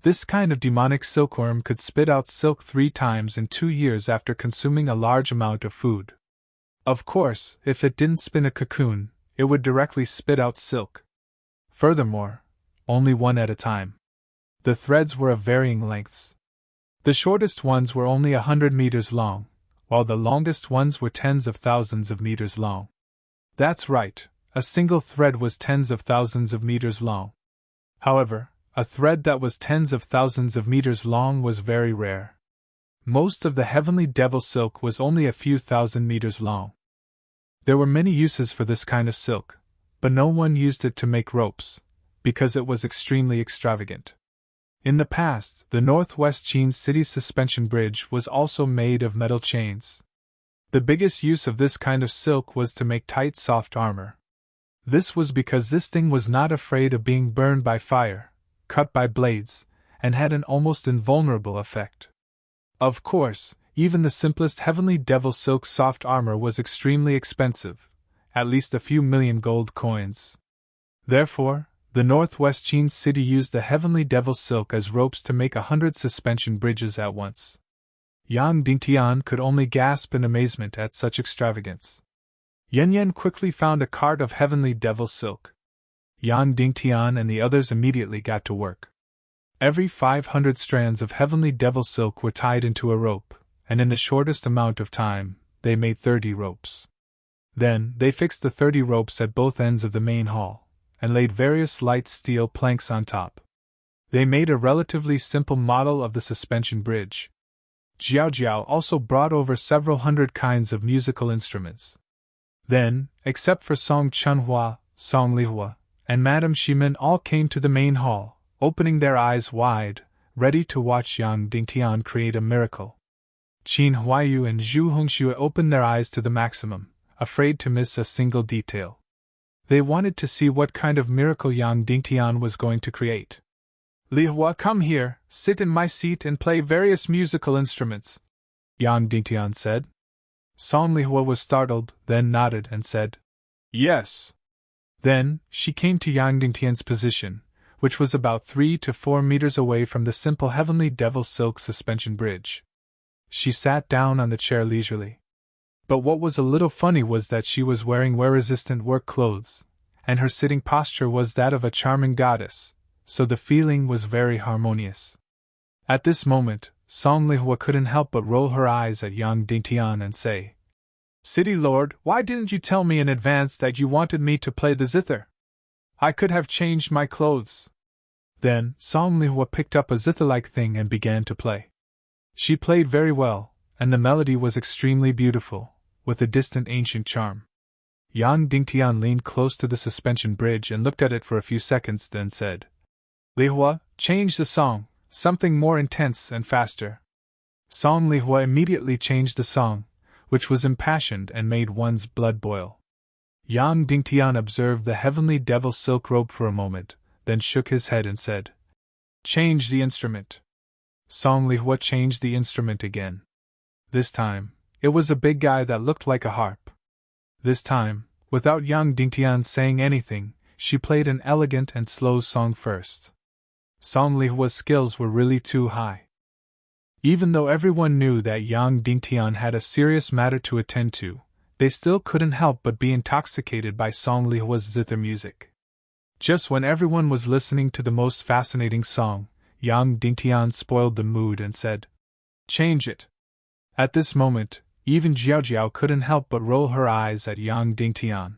This kind of demonic silkworm could spit out silk 3 times in 2 years after consuming a large amount of food. Of course, if it didn't spin a cocoon, it would directly spit out silk. Furthermore, only one at a time. The threads were of varying lengths. The shortest ones were only 100 meters long, while the longest ones were tens of thousands of meters long. That's right, a single thread was tens of thousands of meters long. However, a thread that was tens of thousands of meters long was very rare. Most of the heavenly devil silk was only a few thousand meters long. There were many uses for this kind of silk, but no one used it to make ropes, because it was extremely extravagant. In the past, the Northwest Qin City suspension bridge was also made of metal chains. The biggest use of this kind of silk was to make tight, soft armor. This was because this thing was not afraid of being burned by fire, cut by blades, and had an almost invulnerable effect. Of course, even the simplest heavenly devil silk soft armor was extremely expensive, at least a few million gold coins. Therefore, the Northwest Qin City used the heavenly devil silk as ropes to make 100 suspension bridges at once. Yang Dingtian could only gasp in amazement at such extravagance. Yan Yan quickly found a cart of heavenly devil silk. Yang Dingtian and the others immediately got to work. Every 500 strands of heavenly devil silk were tied into a rope, and in the shortest amount of time, they made 30 ropes. Then, they fixed the 30 ropes at both ends of the main hall, and laid various light steel planks on top. They made a relatively simple model of the suspension bridge. Jiao Jiao also brought over several hundred kinds of musical instruments. Then, except for Song Chunhua, Song Lihua, and Madame Shimin, all came to the main hall, opening their eyes wide, ready to watch Yang Dingtian create a miracle. Qin Huayu and Zhu Hongxue opened their eyes to the maximum, afraid to miss a single detail. They wanted to see what kind of miracle Yang Dingtian was going to create. Lihua, come here, sit in my seat and play various musical instruments, Yang Dingtian said. Song Lihua was startled, then nodded and said, yes. Then, she came to Yang Dingtian's position, which was about 3 to 4 meters away from the simple heavenly devil's silk suspension bridge. She sat down on the chair leisurely. But what was a little funny was that she was wearing wear-resistant work clothes, and her sitting posture was that of a charming goddess, so the feeling was very harmonious. At this moment, Song Lihua couldn't help but roll her eyes at Yang Dingtian and say, City Lord, why didn't you tell me in advance that you wanted me to play the zither? I could have changed my clothes. Then, Song Lihua picked up a zither-like thing and began to play. She played very well, and the melody was extremely beautiful, with a distant ancient charm. Yang Dingtian leaned close to the suspension bridge and looked at it for a few seconds, then said, Lihua, change the song, something more intense and faster. Song Lihua immediately changed the song, which was impassioned and made one's blood boil. Yang Dingtian observed the heavenly devil's silk robe for a moment, then shook his head and said, Change the instrument. Song Lihua changed the instrument again. This time, it was a big guy that looked like a harp. This time, without Yang Dingtian saying anything, she played an elegant and slow song first. Song Lihua's skills were really too high. Even though everyone knew that Yang Dingtian had a serious matter to attend to, they still couldn't help but be intoxicated by Song Lihua's zither music. Just when everyone was listening to the most fascinating song, Yang Dingtian spoiled the mood and said, Change it. At this moment, even Jiao Jiao couldn't help but roll her eyes at Yang Dingtian.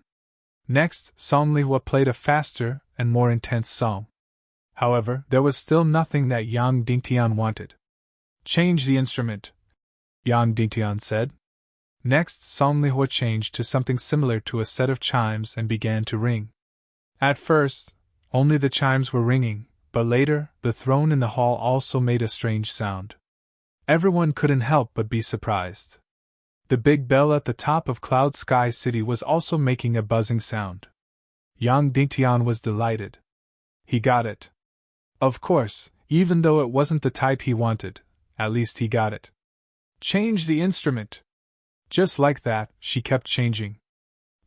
Next, Song Lihua played a faster and more intense song. However, there was still nothing that Yang Dingtian wanted. Change the instrument, Yang Dingtian said. Next, Song Lihua changed to something similar to a set of chimes and began to ring. At first, only the chimes were ringing, but later, the throne in the hall also made a strange sound. Everyone couldn't help but be surprised. The big bell at the top of Cloud Sky City was also making a buzzing sound. Yang Dingtian was delighted. He got it. Of course, even though it wasn't the type he wanted, at least he got it. Change the instrument. Just like that, she kept changing.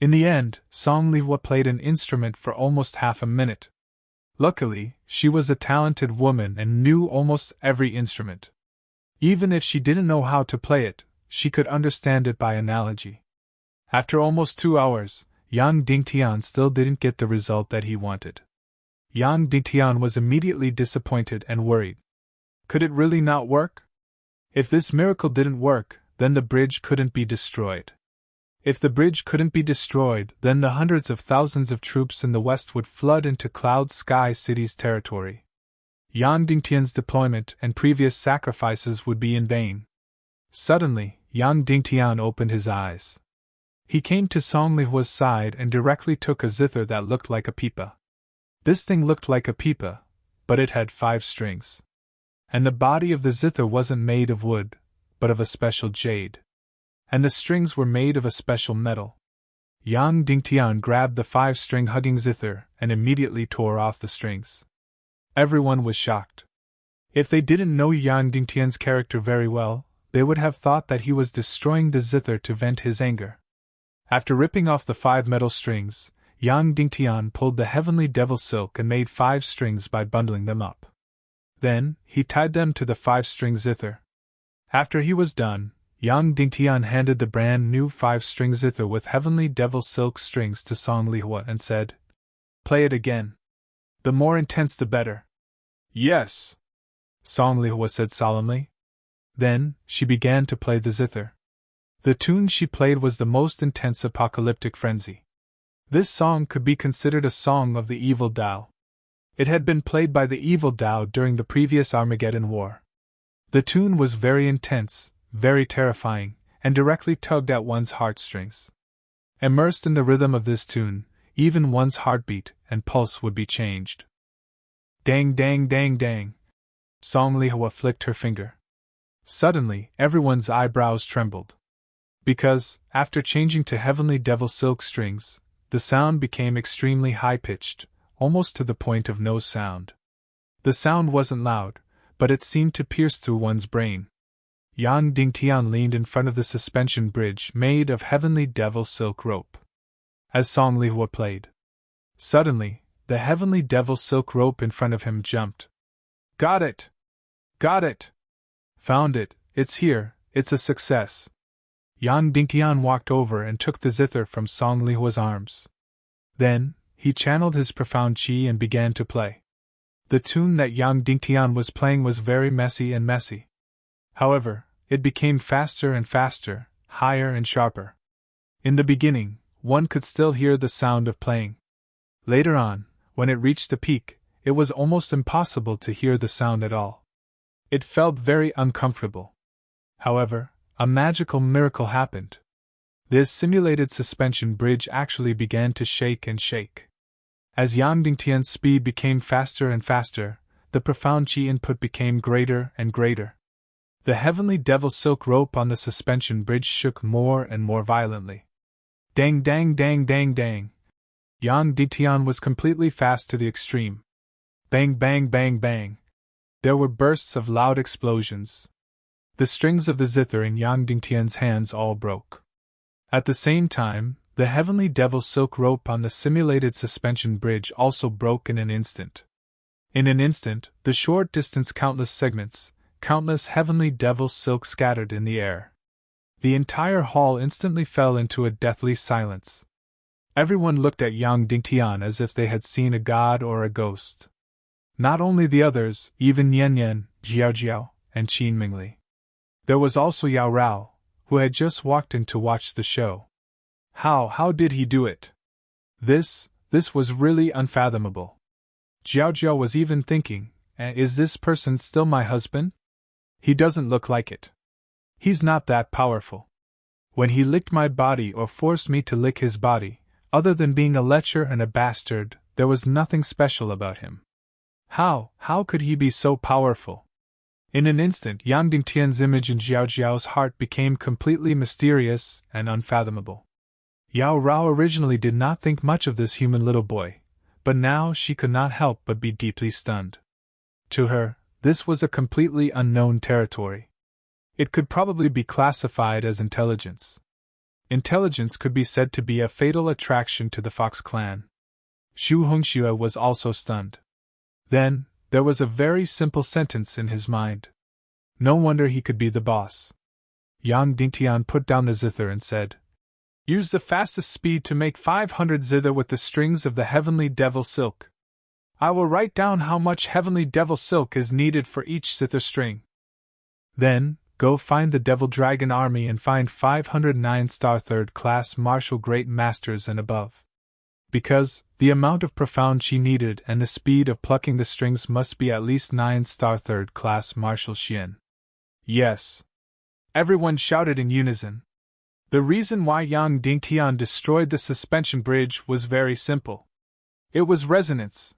In the end, Song Lihua played an instrument for almost half a minute. Luckily, she was a talented woman and knew almost every instrument. Even if she didn't know how to play it, she could understand it by analogy. After almost 2 hours, Yang Dingtian still didn't get the result that he wanted. Yang Dingtian was immediately disappointed and worried. Could it really not work? If this miracle didn't work, then the bridge couldn't be destroyed. If the bridge couldn't be destroyed, then the hundreds of thousands of troops in the west would flood into Cloud Sky City's territory. Yang Dingtian's deployment and previous sacrifices would be in vain. Suddenly, Yang Dingtian opened his eyes. He came to Song Lihua's side and directly took a zither that looked like a pipa. This thing looked like a pipa, but it had 5 strings. And the body of the zither wasn't made of wood, but of a special jade. And the strings were made of a special metal. Yang Dingtian grabbed the 5-string hugging zither and immediately tore off the strings. Everyone was shocked. If they didn't know Yang Dingtian's character very well, they would have thought that he was destroying the zither to vent his anger. After ripping off the 5 metal strings, Yang Dingtian pulled the heavenly devil silk and made 5 strings by bundling them up. Then, he tied them to the 5-string zither. After he was done, Yang Dingtian handed the brand new 5-string zither with heavenly devil silk strings to Song Lihua and said, Play it again. The more intense the better. Yes, Song Lihua said solemnly. Then, she began to play the zither. The tune she played was the most intense apocalyptic frenzy. This song could be considered a song of the evil Tao. It had been played by the evil Tao during the previous Armageddon War. The tune was very intense, very terrifying, and directly tugged at one's heartstrings. Immersed in the rhythm of this tune, even one's heartbeat and pulse would be changed. Dang, dang, dang, dang. Song Lihua flicked her finger. Suddenly, everyone's eyebrows trembled. Because, after changing to heavenly devil silk strings, the sound became extremely high-pitched, almost to the point of no sound. The sound wasn't loud, but it seemed to pierce through one's brain. Yang Dingtian leaned in front of the suspension bridge made of heavenly devil silk rope. As Song Lihua played, suddenly, the heavenly devil silk rope in front of him jumped. Got it! Got it! Found it, it's here, it's a success. Yang Dingtian walked over and took the zither from Song Lihua's arms. Then, he channeled his profound qi and began to play. The tune that Yang Dingtian was playing was very messy and messy. However, it became faster and faster, higher and sharper. In the beginning, one could still hear the sound of playing. Later on, when it reached the peak, it was almost impossible to hear the sound at all. It felt very uncomfortable. However, a magical miracle happened. This simulated suspension bridge actually began to shake and shake. As Yang Dingtian's speed became faster and faster, the profound qi input became greater and greater. The heavenly devil silk rope on the suspension bridge shook more and more violently. Dang, dang, dang, dang, dang. Yang Dingtian was completely fast to the extreme. Bang, bang, bang, bang. There were bursts of loud explosions. The strings of the zither in Yang Dingtian's hands all broke. At the same time, the heavenly devil silk rope on the simulated suspension bridge also broke in an instant. In an instant, the short distance countless segments, countless heavenly devil silk scattered in the air. The entire hall instantly fell into a deathly silence. Everyone looked at Yang Dingtian as if they had seen a god or a ghost. Not only the others, even Yan Yan, Jiao Jiao, and Qin Mingli. There was also Yao Rao, who had just walked in to watch the show. How did he do it? This was really unfathomable. Jiao Jiao was even thinking, is this person still my husband? He doesn't look like it. He's not that powerful. When he licked my body or forced me to lick his body, other than being a lecher and a bastard, there was nothing special about him. How could he be so powerful? In an instant, Yang Dingtian's image in Jiao Jiao's heart became completely mysterious and unfathomable. Yao Rao originally did not think much of this human little boy, but now she could not help but be deeply stunned. To her, this was a completely unknown territory. It could probably be classified as intelligence. Intelligence could be said to be a fatal attraction to the Fox clan. Xu Hongxue was also stunned. Then, there was a very simple sentence in his mind. No wonder he could be the boss. Yang Dingtian put down the zither and said, Use the fastest speed to make 500 zither with the strings of the heavenly devil silk. I will write down how much heavenly devil silk is needed for each zither string. Then, go find the Devil Dragon army and find 509-star third-class martial great masters and above. Because, the amount of profound qi needed and the speed of plucking the strings must be at least 9-star third-class martial xian. Yes. Everyone shouted in unison. The reason why Yang Dingtian destroyed the suspension bridge was very simple. It was resonance.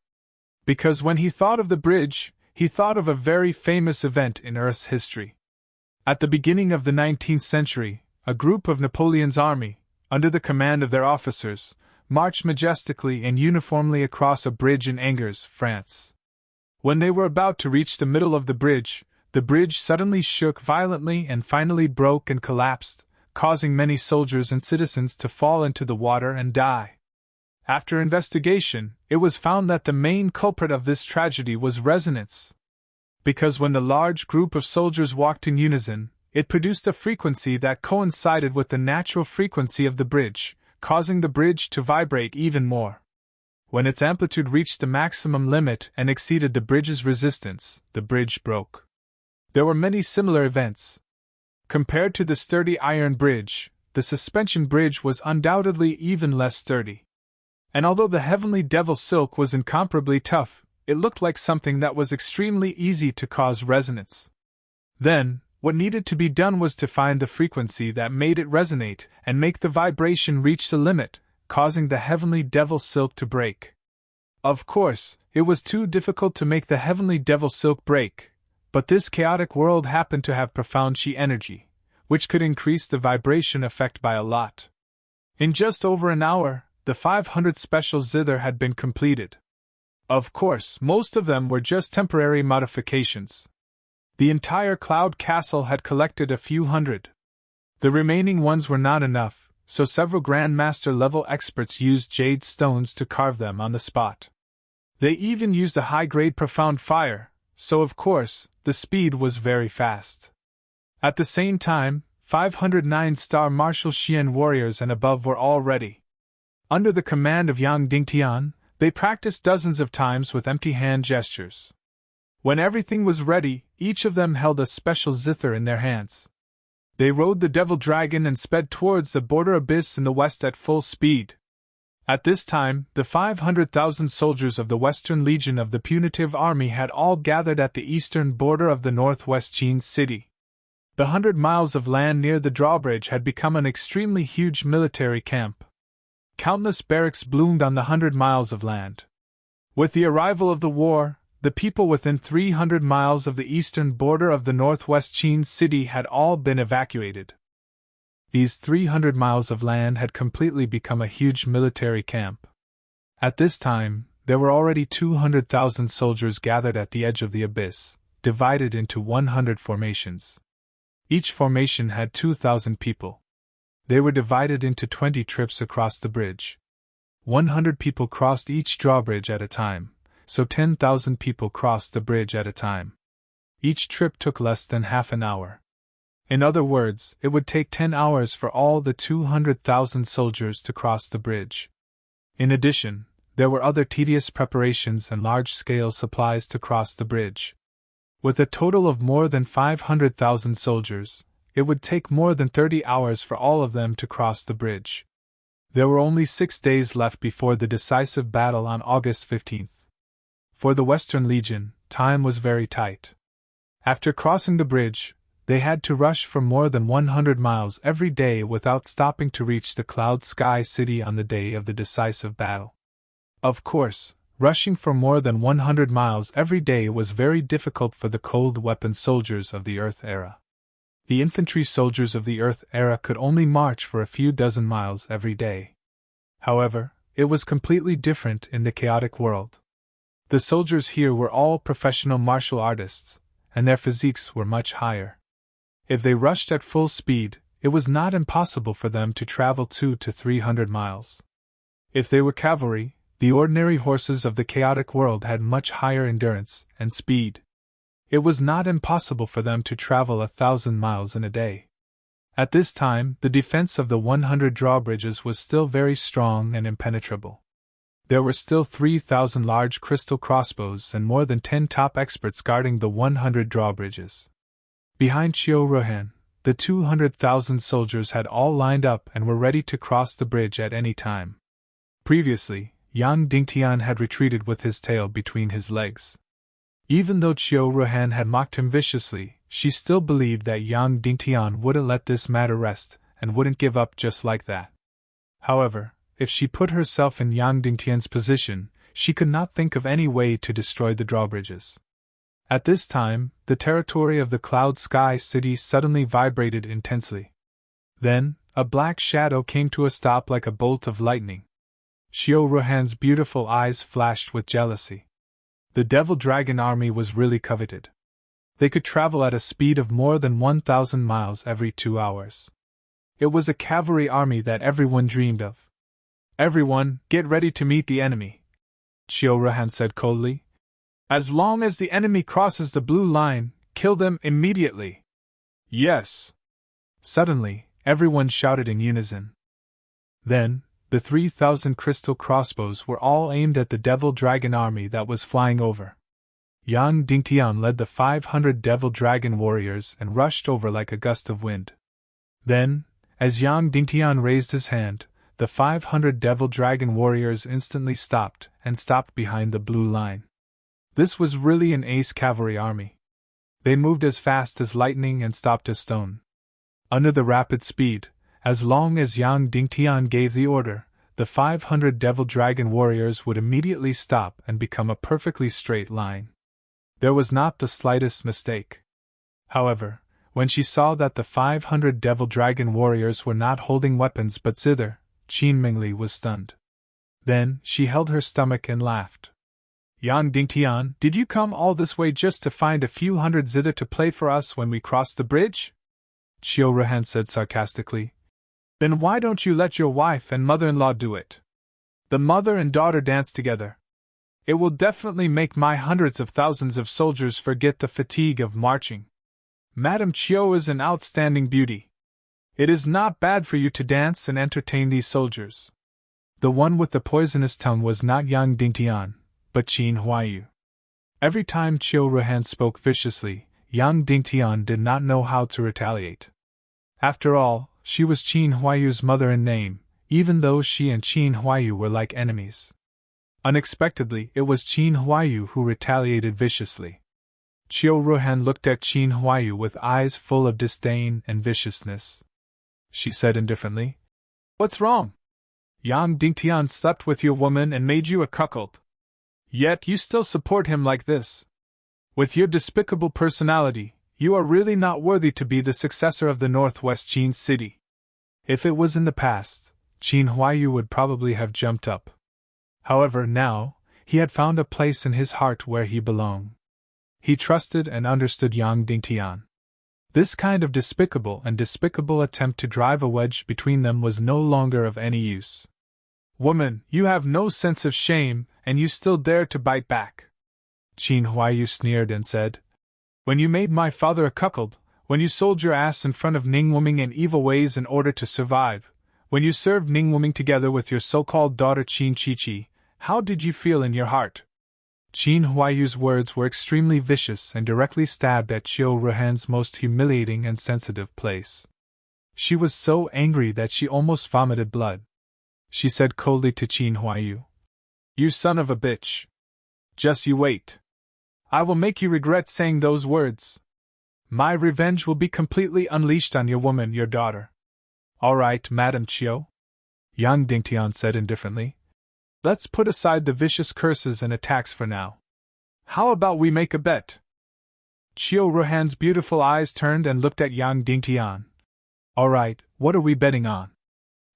Because when he thought of the bridge, he thought of a very famous event in Earth's history. At the beginning of the 19th century, a group of Napoleon's army, under the command of their officers, marched majestically and uniformly across a bridge in Angers, France. When they were about to reach the middle of the bridge suddenly shook violently and finally broke and collapsed, causing many soldiers and citizens to fall into the water and die. After investigation, it was found that the main culprit of this tragedy was resonance. Because when the large group of soldiers walked in unison, it produced a frequency that coincided with the natural frequency of the bridge, causing the bridge to vibrate even more. When its amplitude reached the maximum limit and exceeded the bridge's resistance, the bridge broke. There were many similar events. Compared to the sturdy iron bridge, the suspension bridge was undoubtedly even less sturdy. And although the heavenly devil silk was incomparably tough, it looked like something that was extremely easy to cause resonance. Then, what needed to be done was to find the frequency that made it resonate and make the vibration reach the limit, causing the heavenly devil silk to break. Of course, it was too difficult to make the heavenly devil silk break, but this chaotic world happened to have profound chi energy, which could increase the vibration effect by a lot. In just over an hour, the 500 special zither had been completed. Of course, most of them were just temporary modifications. The entire cloud castle had collected a few hundred. The remaining ones were not enough, so several Grandmaster level experts used jade stones to carve them on the spot. They even used a high-grade profound fire, so of course, the speed was very fast. At the same time, 509-star martial Xian warriors and above were all ready. Under the command of Yang Dingtian, they practiced dozens of times with empty hand gestures. When everything was ready, each of them held a special zither in their hands. They rode the devil dragon and sped towards the border abyss in the west at full speed. At this time, the 500,000 soldiers of the Western Legion of the Punitive Army had all gathered at the eastern border of the northwest Qin city. The 100 miles of land near the drawbridge had become an extremely huge military camp. Countless barracks bloomed on the 100 miles of land. With the arrival of the war, the people within 300 miles of the eastern border of the northwest Qin city had all been evacuated. These 300 miles of land had completely become a huge military camp. At this time, there were already 200,000 soldiers gathered at the edge of the abyss, divided into 100 formations. Each formation had 2,000 people. They were divided into 20 trips across the bridge. 100 people crossed each drawbridge at a time, so 10,000 people crossed the bridge at a time. Each trip took less than half an hour. In other words, it would take 10 hours for all the 200,000 soldiers to cross the bridge. In addition, there were other tedious preparations and large-scale supplies to cross the bridge. With a total of more than 500,000 soldiers, it would take more than 30 hours for all of them to cross the bridge. There were only 6 days left before the decisive battle on August 15th. For the Western Legion, time was very tight. After crossing the bridge, they had to rush for more than 100 miles every day without stopping to reach the Cloud Sky City on the day of the decisive battle. Of course, rushing for more than 100 miles every day was very difficult for the cold weapon soldiers of the Earth era. The infantry soldiers of the Earth era could only march for a few dozen miles every day. However, it was completely different in the chaotic world. The soldiers here were all professional martial artists, and their physiques were much higher. If they rushed at full speed, it was not impossible for them to travel 200 to 300 miles. If they were cavalry, the ordinary horses of the chaotic world had much higher endurance and speed. It was not impossible for them to travel 1,000 miles in a day. At this time, the defense of the 100 drawbridges was still very strong and impenetrable. There were still 3,000 large crystal crossbows and more than 10 top experts guarding the 100 drawbridges. Behind Qiu Ruhan, the 200,000 soldiers had all lined up and were ready to cross the bridge at any time. Previously, Yang Dingtian had retreated with his tail between his legs. Even though Qiu Ruhan had mocked him viciously, she still believed that Yang Dingtian wouldn't let this matter rest and wouldn't give up just like that. However, if she put herself in Yang Dingtian's position, she could not think of any way to destroy the drawbridges. At this time, the territory of the Cloud Sky City suddenly vibrated intensely. Then, a black shadow came to a stop like a bolt of lightning. Qiu Ruhan's beautiful eyes flashed with jealousy. The Devil Dragon army was really coveted. They could travel at a speed of more than 1,000 miles every 2 hours. It was a cavalry army that everyone dreamed of. "Everyone, get ready to meet the enemy," Qiu Ruhan said coldly. "As long as the enemy crosses the blue line, kill them immediately." "Yes." Suddenly, everyone shouted in unison. Then, the 3,000 crystal crossbows were all aimed at the Devil Dragon army that was flying over. Yang Dingtian led the 500 Devil Dragon warriors and rushed over like a gust of wind. Then, as Yang Dingtian raised his hand, the 500 Devil Dragon warriors instantly stopped behind the blue line. This was really an ace cavalry army. They moved as fast as lightning and stopped as stone. Under the rapid speed, as long as Yang Dingtian gave the order, the 500 devil dragon warriors would immediately stop and become a perfectly straight line. There was not the slightest mistake. However, when she saw that the 500 devil dragon warriors were not holding weapons but zither, Qin Mingli was stunned. Then, she held her stomach and laughed. Yang Dingtian, did you come all this way just to find a few hundred zither to play for us when we cross the bridge? Qiu Ruhan said sarcastically. Then why don't you let your wife and mother-in-law do it? The mother and daughter dance together. It will definitely make my hundreds of thousands of soldiers forget the fatigue of marching. Madame Qiu is an outstanding beauty. It is not bad for you to dance and entertain these soldiers. The one with the poisonous tongue was not Yang Dingtian, but Qin Huaiyu. Every time Qiu Ruhan spoke viciously, Yang Dingtian did not know how to retaliate. After all, she was Qin Huaiyu's mother in name, even though she and Qin Huaiyu were like enemies. Unexpectedly, it was Qin Huaiyu who retaliated viciously. Qiu Ruhan looked at Qin Huaiyu with eyes full of disdain and viciousness. She said indifferently, What's wrong? Yang Dingtian slept with your woman and made you a cuckold. Yet you still support him like this. With your despicable personality, you are really not worthy to be the successor of the Northwest Qin city. If it was in the past, Qin Huaiyu would probably have jumped up. However, now, he had found a place in his heart where he belonged. He trusted and understood Yang Dingtian. This kind of despicable attempt to drive a wedge between them was no longer of any use. Woman, you have no sense of shame, and you still dare to bite back. Qin Huaiyu sneered and said, When you made my father a cuckold, when you sold your ass in front of Ningwuming in evil ways in order to survive, when you served Ningwuming together with your so-called daughter Qin Chichi, how did you feel in your heart? Qin Huaiyu's words were extremely vicious and directly stabbed at Qiu Ruhan's most humiliating and sensitive place. She was so angry that she almost vomited blood. She said coldly to Qin Huaiyu, You son of a bitch! Just you wait. I will make you regret saying those words. My revenge will be completely unleashed on your woman, your daughter. All right, Madame Qiu, Yang Dingtian said indifferently. Let's put aside the vicious curses and attacks for now. How about we make a bet? Qiu Ruhan's beautiful eyes turned and looked at Yang Dingtian. All right, what are we betting on?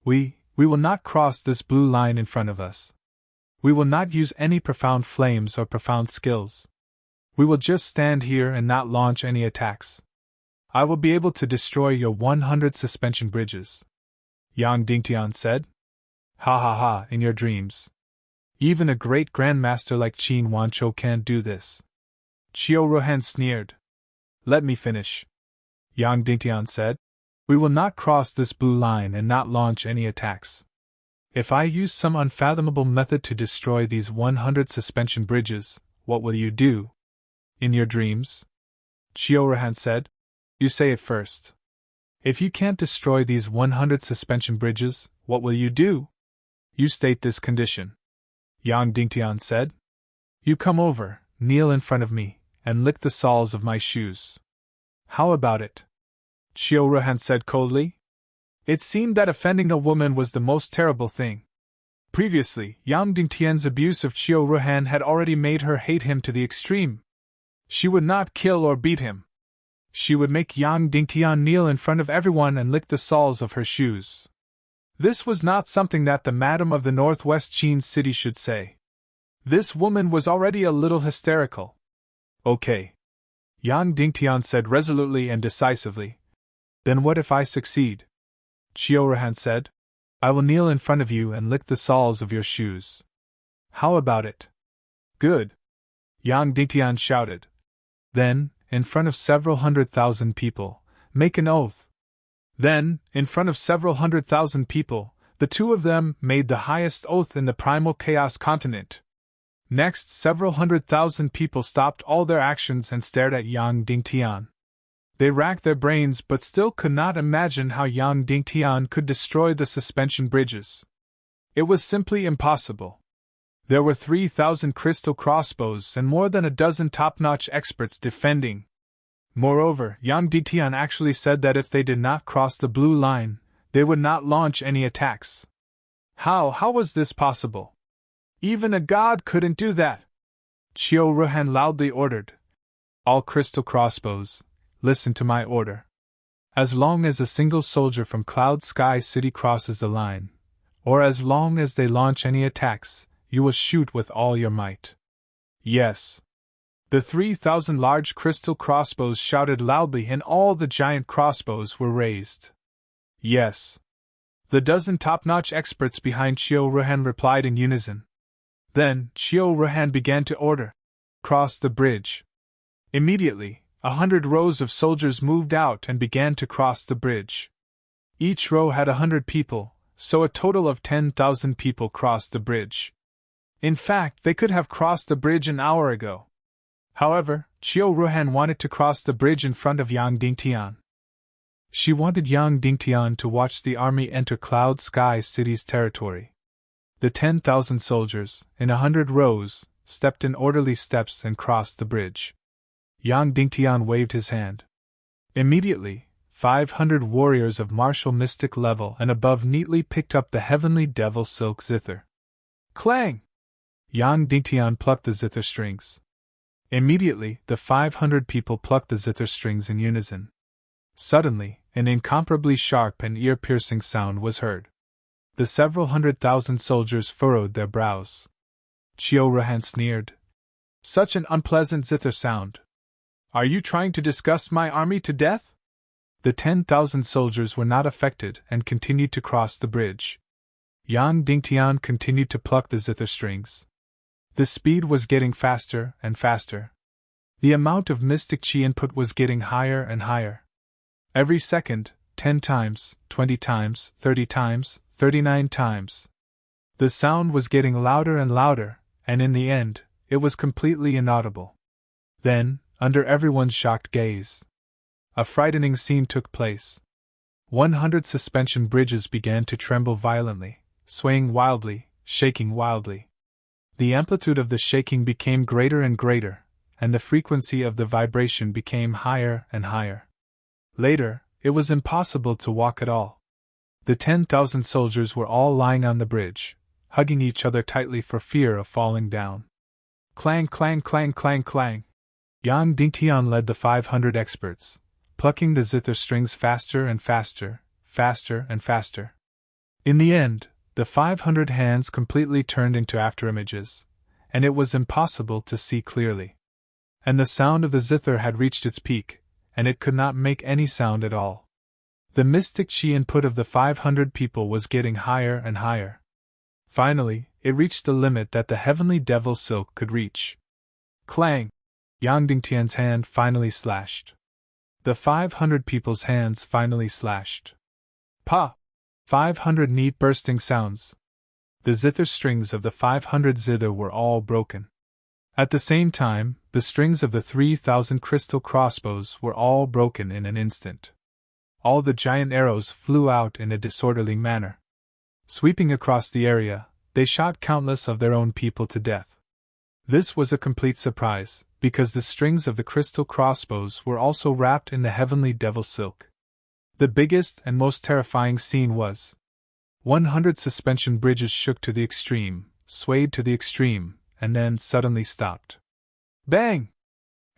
We will not cross this blue line in front of us. We will not use any profound flames or profound skills. We will just stand here and not launch any attacks. I will be able to destroy your 100 suspension bridges. Yang Dingtian said. Ha ha ha, in your dreams. Even a great grandmaster like Qin Wanchou can't do this. Qiu Ruhan sneered. Let me finish. Yang Dingtian said. We will not cross this blue line and not launch any attacks. If I use some unfathomable method to destroy these 100 suspension bridges, what will you do? In your dreams? Qiu Ruhan said. You say it first. If you can't destroy these 100 suspension bridges, what will you do? You state this condition. Yang Dingtian said. You come over, kneel in front of me, and lick the soles of my shoes. How about it? Qiu Ruhan said coldly. It seemed that offending a woman was the most terrible thing. Previously, Yang Dingtian's abuse of Qiu Ruhan had already made her hate him to the extreme. She would not kill or beat him. She would make Yang Dingtian kneel in front of everyone and lick the soles of her shoes. This was not something that the madam of the Northwest Qin city should say. This woman was already a little hysterical. Okay. Yang Dingtian said resolutely and decisively. Then what if I succeed? Qiu Ruhan said. I will kneel in front of you and lick the soles of your shoes. How about it? Good. Yang Dingtian shouted. Then, in front of several 100,000 people, make an oath. Then, in front of several 100,000 people, the two of them made the highest oath in the primal chaos continent. Next, several 100,000 people stopped all their actions and stared at Yang Dingtian. They racked their brains but still could not imagine how Yang Dingtian could destroy the suspension bridges. It was simply impossible. There were 3,000 crystal crossbows and more than a dozen top-notch experts defending. Moreover, Yang Dingtian actually said that if they did not cross the blue line, they would not launch any attacks. How was this possible? Even a god couldn't do that! Qiu Ruhan loudly ordered. All crystal crossbows, listen to my order. As long as a single soldier from Cloud Sky City crosses the line, or as long as they launch any attacks, you will shoot with all your might. Yes. The 3,000 large crystal crossbows shouted loudly, and all the giant crossbows were raised. Yes. The dozen top-notch experts behind Qiu Ruhan replied in unison. Then, Qiu Ruhan began to order. Cross the bridge. Immediately, 100 rows of soldiers moved out and began to cross the bridge. Each row had 100 people, so a total of 10,000 people crossed the bridge. In fact, they could have crossed the bridge an hour ago. However, Qiu Ruhan wanted to cross the bridge in front of Yang Dingtian. She wanted Yang Dingtian to watch the army enter Cloud Sky City's territory. The 10,000 soldiers, in 100 rows, stepped in orderly steps and crossed the bridge. Yang Dingtian waved his hand. Immediately, 500 warriors of martial mystic level and above neatly picked up the heavenly devil silk zither. Clang! Yang Dingtian plucked the zither strings. Immediately, the 500 people plucked the zither strings in unison. Suddenly, an incomparably sharp and ear-piercing sound was heard. The several 100,000 soldiers furrowed their brows. Qiu Ruhan sneered. Such an unpleasant zither sound. Are you trying to disgust my army to death? The 10,000 soldiers were not affected and continued to cross the bridge. Yang Dingtian continued to pluck the zither strings. The speed was getting faster and faster. The amount of mystic chi input was getting higher and higher. Every second, 10 times, 20 times, 30 times, 39 times. The sound was getting louder and louder, and in the end, it was completely inaudible. Then, under everyone's shocked gaze, a frightening scene took place. 100 suspension bridges began to tremble violently, swaying wildly, shaking wildly. The amplitude of the shaking became greater and greater, and the frequency of the vibration became higher and higher. Later, it was impossible to walk at all. The 10,000 soldiers were all lying on the bridge, hugging each other tightly for fear of falling down. Clang, clang, clang, clang, clang. Yang Dingtian led the 500 experts, plucking the zither strings faster and faster, faster and faster. In the end, the 500 hands completely turned into afterimages, and it was impossible to see clearly. And the sound of the zither had reached its peak, and it could not make any sound at all. The mystic chi input of the 500 people was getting higher and higher. Finally, it reached the limit that the heavenly devil silk could reach. Clang! Yang Dingtian's hand finally slashed. The 500 people's hands finally slashed. Pa! 500 neat bursting sounds. The zither strings of the 500 zither were all broken. At the same time, the strings of the 3,000 crystal crossbows were all broken in an instant. All the giant arrows flew out in a disorderly manner. Sweeping across the area, they shot countless of their own people to death. This was a complete surprise, because the strings of the crystal crossbows were also wrapped in the heavenly devil silk. The biggest and most terrifying scene was 100 suspension bridges shook to the extreme, swayed to the extreme, and then suddenly stopped. Bang!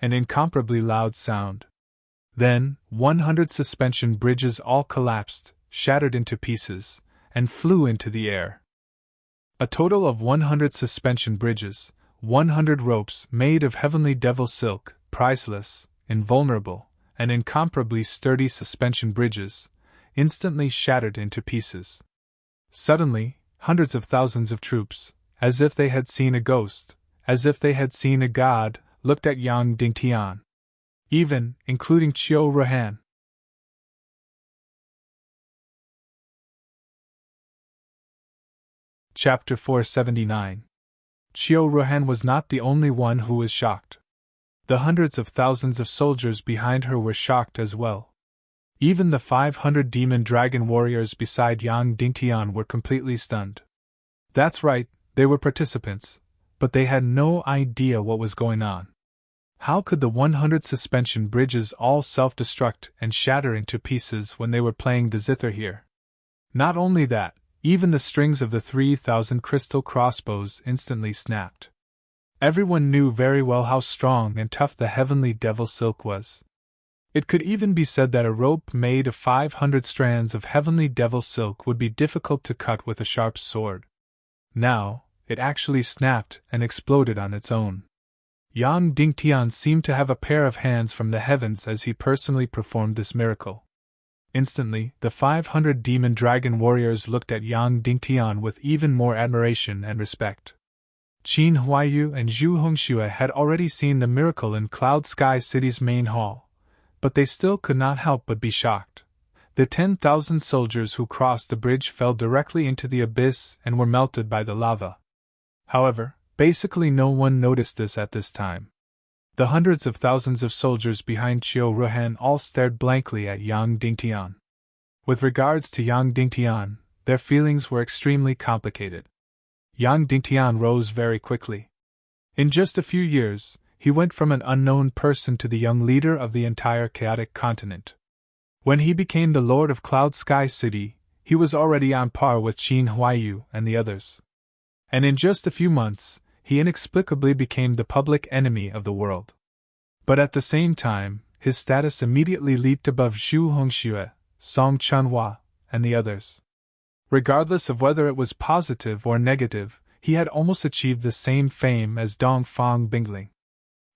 An incomparably loud sound. Then, 100 suspension bridges all collapsed, shattered into pieces, and flew into the air. A total of 100 suspension bridges, 100 ropes made of heavenly devil silk, priceless, invulnerable, and incomparably sturdy suspension bridges, instantly shattered into pieces. Suddenly, hundreds of thousands of troops, as if they had seen a ghost, as if they had seen a god, looked at Yang Dingtian. Even, including Qiu Ruhan. Chapter 479. Qiu Ruhan was not the only one who was shocked. The hundreds of thousands of soldiers behind her were shocked as well. Even the 500 demon dragon warriors beside Yang Dingtian were completely stunned. That's right, they were participants, but they had no idea what was going on. How could the 100 suspension bridges all self-destruct and shatter into pieces when they were playing the zither here? Not only that, even the strings of the 3,000 crystal crossbows instantly snapped. Everyone knew very well how strong and tough the heavenly devil silk was. It could even be said that a rope made of 500 strands of heavenly devil silk would be difficult to cut with a sharp sword. Now, it actually snapped and exploded on its own. Yang Dingtian seemed to have a pair of hands from the heavens as he personally performed this miracle. Instantly, the 500 demon dragon warriors looked at Yang Dingtian with even more admiration and respect. Qin Huaiyu and Zhu Hongxue had already seen the miracle in Cloud Sky City's main hall, but they still could not help but be shocked. The 10,000 soldiers who crossed the bridge fell directly into the abyss and were melted by the lava. However, basically no one noticed this at this time. The hundreds of thousands of soldiers behind Qiu Ruhan all stared blankly at Yang Dingtian. With regards to Yang Dingtian, their feelings were extremely complicated. Yang Dingtian rose very quickly. In just a few years, he went from an unknown person to the young leader of the entire chaotic continent. When he became the Lord of Cloud Sky City, he was already on par with Qin Huaiyu and the others. And in just a few months, he inexplicably became the public enemy of the world. But at the same time, his status immediately leaped above Zhu Hongxue, Song Chunhua, and the others. Regardless of whether it was positive or negative, he had almost achieved the same fame as Dongfang Bingling.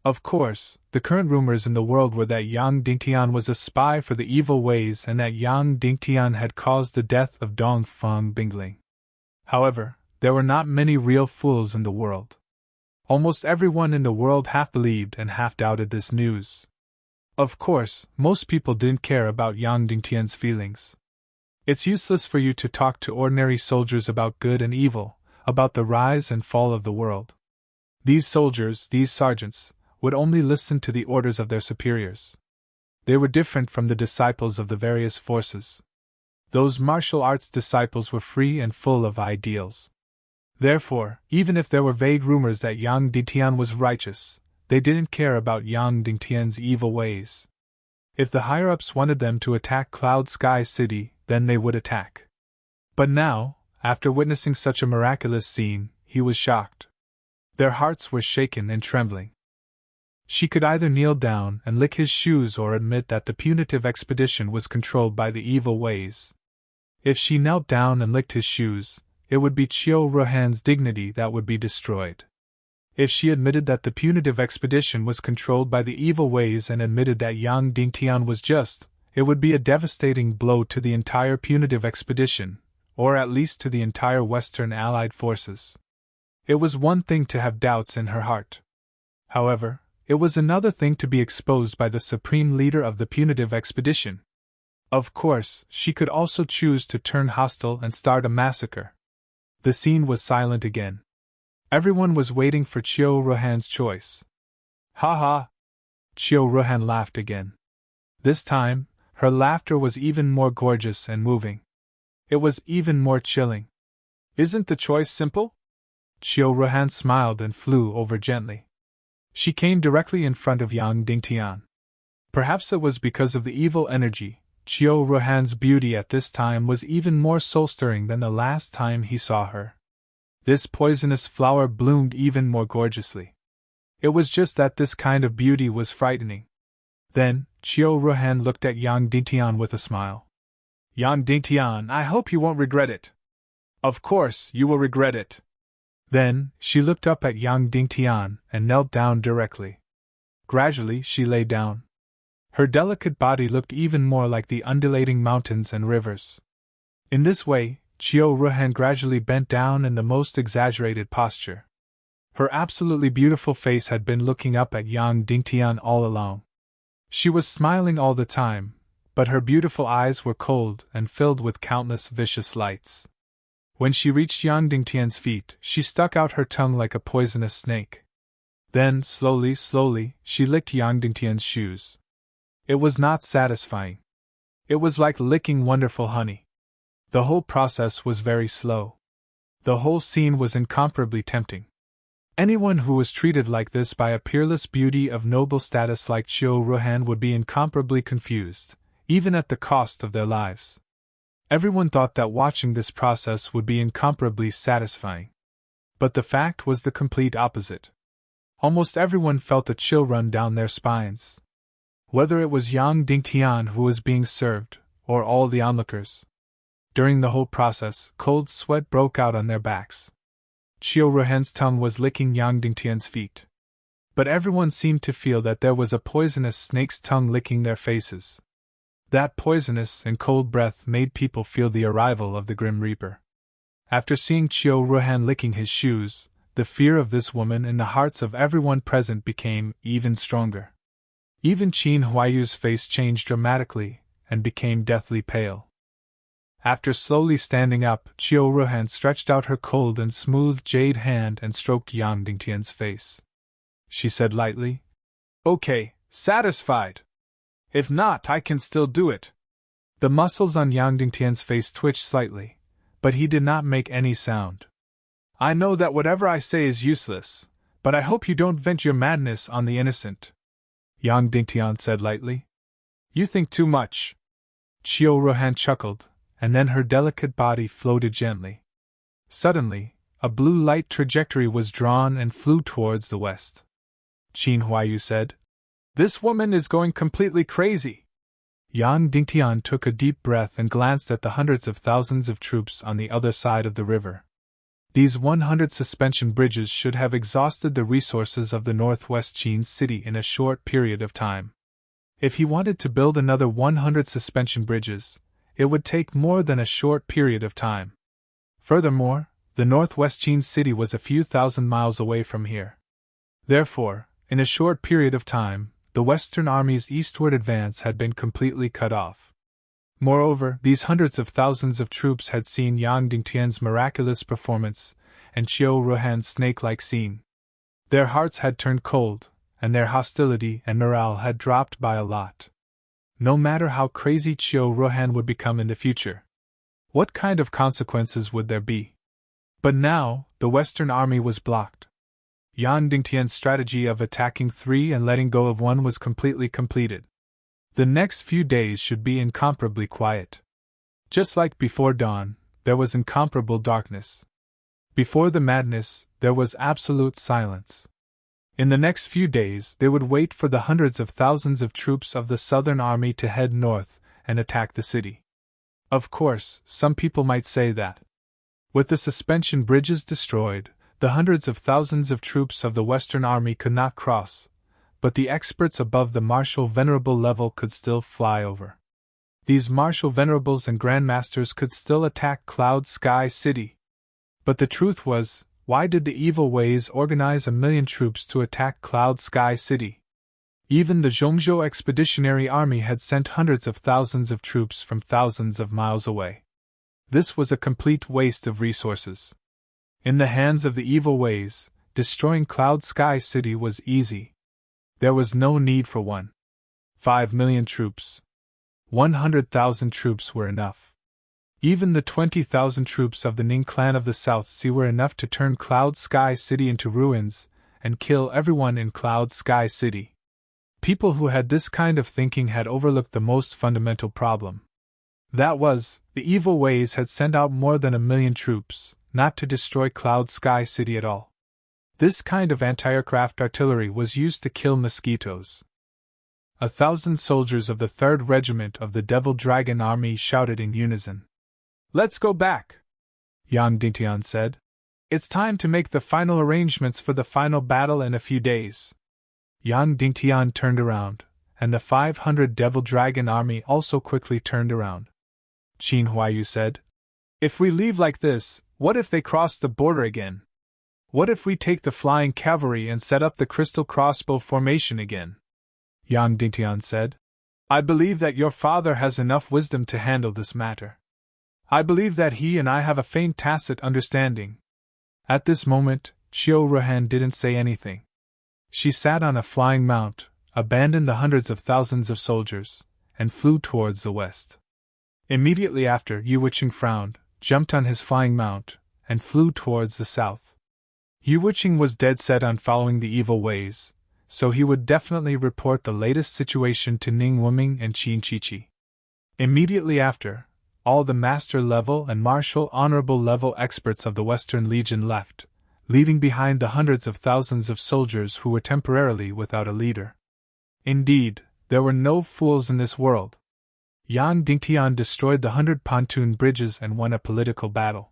Of course, the current rumors in the world were that Yang Dingtian was a spy for the evil ways and that Yang Dingtian had caused the death of Dongfang Bingling. However, there were not many real fools in the world. Almost everyone in the world half believed and half doubted this news. Of course, most people didn't care about Yang Dingtian's feelings. It's useless for you to talk to ordinary soldiers about good and evil, about the rise and fall of the world. These soldiers, these sergeants, would only listen to the orders of their superiors. They were different from the disciples of the various forces. Those martial arts disciples were free and full of ideals. Therefore, even if there were vague rumors that Yang Dingtian was righteous, they didn't care about Yang Dingtian's evil ways. If the higher-ups wanted them to attack Cloud Sky City, then they would attack. But now, after witnessing such a miraculous scene, he was shocked. Their hearts were shaken and trembling. She could either kneel down and lick his shoes or admit that the punitive expedition was controlled by the evil ways. If she knelt down and licked his shoes, it would be Qiu Ruhan's dignity that would be destroyed. If she admitted that the punitive expedition was controlled by the evil ways and admitted that Yang Dingtian was just, it would be a devastating blow to the entire punitive expedition, or at least to the entire Western Allied forces. It was one thing to have doubts in her heart. However, it was another thing to be exposed by the supreme leader of the punitive expedition. Of course, she could also choose to turn hostile and start a massacre. The scene was silent again. Everyone was waiting for Qiu Ruhan's choice. Ha ha! Qiu Ruhan laughed again. This time, her laughter was even more gorgeous and moving. It was even more chilling. Isn't the choice simple? Qiu Ruhan smiled and flew over gently. She came directly in front of Yang Dingtian. Perhaps it was because of the evil energy. Qiu Ruhan's beauty at this time was even more soul-stirring than the last time he saw her. This poisonous flower bloomed even more gorgeously. It was just that this kind of beauty was frightening. Then, Qiu Ruhan looked at Yang Dingtian with a smile. Yang Dingtian, I hope you won't regret it. Of course, you will regret it. Then, she looked up at Yang Dingtian and knelt down directly. Gradually, she lay down. Her delicate body looked even more like the undulating mountains and rivers. In this way, Qiu Ruhan gradually bent down in the most exaggerated posture. Her absolutely beautiful face had been looking up at Yang Dingtian all along. She was smiling all the time, but her beautiful eyes were cold and filled with countless vicious lights. When she reached Yang Dingtian's feet, she stuck out her tongue like a poisonous snake. Then, slowly, she licked Yang Dingtian's shoes. It was not satisfying. It was like licking wonderful honey. The whole process was very slow. The whole scene was incomparably tempting. Anyone who was treated like this by a peerless beauty of noble status like Qiu Ruhan would be incomparably confused, even at the cost of their lives. Everyone thought that watching this process would be incomparably satisfying. But the fact was the complete opposite. Almost everyone felt a chill run down their spines. Whether it was Yang Dingtian who was being served, or all the onlookers. During the whole process, cold sweat broke out on their backs. Qiu Ruhan's tongue was licking Yang Dingtian's feet. But everyone seemed to feel that there was a poisonous snake's tongue licking their faces. That poisonous and cold breath made people feel the arrival of the Grim Reaper. After seeing Qiu Ruhan licking his shoes, the fear of this woman in the hearts of everyone present became even stronger. Even Qin Huayu's face changed dramatically and became deathly pale. After slowly standing up, Qiu Ruhan stretched out her cold and smooth jade hand and stroked Yang Dingtian's face. She said lightly, "Okay, satisfied. If not, I can still do it." The muscles on Yang Dingtian's face twitched slightly, but he did not make any sound. "I know that whatever I say is useless, but I hope you don't vent your madness on the innocent," Yang Dingtian said lightly. "You think too much." Qiu Ruhan chuckled, and then her delicate body floated gently. Suddenly, a blue light trajectory was drawn and flew towards the west. Qin Huayu said, "This woman is going completely crazy." Yang Dingtian took a deep breath and glanced at the hundreds of thousands of troops on the other side of the river. These 100 suspension bridges should have exhausted the resources of the northwest Qin city in a short period of time. If he wanted to build another 100 suspension bridges, it would take more than a short period of time. Furthermore, the northwest Qin city was a few thousand miles away from here. Therefore, in a short period of time, the Western Army's eastward advance had been completely cut off. Moreover, these hundreds of thousands of troops had seen Yang Dingtian's miraculous performance and Qiu Ruhan's snake-like scene. Their hearts had turned cold, and their hostility and morale had dropped by a lot. No matter how crazy Qiu Ruhan would become in the future, what kind of consequences would there be? But now, the Western Army was blocked. Yang Dingtian's strategy of attacking 3 and letting go of 1 was completely completed. The next few days should be incomparably quiet. Just like before dawn, there was incomparable darkness. Before the madness, there was absolute silence. In the next few days, they would wait for the hundreds of thousands of troops of the Southern Army to head north and attack the city. Of course, some people might say that, with the suspension bridges destroyed, the hundreds of thousands of troops of the Western Army could not cross, but the experts above the Marshal Venerable level could still fly over. These Marshal Venerables and Grandmasters could still attack Cloud Sky City. But the truth was, why did the evil ways organize 1,000,000 troops to attack Cloud Sky City? Even the Zhongzhou Expeditionary Army had sent hundreds of thousands of troops from thousands of miles away. This was a complete waste of resources. In the hands of the evil ways, destroying Cloud Sky City was easy. There was no need for 5,000,000 troops. 100,000 troops were enough. Even the 20,000 troops of the Ning clan of the South Sea were enough to turn Cloud Sky City into ruins and kill everyone in Cloud Sky City. People who had this kind of thinking had overlooked the most fundamental problem. That was, the evil ways had sent out more than 1,000,000 troops, not to destroy Cloud Sky City at all. This kind of anti-aircraft artillery was used to kill mosquitoes. 1,000 soldiers of the 3rd Regiment of the Devil Dragon Army shouted in unison. "Let's go back," Yang Dingtian said. "It's time to make the final arrangements for the final battle in a few days." Yang Dingtian turned around, and the 500 Devil Dragon Army also quickly turned around. Qin Huayu said, "If we leave like this, what if they cross the border again? What if we take the flying cavalry and set up the crystal crossbow formation again?" Yang Dingtian said, "I believe that your father has enough wisdom to handle this matter. I believe that he and I have a faint tacit understanding." At this moment, Qiu Ruhan didn't say anything. She sat on a flying mount, abandoned the hundreds of thousands of soldiers, and flew towards the west. Immediately after, Yu Wuqing frowned, jumped on his flying mount, and flew towards the south. Yu Wuqing was dead set on following the evil ways, so he would definitely report the latest situation to Ning Wuming and Qin Chichi. Immediately after, all the master level and martial honorable level experts of the Western Legion left, leaving behind the hundreds of thousands of soldiers who were temporarily without a leader. Indeed, there were no fools in this world. Yang Dingtian destroyed the 100 pontoon bridges and won a political battle.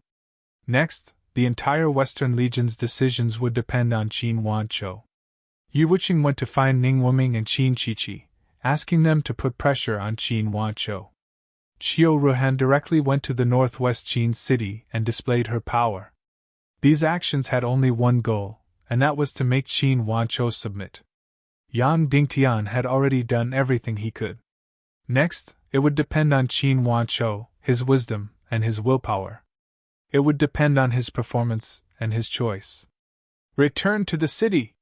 Next, the entire Western Legion's decisions would depend on Qin Wanzhou. Yu Wuqing went to find Ning Wuming and Qin Chichi, asking them to put pressure on Qin Wanzhou. Qiu Ruhan directly went to the northwest Qin city and displayed her power. These actions had only one goal, and that was to make Qin Wanzhou submit. Yang Dingtian had already done everything he could. Next, it would depend on Qin Wanzhou, his wisdom, and his willpower. It would depend on his performance and his choice. Return to the city!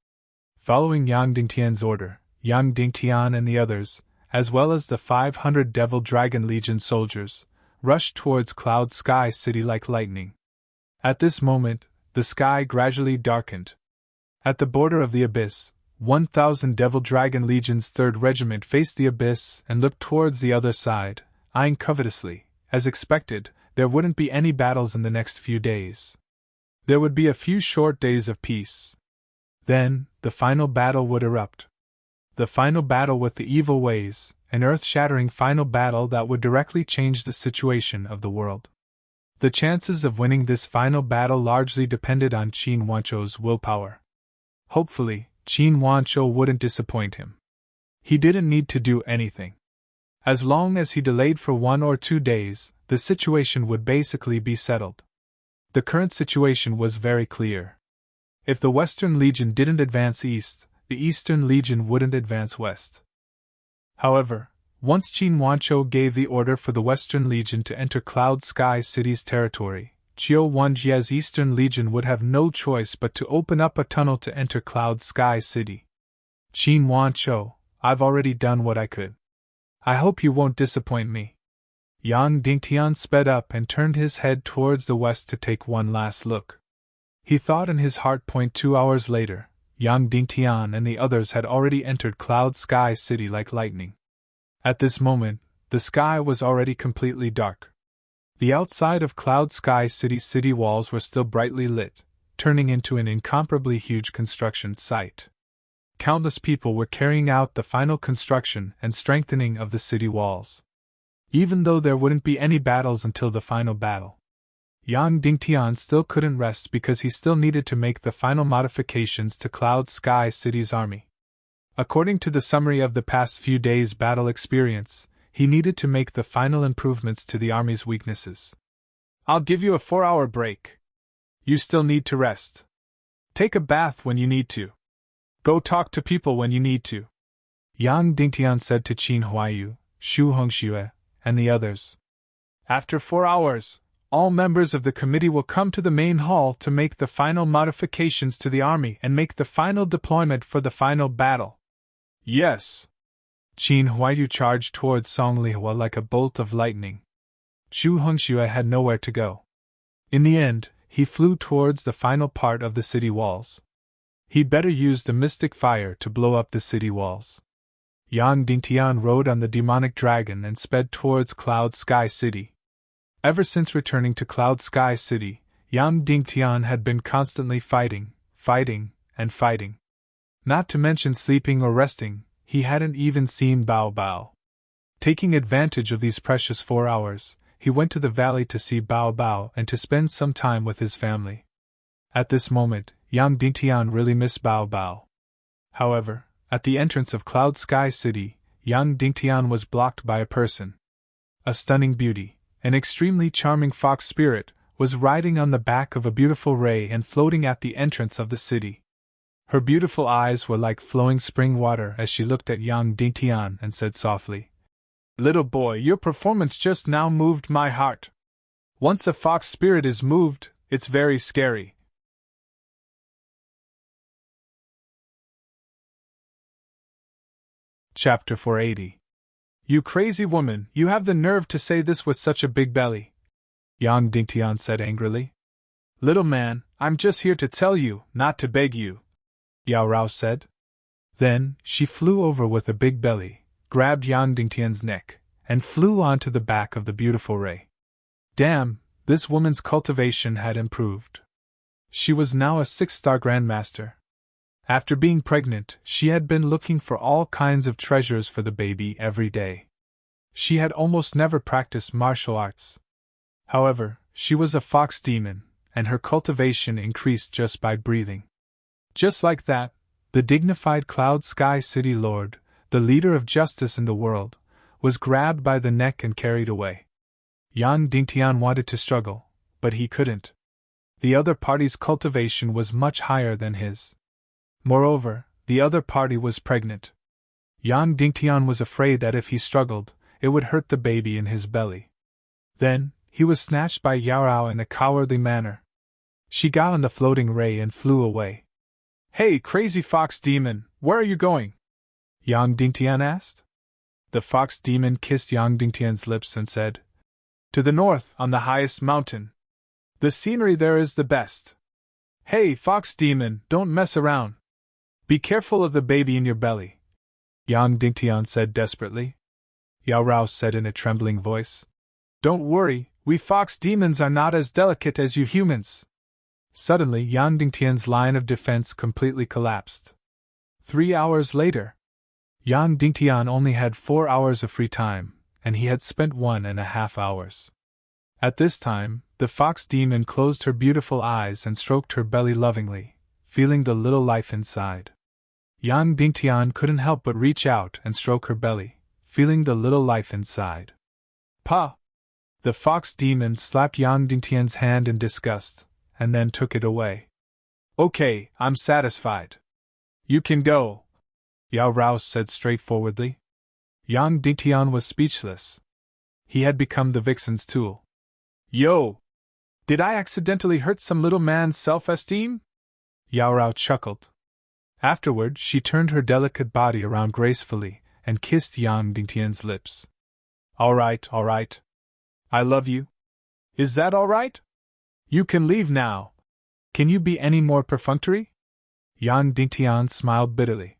Following Yang Dingtian's order, Yang Dingtian and the others, as well as the 500 Devil Dragon Legion soldiers, rushed towards Cloud Sky City like lightning. At this moment, the sky gradually darkened. At the border of the abyss, 1,000 Devil Dragon Legion's 3rd Regiment faced the abyss and looked towards the other side, eyeing covetously. As expected, there wouldn't be any battles in the next few days. There would be a few short days of peace. Then, the final battle would erupt. The final battle with the evil ways, an earth-shattering final battle that would directly change the situation of the world. The chances of winning this final battle largely depended on Qin Wanzhou's willpower. Hopefully, Qin Wanzhou wouldn't disappoint him. He didn't need to do anything. As long as he delayed for 1 or 2 days, the situation would basically be settled. The current situation was very clear. If the Western Legion didn't advance east, the Eastern Legion wouldn't advance west. However, once Qin Wanzhou gave the order for the Western Legion to enter Cloud Sky City's territory, Qiu Wanjie's Eastern Legion would have no choice but to open up a tunnel to enter Cloud Sky City. Qin Wanzhou, I've already done what I could. I hope you won't disappoint me. Yang Dingtian sped up and turned his head towards the west to take one last look. He thought in his heart. 2 hours later, Yang Dingtian and the others had already entered Cloud Sky City like lightning. At this moment, the sky was already completely dark. The outside of Cloud Sky City's city walls were still brightly lit, turning into an incomparably huge construction site. Countless people were carrying out the final construction and strengthening of the city walls. Even though there wouldn't be any battles until the final battle, Yang Dingtian still couldn't rest because he still needed to make the final modifications to Cloud Sky City's army. According to the summary of the past few days' battle experience, he needed to make the final improvements to the army's weaknesses. I'll give you a 4-hour break. You still need to rest. Take a bath when you need to. Go talk to people when you need to. Yang Dingtian said to Qin Huaiyu, Xu Hongxue, and the others. After 4 hours, all members of the committee will come to the main hall to make the final modifications to the army and make the final deployment for the final battle. Yes. Qin Huaiyu charged towards Song Lihua like a bolt of lightning. Xu Hongxue had nowhere to go. In the end, he flew towards the final part of the city walls. He'd better use the mystic fire to blow up the city walls. Yang Dingtian rode on the demonic dragon and sped towards Cloud Sky City. Ever since returning to Cloud Sky City, Yang Dingtian had been constantly fighting, and fighting. Not to mention sleeping or resting, he hadn't even seen Bao Bao. Taking advantage of these precious 4 hours, he went to the valley to see Bao Bao and to spend some time with his family. At this moment, Yang Dingtian really missed Bao Bao. However, at the entrance of Cloud Sky City, Yang Dingtian was blocked by a person. A stunning beauty, an extremely charming fox spirit, was riding on the back of a beautiful ray and floating at the entrance of the city. Her beautiful eyes were like flowing spring water as she looked at Yang Dingtian and said softly, "Little boy, your performance just now moved my heart. Once a fox spirit is moved, it's very scary." Chapter 480. You crazy woman, you have the nerve to say this with such a big belly, Yang Dingtian said angrily. Little man, I'm just here to tell you, not to beg you, Yao Rao said. Then, she flew over with a big belly, grabbed Yang Dingtian's neck, and flew onto the back of the beautiful Ray. Damn, this woman's cultivation had improved. She was now a 6-star grandmaster. After being pregnant, she had been looking for all kinds of treasures for the baby every day. She had almost never practiced martial arts. However, she was a fox demon, and her cultivation increased just by breathing. Just like that, the dignified Cloud Sky City Lord, the leader of justice in the world, was grabbed by the neck and carried away. Yang Dingtian wanted to struggle, but he couldn't. The other party's cultivation was much higher than his. Moreover, the other party was pregnant. Yang Dingtian was afraid that if he struggled, it would hurt the baby in his belly. Then, he was snatched by Yao Rao in a cowardly manner. She got on the floating ray and flew away. Hey, crazy fox demon, where are you going? Yang Dingtian asked. The fox demon kissed Yang Dingtian's lips and said, To the north, on the highest mountain. The scenery there is the best. Hey, fox demon, don't mess around. Be careful of the baby in your belly, Yang Dingtian said desperately. Yao Rao said in a trembling voice. Don't worry, we fox demons are not as delicate as you humans. Suddenly, Yang Dingtian's line of defense completely collapsed. 3 hours later, Yang Dingtian only had 4 hours of free time, and he had spent 1.5 hours. At this time, the fox demon closed her beautiful eyes and stroked her belly lovingly, feeling the little life inside. Yang Dingtian couldn't help but reach out and stroke her belly, feeling the little life inside. Pa! The fox demon slapped Yang Dingtian's hand in disgust, and then took it away. Okay, I'm satisfied. You can go, Yao Rao said straightforwardly. Yang Dingtian was speechless. He had become the vixen's tool. Yo! Did I accidentally hurt some little man's self-esteem? Yao Rao chuckled. Afterward, she turned her delicate body around gracefully and kissed Yang Dingtian's lips. All right. I love you. Is that all right? You can leave now. Can you be any more perfunctory? Yang Dingtian smiled bitterly.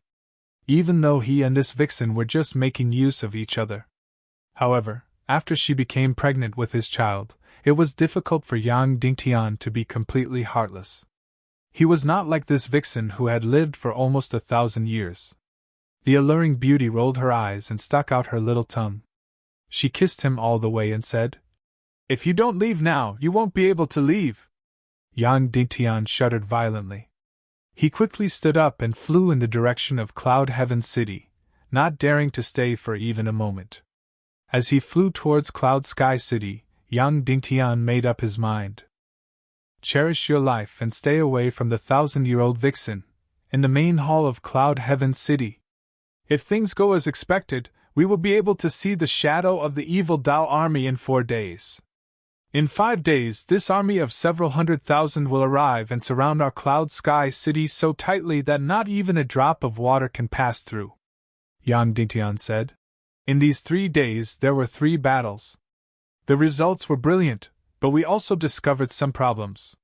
Even though he and this vixen were just making use of each other. However, after she became pregnant with his child, it was difficult for Yang Dingtian to be completely heartless. He was not like this vixen who had lived for almost 1,000 years. The alluring beauty rolled her eyes and stuck out her little tongue. She kissed him all the way and said, If you don't leave now, you won't be able to leave. Yang Dingtian shuddered violently. He quickly stood up and flew in the direction of Cloud Heaven City, not daring to stay for even a moment. As he flew towards Cloud Sky City, Yang Dingtian made up his mind. Cherish your life and stay away from the 1,000-year-old vixen, in the main hall of Cloud Heaven City. If things go as expected, we will be able to see the shadow of the evil Dao army in 4 days. In 5 days, this army of several 100,000 will arrive and surround our Cloud Sky City so tightly that not even a drop of water can pass through, Yang Dingtian said. In these 3 days, there were 3 battles. The results were brilliant, but we also discovered some problems.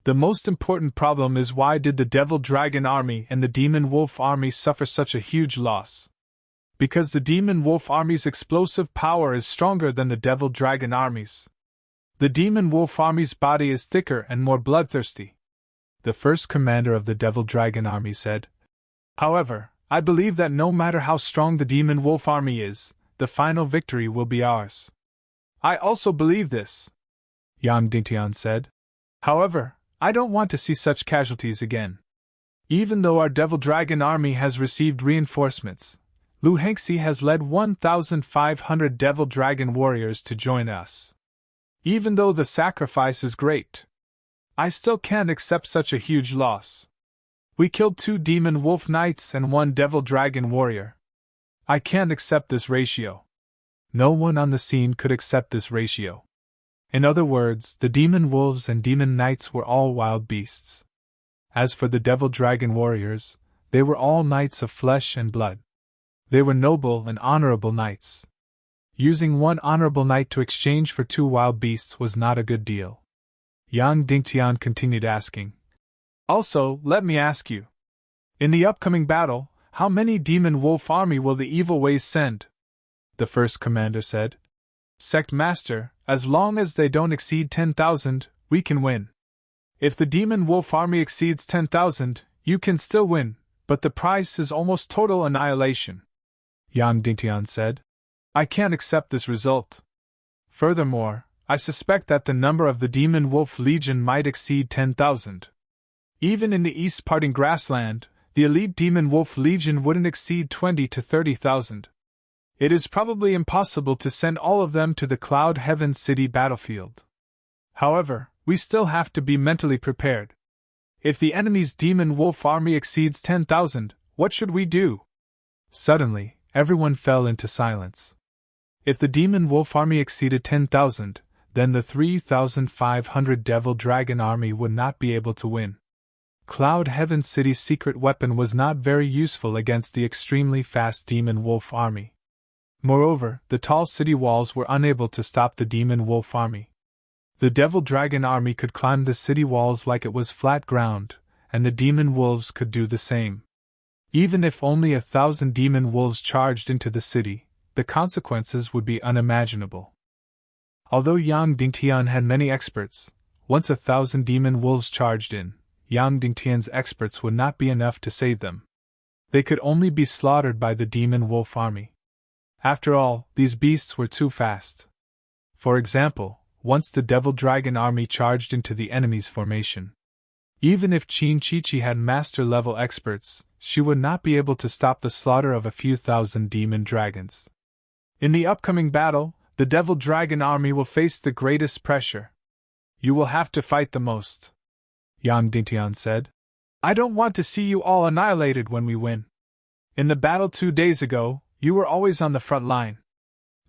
The most important problem is why did the Devil Dragon Army and the Demon Wolf Army suffer such a huge loss? Because the Demon Wolf Army's explosive power is stronger than the Devil Dragon Army's. The Demon Wolf Army's body is thicker and more bloodthirsty, the first commander of the Devil Dragon Army said. However, I believe that no matter how strong the Demon Wolf Army is, the final victory will be ours. I also believe this, Yang Dingtian said. However, I don't want to see such casualties again. Even though our Devil Dragon Army has received reinforcements, Lu Hengxi has led 1,500 Devil Dragon warriors to join us. Even though the sacrifice is great, I still can't accept such a huge loss. We killed 2 Demon Wolf Knights and 1 Devil Dragon warrior. I can't accept this ratio. No one on the scene could accept this ratio. In other words, the Demon Wolves and Demon Knights were all wild beasts. As for the Devil Dragon warriors, they were all knights of flesh and blood. They were noble and honorable knights. Using 1 honorable knight to exchange for 2 wild beasts was not a good deal. Yang Dingtian continued asking. Also, let me ask you. In the upcoming battle, how many demon wolf army will the evil ways send? The first commander said. Sect Master, as long as they don't exceed 10,000, we can win. If the demon wolf army exceeds 10,000, you can still win, but the price is almost total annihilation. Yang Dingtian said. I can't accept this result. Furthermore, I suspect that the number of the Demon Wolf Legion might exceed 10,000. Even in the East Parting Grassland, the elite Demon Wolf Legion wouldn't exceed 20 to 30,000. It is probably impossible to send all of them to the Cloud Heaven City battlefield. However, we still have to be mentally prepared. If the enemy's Demon Wolf army exceeds 10,000, what should we do? Suddenly, everyone fell into silence. If the Demon Wolf army exceeded 10,000, then the 3,500 Devil Dragon army would not be able to win. Cloud Heaven City's secret weapon was not very useful against the extremely fast Demon Wolf army. Moreover, the tall city walls were unable to stop the Demon Wolf army. The Devil Dragon army could climb the city walls like it was flat ground, and the Demon Wolves could do the same. Even if only 1,000 Demon Wolves charged into the city, the consequences would be unimaginable. Although Yang Dingtian had many experts, once 1,000 Demon Wolves charged in, Yang Dingtian's experts would not be enough to save them. They could only be slaughtered by the Demon Wolf army. After all, these beasts were too fast. For example, once the Devil Dragon army charged into the enemy's formation. Even if Qin Chi had master-level experts, she would not be able to stop the slaughter of a few thousand demon dragons. In the upcoming battle, the Devil Dragon army will face the greatest pressure. You will have to fight the most. Yang Dingtian said. I don't want to see you all annihilated when we win. In the battle 2 days ago, you were always on the front line.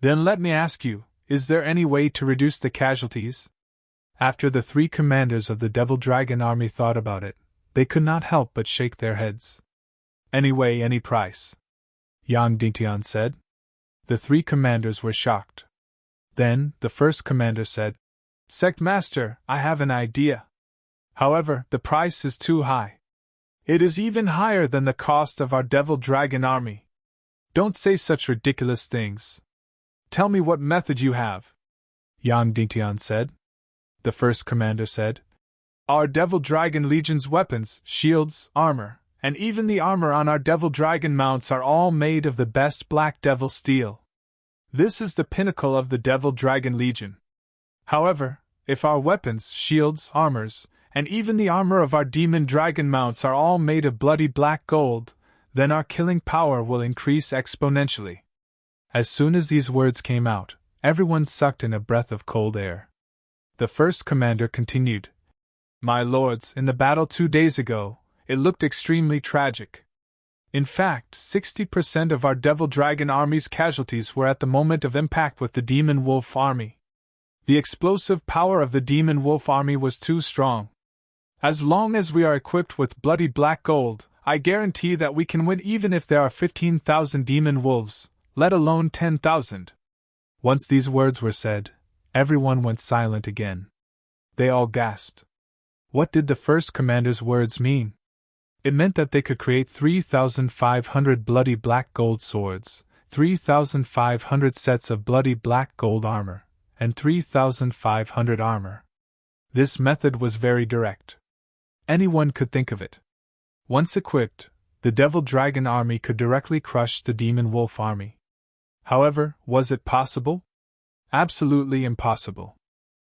Then let me ask you, is there any way to reduce the casualties? After the 3 commanders of the Devil Dragon army thought about it, they could not help but shake their heads. Any way, any price. Yang Dingtian said. The 3 commanders were shocked. Then, the first commander said, Sect Master, I have an idea. However, the price is too high. It is even higher than the cost of our Devil Dragon army. Don't say such ridiculous things. Tell me what method you have. Yang Dingtian said. The first commander said, Our Devil Dragon Legion's weapons, shields, armor, and even the armor on our Devil Dragon mounts are all made of the best Black Devil steel. This is the pinnacle of the Devil Dragon Legion. However, if our weapons, shields, armors, and even the armor of our Demon Dragon mounts are all made of bloody black gold, then our killing power will increase exponentially. As soon as these words came out, everyone sucked in a breath of cold air. The first commander continued, My lords, in the battle 2 days ago, it looked extremely tragic. In fact, 60% of our Devil Dragon army's casualties were at the moment of impact with the Demon Wolf army. The explosive power of the Demon Wolf army was too strong. As long as we are equipped with bloody black gold, I guarantee that we can win even if there are 15,000 Demon Wolves, let alone 10,000. Once these words were said, everyone went silent again. They all gasped. What did the first commander's words mean? It meant that they could create 3,500 bloody black gold swords, 3,500 sets of bloody black gold armor, and 3,500 armor. This method was very direct. Anyone could think of it. Once equipped, the Devil Dragon army could directly crush the Demon Wolf army. However, was it possible? Absolutely impossible.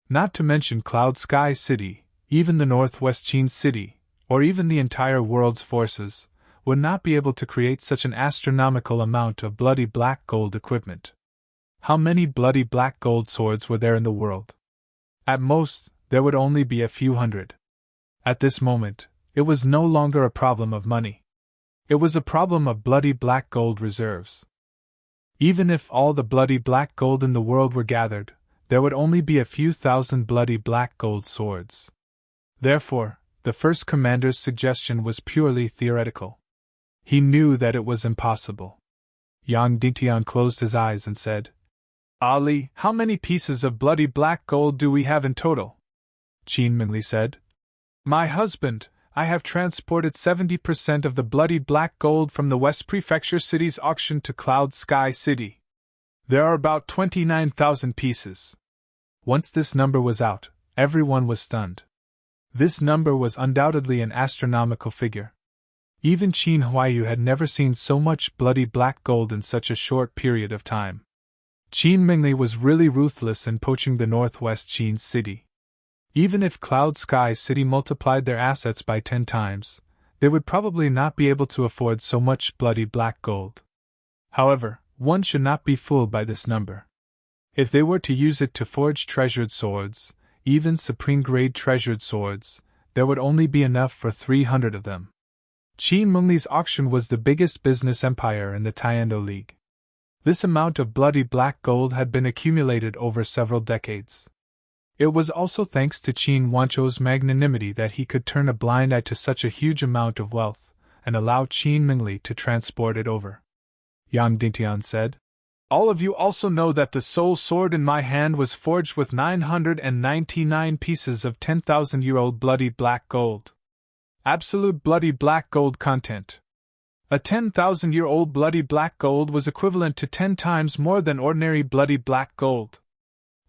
Not to mention Cloud Sky City, even the Northwest Qin City, or even the entire world's forces, would not be able to create such an astronomical amount of bloody black gold equipment. How many bloody black gold swords were there in the world? At most, there would only be a few hundred. At this moment, it was no longer a problem of money. It was a problem of bloody black gold reserves. Even if all the bloody black gold in the world were gathered, there would only be a few thousand bloody black gold swords. Therefore, the first commander's suggestion was purely theoretical. He knew that it was impossible. Yang Dingtian closed his eyes and said, Ali, how many pieces of bloody black gold do we have in total? Qin Mingli said. My husband, I have transported 70% of the bloody black gold from the West Prefecture City's auction to Cloud Sky City. There are about 29,000 pieces. Once this number was out, everyone was stunned. This number was undoubtedly an astronomical figure. Even Qin Huaiyu had never seen so much bloody black gold in such a short period of time. Qin Mingli was really ruthless in poaching the Northwest Qin City. Even if Cloud Sky City multiplied their assets by 10 times, they would probably not be able to afford so much bloody black gold. However, one should not be fooled by this number. If they were to use it to forge treasured swords, even supreme-grade treasured swords, there would only be enough for 300 of them. Qin Mingli's auction was the biggest business empire in the Tiando League. This amount of bloody black gold had been accumulated over several decades. It was also thanks to Qin Wanzhou's magnanimity that he could turn a blind eye to such a huge amount of wealth, and allow Qin Mingli to transport it over. Yang Dingtian said, All of you also know that the sole sword in my hand was forged with 999 pieces of 10,000-year-old bloody black gold. Absolute bloody black gold content. A 10,000-year-old bloody black gold was equivalent to 10 times more than ordinary bloody black gold.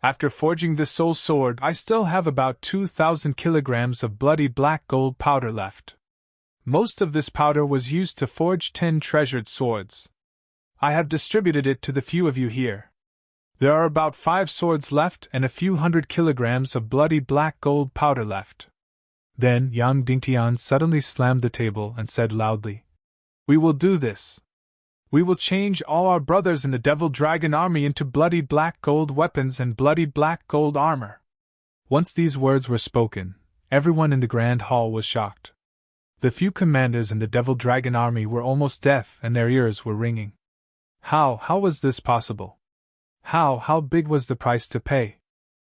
After forging this soul sword, I still have about 2,000 kilograms of bloody black gold powder left. Most of this powder was used to forge 10 treasured swords. I have distributed it to the few of you here. There are about 5 swords left and a few hundred kilograms of bloody black gold powder left. Then Yang Dingtian suddenly slammed the table and said loudly, We will do this. We will change all our brothers in the Devil Dragon Army into bloody black gold weapons and bloody black gold armor. Once these words were spoken, everyone in the Grand Hall was shocked. The few commanders in the Devil Dragon Army were almost deaf and their ears were ringing. How was this possible? How big was the price to pay?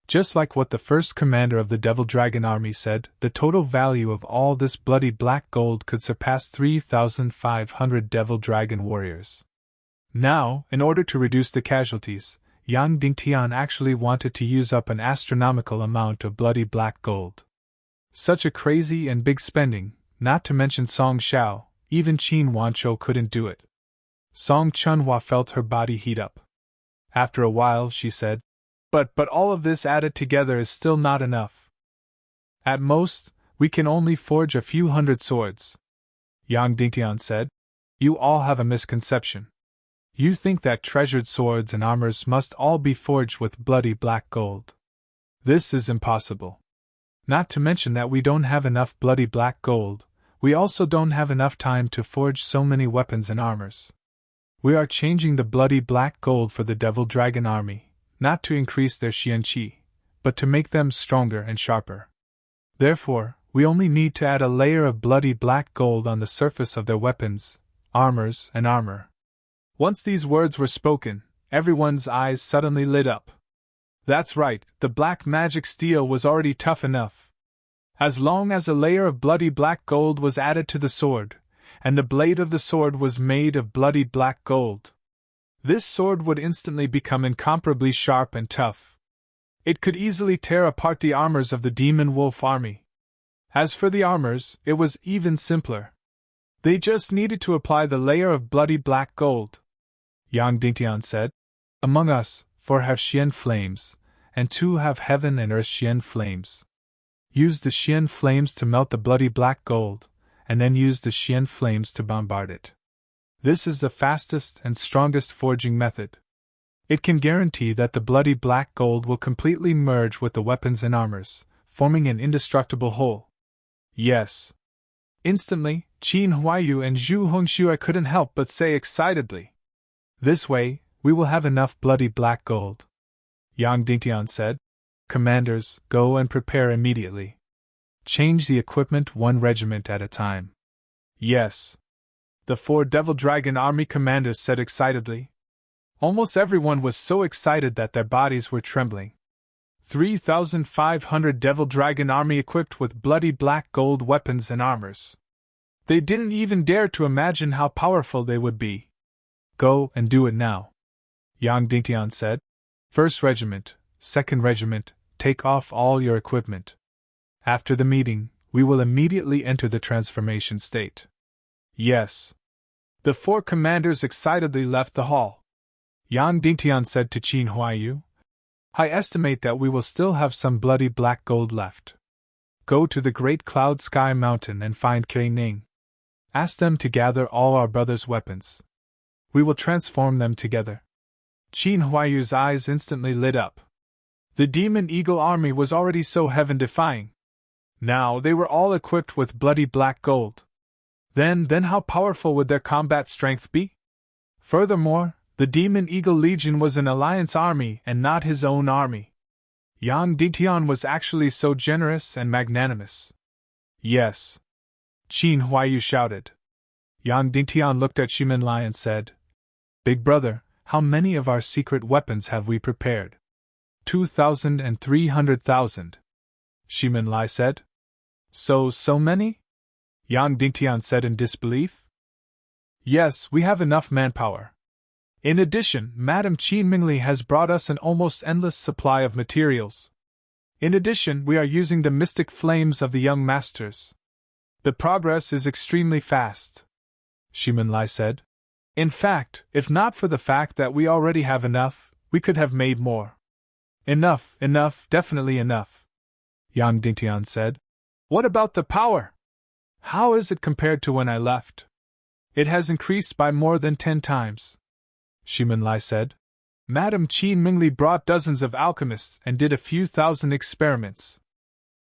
Just like what the first commander of the Devil Dragon Army said, the total value of all this bloody black gold could surpass 3,500 Devil Dragon warriors. Now, in order to reduce the casualties, Yang Dingtian actually wanted to use up an astronomical amount of bloody black gold. Such a crazy and big spending, not to mention Song Xiao, even Qin Wanzhou couldn't do it. Song Chunhua felt her body heat up. After a while, she said, But all of this added together is still not enough. At most, we can only forge a few hundred swords. Yang Dingtian said, You all have a misconception. You think that treasured swords and armors must all be forged with bloody black gold. This is impossible. Not to mention that we don't have enough bloody black gold, we also don't have enough time to forge so many weapons and armors. We are changing the bloody black gold for the Devil Dragon Army, not to increase their xianqi, but to make them stronger and sharper. Therefore, we only need to add a layer of bloody black gold on the surface of their weapons, armors, and armor. Once these words were spoken, everyone's eyes suddenly lit up. That's right, the black magic steel was already tough enough. As long as a layer of bloody black gold was added to the sword, and the blade of the sword was made of bloody black gold, this sword would instantly become incomparably sharp and tough. It could easily tear apart the armors of the Demon Wolf army. As for the armors, it was even simpler. They just needed to apply the layer of bloody black gold. Yang Dingtian said, Among us, 4 have Xian flames, and 2 have heaven and earth Xian flames. Use the Xian flames to melt the bloody black gold, and then use the Xian flames to bombard it. This is the fastest and strongest forging method. It can guarantee that the bloody black gold will completely merge with the weapons and armors, forming an indestructible whole. Yes. Instantly, Qin Huaiyu and Zhu Hongxue couldn't help but say excitedly, This way, we will have enough bloody black gold. Yang Dingtian said, Commanders, go and prepare immediately. Change the equipment 1 regiment at a time. Yes. The 4 Devil Dragon Army commanders said excitedly. Almost everyone was so excited that their bodies were trembling. 3,500 Devil Dragon Army equipped with bloody black gold weapons and armors. They didn't even dare to imagine how powerful they would be. Go and do it now. Yang Dingtian said. 1st Regiment, 2nd Regiment, take off all your equipment. After the meeting, we will immediately enter the transformation state. Yes. The 4 commanders excitedly left the hall. Yang Dingtian said to Qin Huaiyu, I estimate that we will still have some bloody black gold left. Go to the great cloud sky mountain and find Kei Ning. Ask them to gather all our brothers' weapons. We will transform them together. Qin Huaiyu's eyes instantly lit up. The Demon Eagle army was already so heaven-defying. Now they were all equipped with bloody black gold. Then how powerful would their combat strength be? Furthermore, the Demon Eagle Legion was an alliance army and not his own army. Yang Dingtian was actually so generous and magnanimous. Yes. Qin Huaiyu shouted. Yang Dingtian looked at Shiminlai and said, Big brother, how many of our secret weapons have we prepared? 2,000 and 300,000. Shiminlai said. So many? Yang Dingtian said in disbelief. Yes, we have enough manpower. In addition, Madame Qin Mingli has brought us an almost endless supply of materials. In addition, we are using the mystic flames of the young masters. The progress is extremely fast, Shiminlai said. In fact, if not for the fact that we already have enough, we could have made more. Enough, definitely enough, Yang Dingtian said. What about the power? How is it compared to when I left? It has increased by more than 10 times. Shiminlai said. Madame Qin Mingli brought dozens of alchemists and did a few thousand experiments.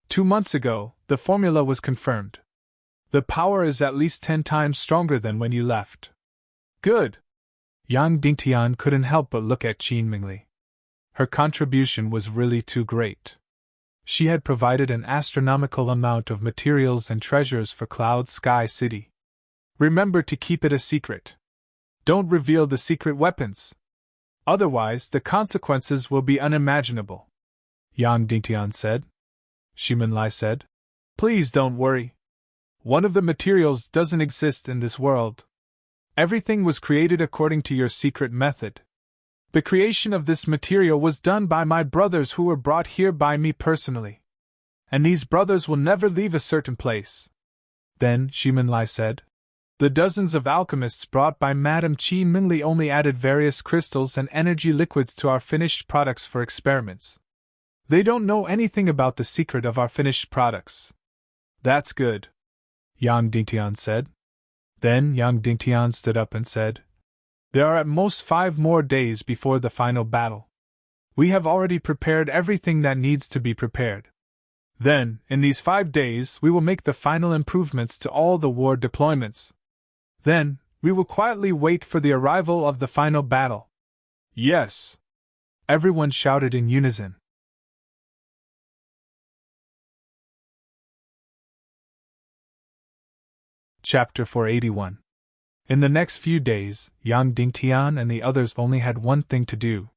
2 months ago, the formula was confirmed. The power is at least 10 times stronger than when you left. Good. Yang Dingtian couldn't help but look at Qin Mingli. Her contribution was really too great. She had provided an astronomical amount of materials and treasures for Cloud Sky City. Remember to keep it a secret. Don't reveal the secret weapons. Otherwise, the consequences will be unimaginable, Yang Dingtian said. Shiminlai said. Please don't worry. One of the materials doesn't exist in this world. Everything was created according to your secret method. The creation of this material was done by my brothers who were brought here by me personally. And these brothers will never leave a certain place. Then, Shiminlai said, the dozens of alchemists brought by Madame Qin Mingli only added various crystals and energy liquids to our finished products for experiments. They don't know anything about the secret of our finished products. That's good, Yang Dingtian said. Then Yang Dingtian stood up and said, there are at most 5 more days before the final battle. We have already prepared everything that needs to be prepared. Then, in these 5 days, we will make the final improvements to all the war deployments. Then, we will quietly wait for the arrival of the final battle. Yes! Everyone shouted in unison. Chapter 481. In the next few days, Yang Dingtian and the others only had one thing to do.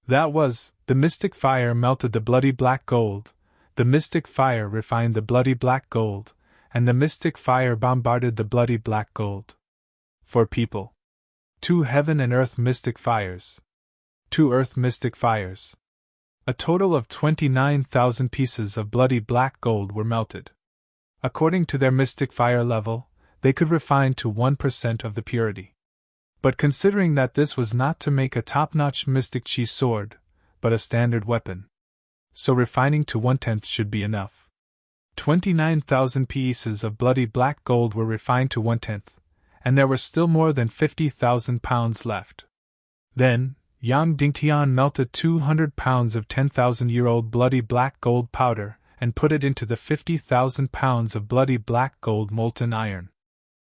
That was, the mystic fire melted the bloody black gold, the mystic fire refined the bloody black gold, and the mystic fire bombarded the bloody black gold. 4 people. 2 heaven and earth mystic fires. 2 earth mystic fires. A total of 29,000 pieces of bloody black gold were melted. According to their mystic fire level, they could refine to 1% of the purity. But considering that this was not to make a top-notch mystic chi sword, but a standard weapon, so refining to 1/10 should be enough. 29,000 pieces of bloody black gold were refined to 1/10, and there were still more than 50,000 pounds left. Then, Yang Dingtian melted 200 pounds of 10,000-year-old bloody black gold powder and put it into the 50,000 pounds of bloody black gold molten iron.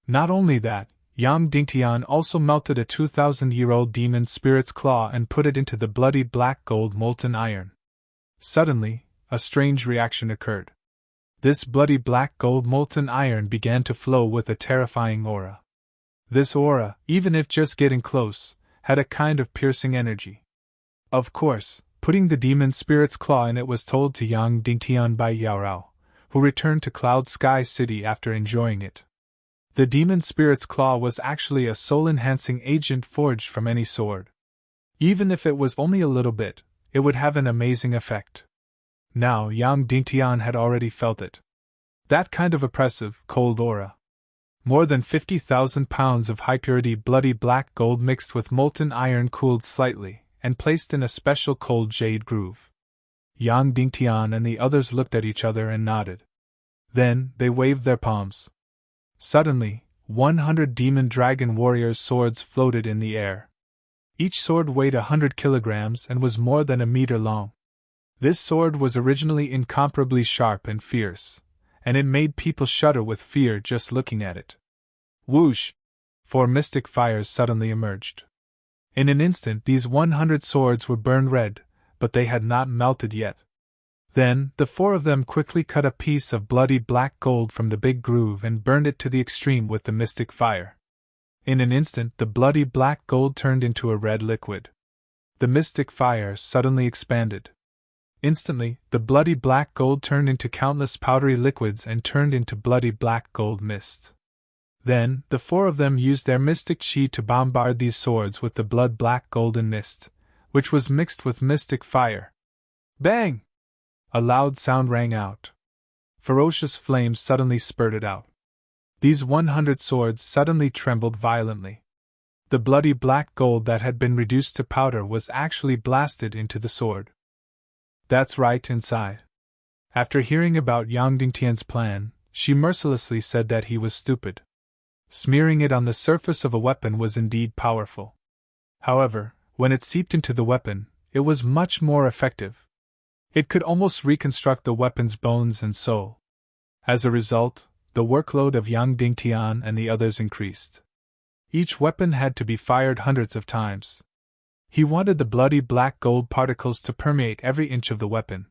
Not only that, Yang Dingtian also melted a 2,000-year-old demon spirit's claw and put it into the bloody black gold molten iron. Suddenly, a strange reaction occurred. This bloody black gold molten iron began to flow with a terrifying aura. This aura, even if just getting close, had a kind of piercing energy. Of course, putting the demon spirit's claw in it was told to Yang Dingtian by Yaorao, who returned to Cloud Sky City after enjoying it. The demon spirit's claw was actually a soul-enhancing agent forged from any sword. Even if it was only a little bit, it would have an amazing effect. Now Yang Dingtian had already felt it. That kind of oppressive, cold aura. More than 50,000 pounds of high-purity bloody black gold mixed with molten iron cooled slightly, and placed in a special cold jade groove. Yang Dingtian and the others looked at each other and nodded. Then, they waved their palms. Suddenly, 100 demon dragon warriors' swords floated in the air. Each sword weighed 100 kilograms and was more than a meter long. This sword was originally incomparably sharp and fierce, and it made people shudder with fear just looking at it. Whoosh! 4 mystic fires suddenly emerged. In an instant these 100 swords were burned red, but they had not melted yet. Then, the 4 of them quickly cut a piece of bloody black gold from the big groove and burned it to the extreme with the mystic fire. In an instant the bloody black gold turned into a red liquid. The mystic fire suddenly expanded. Instantly, the bloody black gold turned into countless powdery liquids and turned into bloody black gold mist. Then, the 4 of them used their mystic chi to bombard these swords with the blood black golden mist, which was mixed with mystic fire. Bang! A loud sound rang out. Ferocious flames suddenly spurted out. These 100 swords suddenly trembled violently. The bloody black gold that had been reduced to powder was actually blasted into the sword. That's right, inside. After hearing about Yang Dingtian's plan, she mercilessly said that he was stupid. Smearing it on the surface of a weapon was indeed powerful. However, when it seeped into the weapon, it was much more effective. It could almost reconstruct the weapon's bones and soul. As a result, the workload of Yang Dingtian and the others increased. Each weapon had to be fired hundreds of times. He wanted the bloody black gold particles to permeate every inch of the weapon.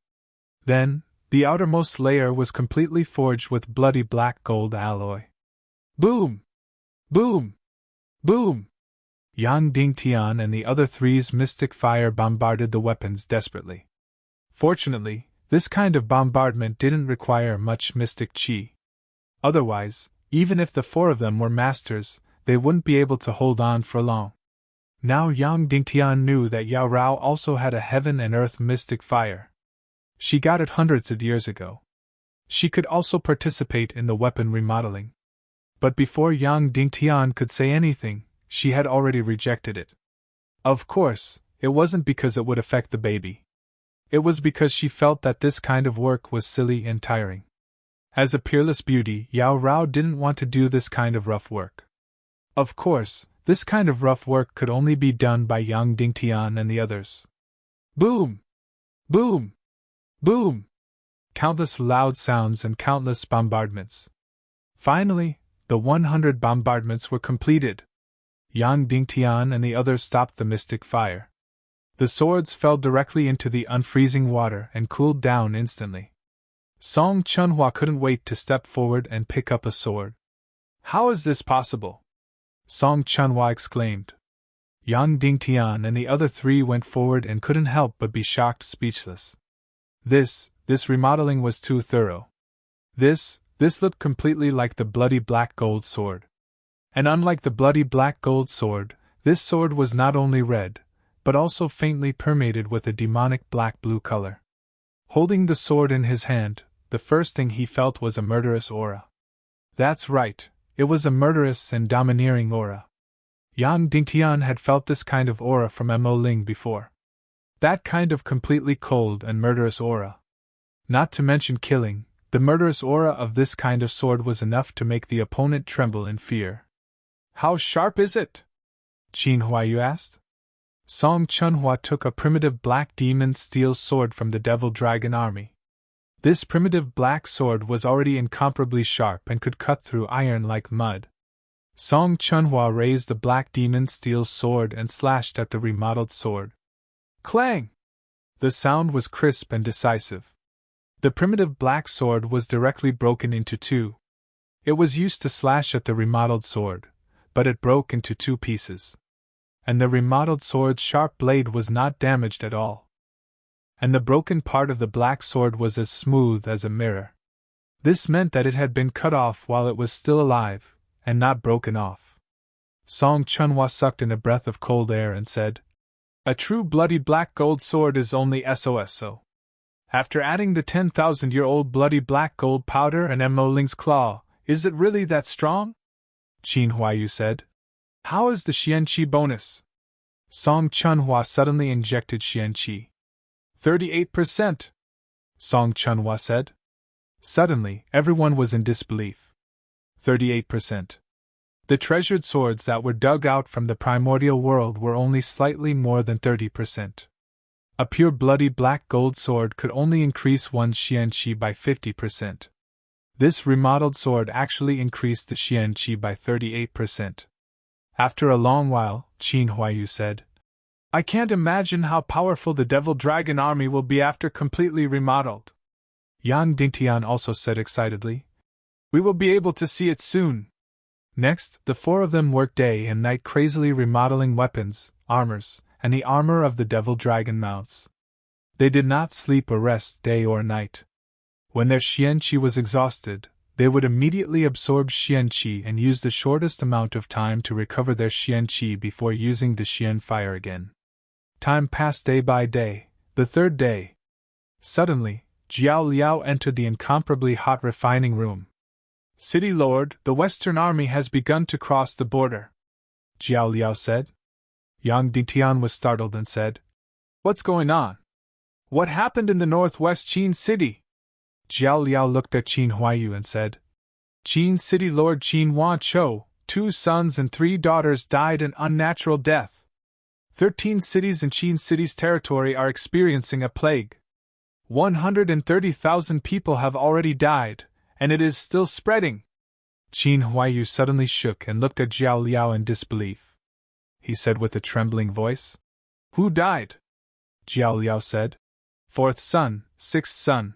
Then, the outermost layer was completely forged with bloody black gold alloy. Boom! Boom! Boom! Yang Dingtian and the other 3's mystic fire bombarded the weapons desperately. Fortunately, this kind of bombardment didn't require much mystic chi. Otherwise, even if the 4 of them were masters, they wouldn't be able to hold on for long. Now Yang Dingtian knew that Yao Rao also had a heaven and earth mystic fire. She got it hundreds of years ago. She could also participate in the weapon remodeling. But before Yang Dingtian could say anything, she had already rejected it. Of course, it wasn't because it would affect the baby. It was because she felt that this kind of work was silly and tiring. As a peerless beauty, Yao Rao didn't want to do this kind of rough work. Of course, this kind of rough work could only be done by Yang Dingtian and the others. Boom! Boom! Boom! Countless loud sounds and countless bombardments. Finally, the 100 bombardments were completed. Yang Dingtian and the others stopped the mystic fire. The swords fell directly into the unfreezing water and cooled down instantly. Song Chunhua couldn't wait to step forward and pick up a sword. How is this possible? Song Chunhua exclaimed. Yang Dingtian and the other 3 went forward and couldn't help but be shocked speechless. This remodeling was too thorough. This looked completely like the bloody black gold sword. And unlike the bloody black gold sword, this sword was not only red, but also faintly permeated with a demonic black-blue color. Holding the sword in his hand, the first thing he felt was a murderous aura. That's right, it was a murderous and domineering aura. Yang Dingtian had felt this kind of aura from Mo Ling before. That kind of completely cold and murderous aura. Not to mention killing, the murderous aura of this kind of sword was enough to make the opponent tremble in fear. How sharp is it? Qin Huayu asked. Song Chunhua took a primitive black demon steel sword from the Devil Dragon army. This primitive black sword was already incomparably sharp and could cut through iron like mud. Song Chunhua raised the black demon steel sword and slashed at the remodeled sword. Clang! The sound was crisp and decisive. The primitive black sword was directly broken into 2. It was used to slash at the remodeled sword, but it broke into 2 pieces. And the remodeled sword's sharp blade was not damaged at all. And the broken part of the black sword was as smooth as a mirror. This meant that it had been cut off while it was still alive, and not broken off. Song Chunhua sucked in a breath of cold air and said, A true bloody black gold sword is only SOSO. After adding the 10,000-year-old bloody black gold powder and Mo Ling's claw, is it really that strong? Qin Huayu said. How is the Xianqi bonus? Song Chunhua suddenly injected Xianqi. 38%, Song Chunhua said. Suddenly, everyone was in disbelief. 38%. The treasured swords that were dug out from the primordial world were only slightly more than 30%. A pure bloody black gold sword could only increase one's Xianqi by 50%. This remodeled sword actually increased the Xianqi by 38%. After a long while, Qin Huayu said, I can't imagine how powerful the Devil Dragon army will be after completely remodeled. Yang Dingtian also said excitedly, We will be able to see it soon. Next, the four of them worked day and night crazily remodeling weapons, armors, and the armor of the Devil Dragon mounts. They did not sleep or rest day or night. When their Xianqi was exhausted, they would immediately absorb Xianqi and use the shortest amount of time to recover their Xianqi before using the Xian fire again. Time passed day by day. The third day. Suddenly, Jiao Liao entered the incomparably hot refining room. City Lord, the Western Army has begun to cross the border, Jiao Liao said. Yang Dingtian was startled and said, What's going on? What happened in the northwest Qin City? Jiao Liao looked at Qin Huayu and said, Qin City Lord Qin Wanchou, 2 sons and 3 daughters died an unnatural death. 13 cities in Qin City's territory are experiencing a plague. 130,000 people have already died, and it is still spreading. Qin Huayu suddenly shook and looked at Jiao Liao in disbelief. He said with a trembling voice, Who died? Jiao Liao said, 4th son, 6th son.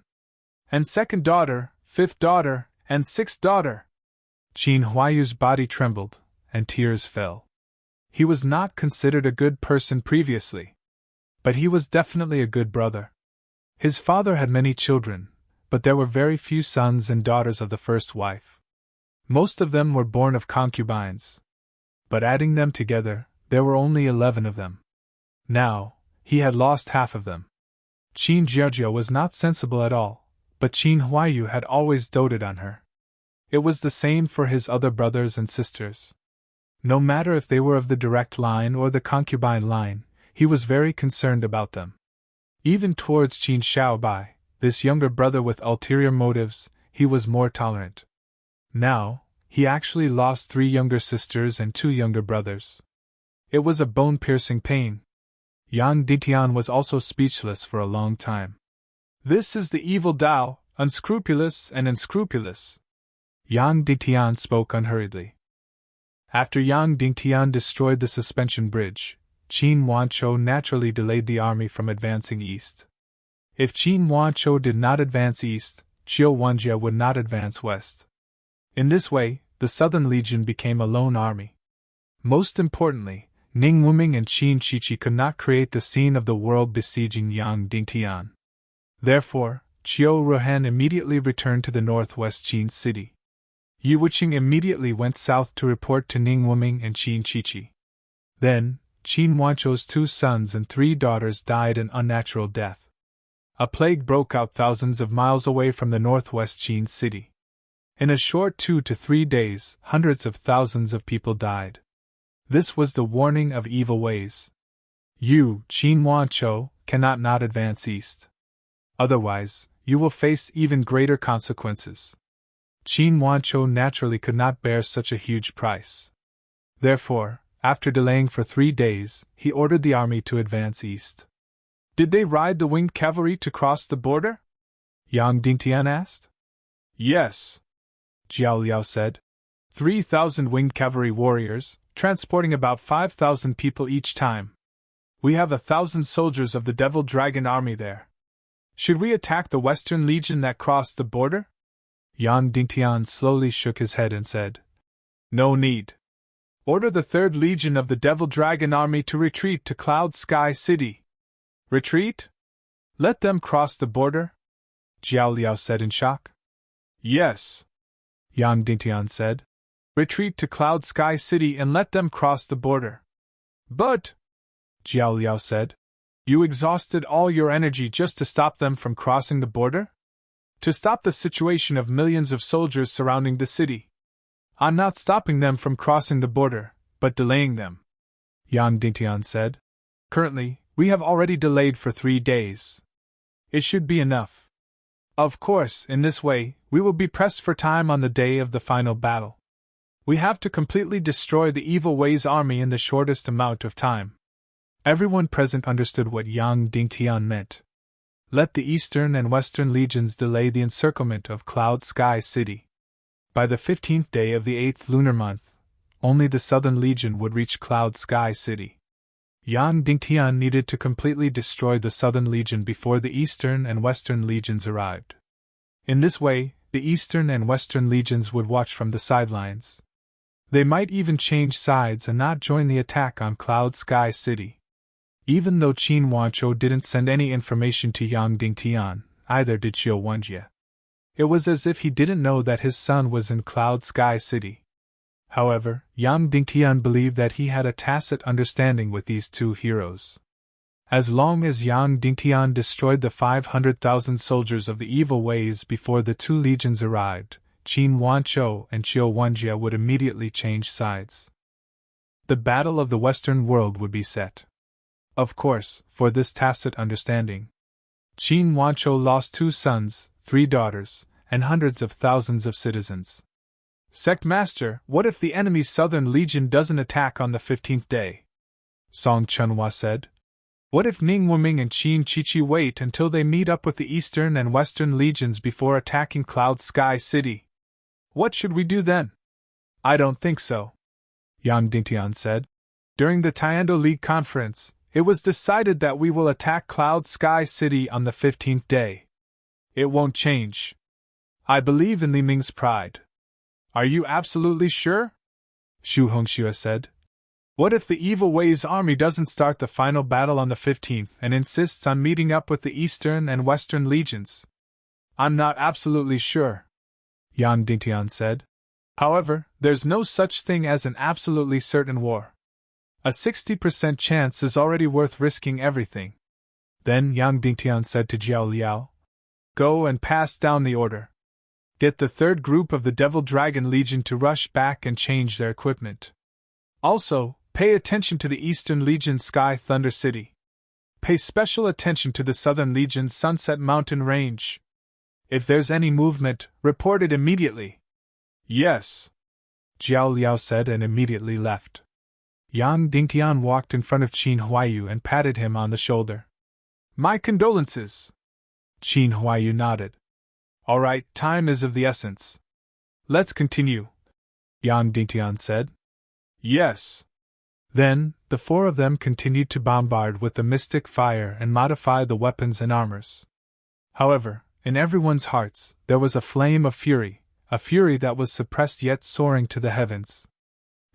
And 2nd daughter, 5th daughter, and 6th daughter. Qin Huayu's body trembled, and tears fell. He was not considered a good person previously. But he was definitely a good brother. His father had many children, but there were very few sons and daughters of the first wife. Most of them were born of concubines. But adding them together, there were only 11 of them. Now, he had lost half of them. Qin Jiaojia was not sensible at all, but Qin Huayu had always doted on her. It was the same for his other brothers and sisters. No matter if they were of the direct line or the concubine line, he was very concerned about them. Even towards Qin Xiaobai, this younger brother with ulterior motives, he was more tolerant. Now, he actually lost 3 younger sisters and 2 younger brothers. It was a bone-piercing pain. Yang Dingtian was also speechless for a long time. This is the evil Tao, unscrupulous and unscrupulous. Yang Dingtian spoke unhurriedly. After Yang Dingtian destroyed the suspension bridge, Qin Wanchou naturally delayed the army from advancing east. If Qin Wanchou did not advance east, Qiu Wenjie would not advance west. In this way, the Southern Legion became a lone army. Most importantly, Ning Wuming and Qin Chichi could not create the scene of the world besieging Yang Dingtian. Therefore, Qiu Ruhan immediately returned to the northwest Qin city. Yi Wuqing immediately went south to report to Ning Wuming and Qin Chichi. Then, Qin Wanchou's 2 sons and 3 daughters died an unnatural death. A plague broke out thousands of miles away from the northwest Qin city. In a short 2 to 3 days, hundreds of thousands of people died. This was the warning of evil ways. You, Qin Wanchou, cannot not advance east. Otherwise, you will face even greater consequences. Qin Wanchou naturally could not bear such a huge price. Therefore, after delaying for 3 days, he ordered the army to advance east. Did they ride the winged cavalry to cross the border? Yang Dingtian asked. Yes, Jiao Liao said. 3,000 winged cavalry warriors, transporting about 5,000 people each time. We have 1,000 soldiers of the Devil Dragon army there. Should we attack the Western Legion that crossed the border? Yang Dingtian slowly shook his head and said, No need. Order the 3rd Legion of the Devil Dragon army to retreat to Cloud Sky City. Retreat? Let them cross the border? Jiao Liao said in shock. Yes, Yang Dingtian said. Retreat to Cloud Sky City and let them cross the border. But, Jiao Liao said, You exhausted all your energy just to stop them from crossing the border? To stop the situation of millions of soldiers surrounding the city. I'm not stopping them from crossing the border, but delaying them, Yang Dingtian said. Currently, we have already delayed for 3 days. It should be enough. Of course, in this way, we will be pressed for time on the day of the final battle. We have to completely destroy the Evil Way's army in the shortest amount of time. Everyone present understood what Yang Dingtian meant. Let the Eastern and Western legions delay the encirclement of Cloud Sky City. By the 15th day of the 8th lunar month, only the Southern Legion would reach Cloud Sky City. Yang Dingtian needed to completely destroy the Southern Legion before the Eastern and Western legions arrived. In this way, the Eastern and Western legions would watch from the sidelines. They might even change sides and not join the attack on Cloud Sky City. Even though Qin Wanzhou didn't send any information to Yang Dingtian, either did Xiao Wenjie. It was as if he didn't know that his son was in Cloud Sky City. However, Yang Dingtian believed that he had a tacit understanding with these two heroes. As long as Yang Dingtian destroyed the 500,000 soldiers of the Evil Ways before the two legions arrived, Qin Wanzhou and Xiao Wenjie would immediately change sides. The battle of the Western world would be set. Of course, for this tacit understanding, Qin Wanzhou lost 2 sons, 3 daughters, and hundreds of thousands of citizens. Sect Master, what if the enemy's Southern Legion doesn't attack on the 15th day? Song Chunhua said. What if Ning Wuming and Qin Chichi wait until they meet up with the Eastern and Western legions before attacking Cloud Sky City? What should we do then? I don't think so, Yang Dingtian said. During the Tiando League conference, it was decided that we will attack Cloud Sky City on the 15th day. It won't change. I believe in Li Ming's pride. Are you absolutely sure? Xu Hongxue said. What if the Evil Way's army doesn't start the final battle on the 15th and insists on meeting up with the Eastern and Western legions? I'm not absolutely sure, Yang Dingtian said. However, there's no such thing as an absolutely certain war. A 60% chance is already worth risking everything. Then Yang Dingtian said to Jiao Liao, Go and pass down the order. Get the 3rd group of the Devil Dragon Legion to rush back and change their equipment. Also, pay attention to the Eastern Legion's Sky Thunder City. Pay special attention to the Southern Legion's Sunset Mountain Range. If there's any movement, report it immediately. Yes, Jiao Liao said and immediately left. Yang Dingtian walked in front of Qin Huaiyu and patted him on the shoulder. My condolences. Qin Huaiyu nodded. All right, time is of the essence. Let's continue, Yang Dingtian said. Yes. Then, the 4 of them continued to bombard with the mystic fire and modify the weapons and armors. However, in everyone's hearts, there was a flame of fury, a fury that was suppressed yet soaring to the heavens.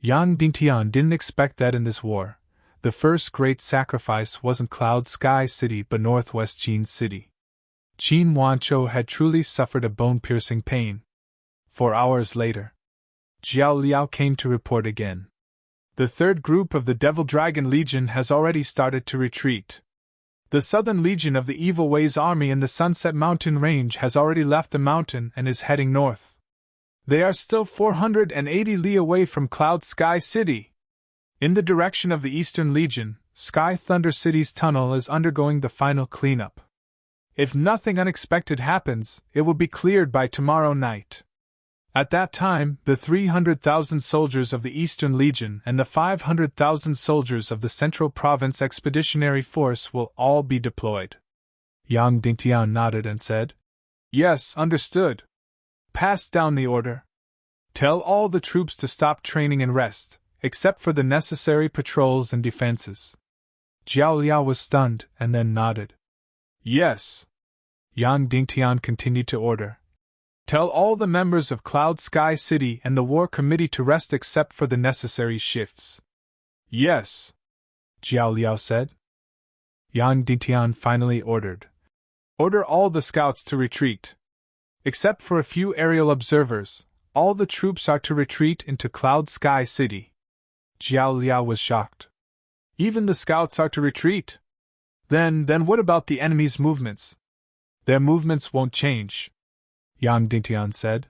Yang Dingtian didn't expect that in this war, the first great sacrifice wasn't Cloud Sky City but Northwest Qin City. Qin Wanzhou had truly suffered a bone-piercing pain. 4 hours later, Jiao Liao came to report again. The 3rd group of the Devil Dragon Legion has already started to retreat. The Southern Legion of the Evil Way's army in the Sunset Mountain Range has already left the mountain and is heading north. They are still 480 li away from Cloud Sky City. In the direction of the Eastern Legion, Sky Thunder City's tunnel is undergoing the final cleanup. If nothing unexpected happens, it will be cleared by tomorrow night. At that time, the 300,000 soldiers of the Eastern Legion and the 500,000 soldiers of the Central Province Expeditionary Force will all be deployed. Yang Dingtian nodded and said, Yes, understood. Pass down the order. Tell all the troops to stop training and rest, except for the necessary patrols and defenses. Jiao Liao was stunned and then nodded. Yes. Yang Dingtian continued to order. Tell all the members of Cloud Sky City and the War Committee to rest except for the necessary shifts. Yes, Jiao Liao said. Yang Dingtian finally ordered. Order all the scouts to retreat. Except for a few aerial observers, all the troops are to retreat into Cloud Sky City. Jiao Liao was shocked. Even the scouts are to retreat? Then what about the enemy's movements? Their movements won't change, Yang Dingtian said.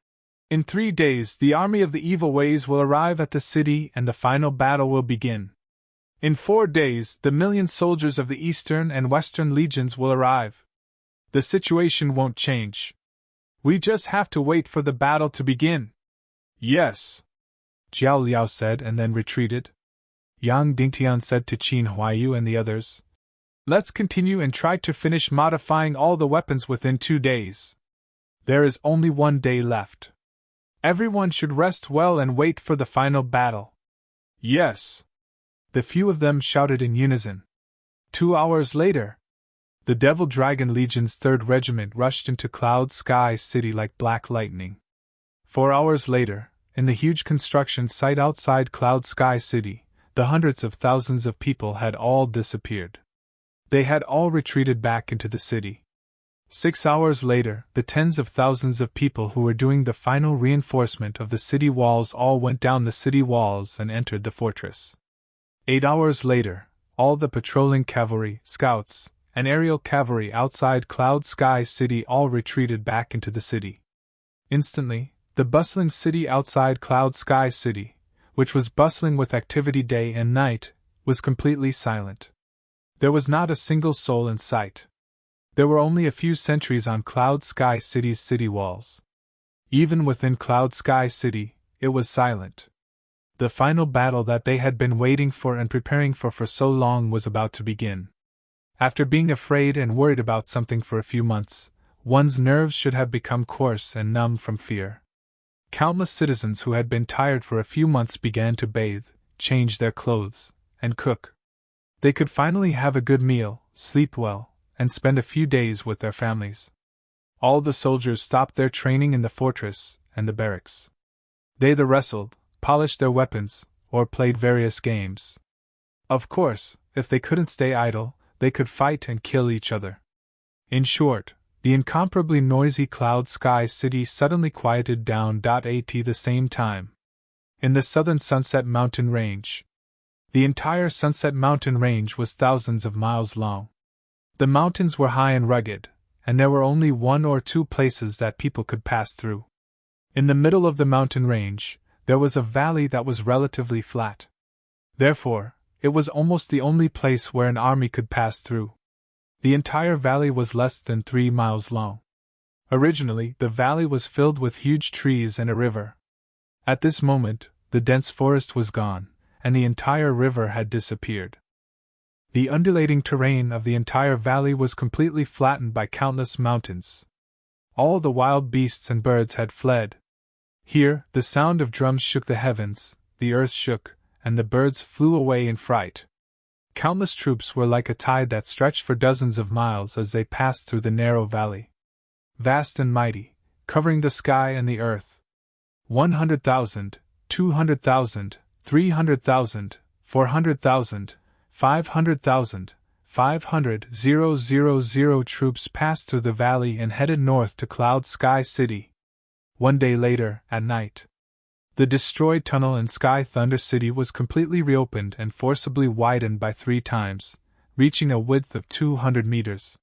In 3 days, the army of the evil ways will arrive at the city and the final battle will begin. In 4 days, the million soldiers of the Eastern and Western legions will arrive. The situation won't change. We just have to wait for the battle to begin. Yes, Jiao Liao said and then retreated. Yang Dingtian said to Qin Huaiyu and the others, "Let's continue and try to finish modifying all the weapons within 2 days. There is only 1 day left. Everyone should rest well and wait for the final battle." Yes, the few of them shouted in unison. 2 hours later, the Devil Dragon Legion's 3rd Regiment rushed into Cloud Sky City like black lightning. 4 hours later, in the huge construction site outside Cloud Sky City, the hundreds of thousands of people had all disappeared. They had all retreated back into the city. 6 hours later, the tens of thousands of people who were doing the final reinforcement of the city walls all went down the city walls and entered the fortress. 8 hours later, all the patrolling cavalry, scouts, and aerial cavalry outside Cloud Sky City all retreated back into the city. Instantly, the bustling city outside Cloud Sky City, which was bustling with activity day and night, was completely silent. There was not a single soul in sight. There were only a few sentries on Cloud Sky City's city walls. Even within Cloud Sky City, it was silent. The final battle that they had been waiting for and preparing for so long was about to begin. After being afraid and worried about something for a few months, one's nerves should have become coarse and numb from fear. Countless citizens who had been tired for a few months began to bathe, change their clothes, and cook. They could finally have a good meal, sleep well, and spend a few days with their families. All the soldiers stopped their training in the fortress and the barracks. They either wrestled, polished their weapons, or played various games. Of course, if they couldn't stay idle, they could fight and kill each other. In short, the incomparably noisy Cloud Sky City suddenly quieted down at the same time. In the southern Sunset Mountain Range. The entire Sunset Mountain Range was thousands of miles long. The mountains were high and rugged, and there were only 1 or 2 places that people could pass through. In the middle of the mountain range, there was a valley that was relatively flat. Therefore, it was almost the only place where an army could pass through. The entire valley was less than 3 miles long. Originally, the valley was filled with huge trees and a river. At this moment, the dense forest was gone, and the entire river had disappeared. The undulating terrain of the entire valley was completely flattened by countless mountains. All the wild beasts and birds had fled. Here, the sound of drums shook the heavens, the earth shook, and the birds flew away in fright. Countless troops were like a tide that stretched for dozens of miles as they passed through the narrow valley. Vast and mighty, covering the sky and the earth. 100,000, 200,000, 300,000, 400,000, 500,000, 500,000 troops passed through the valley and headed north to Cloud Sky City. 1 day later, at night, the destroyed tunnel in Sky Thunder City was completely reopened and forcibly widened by 3 times, reaching a width of 200 meters.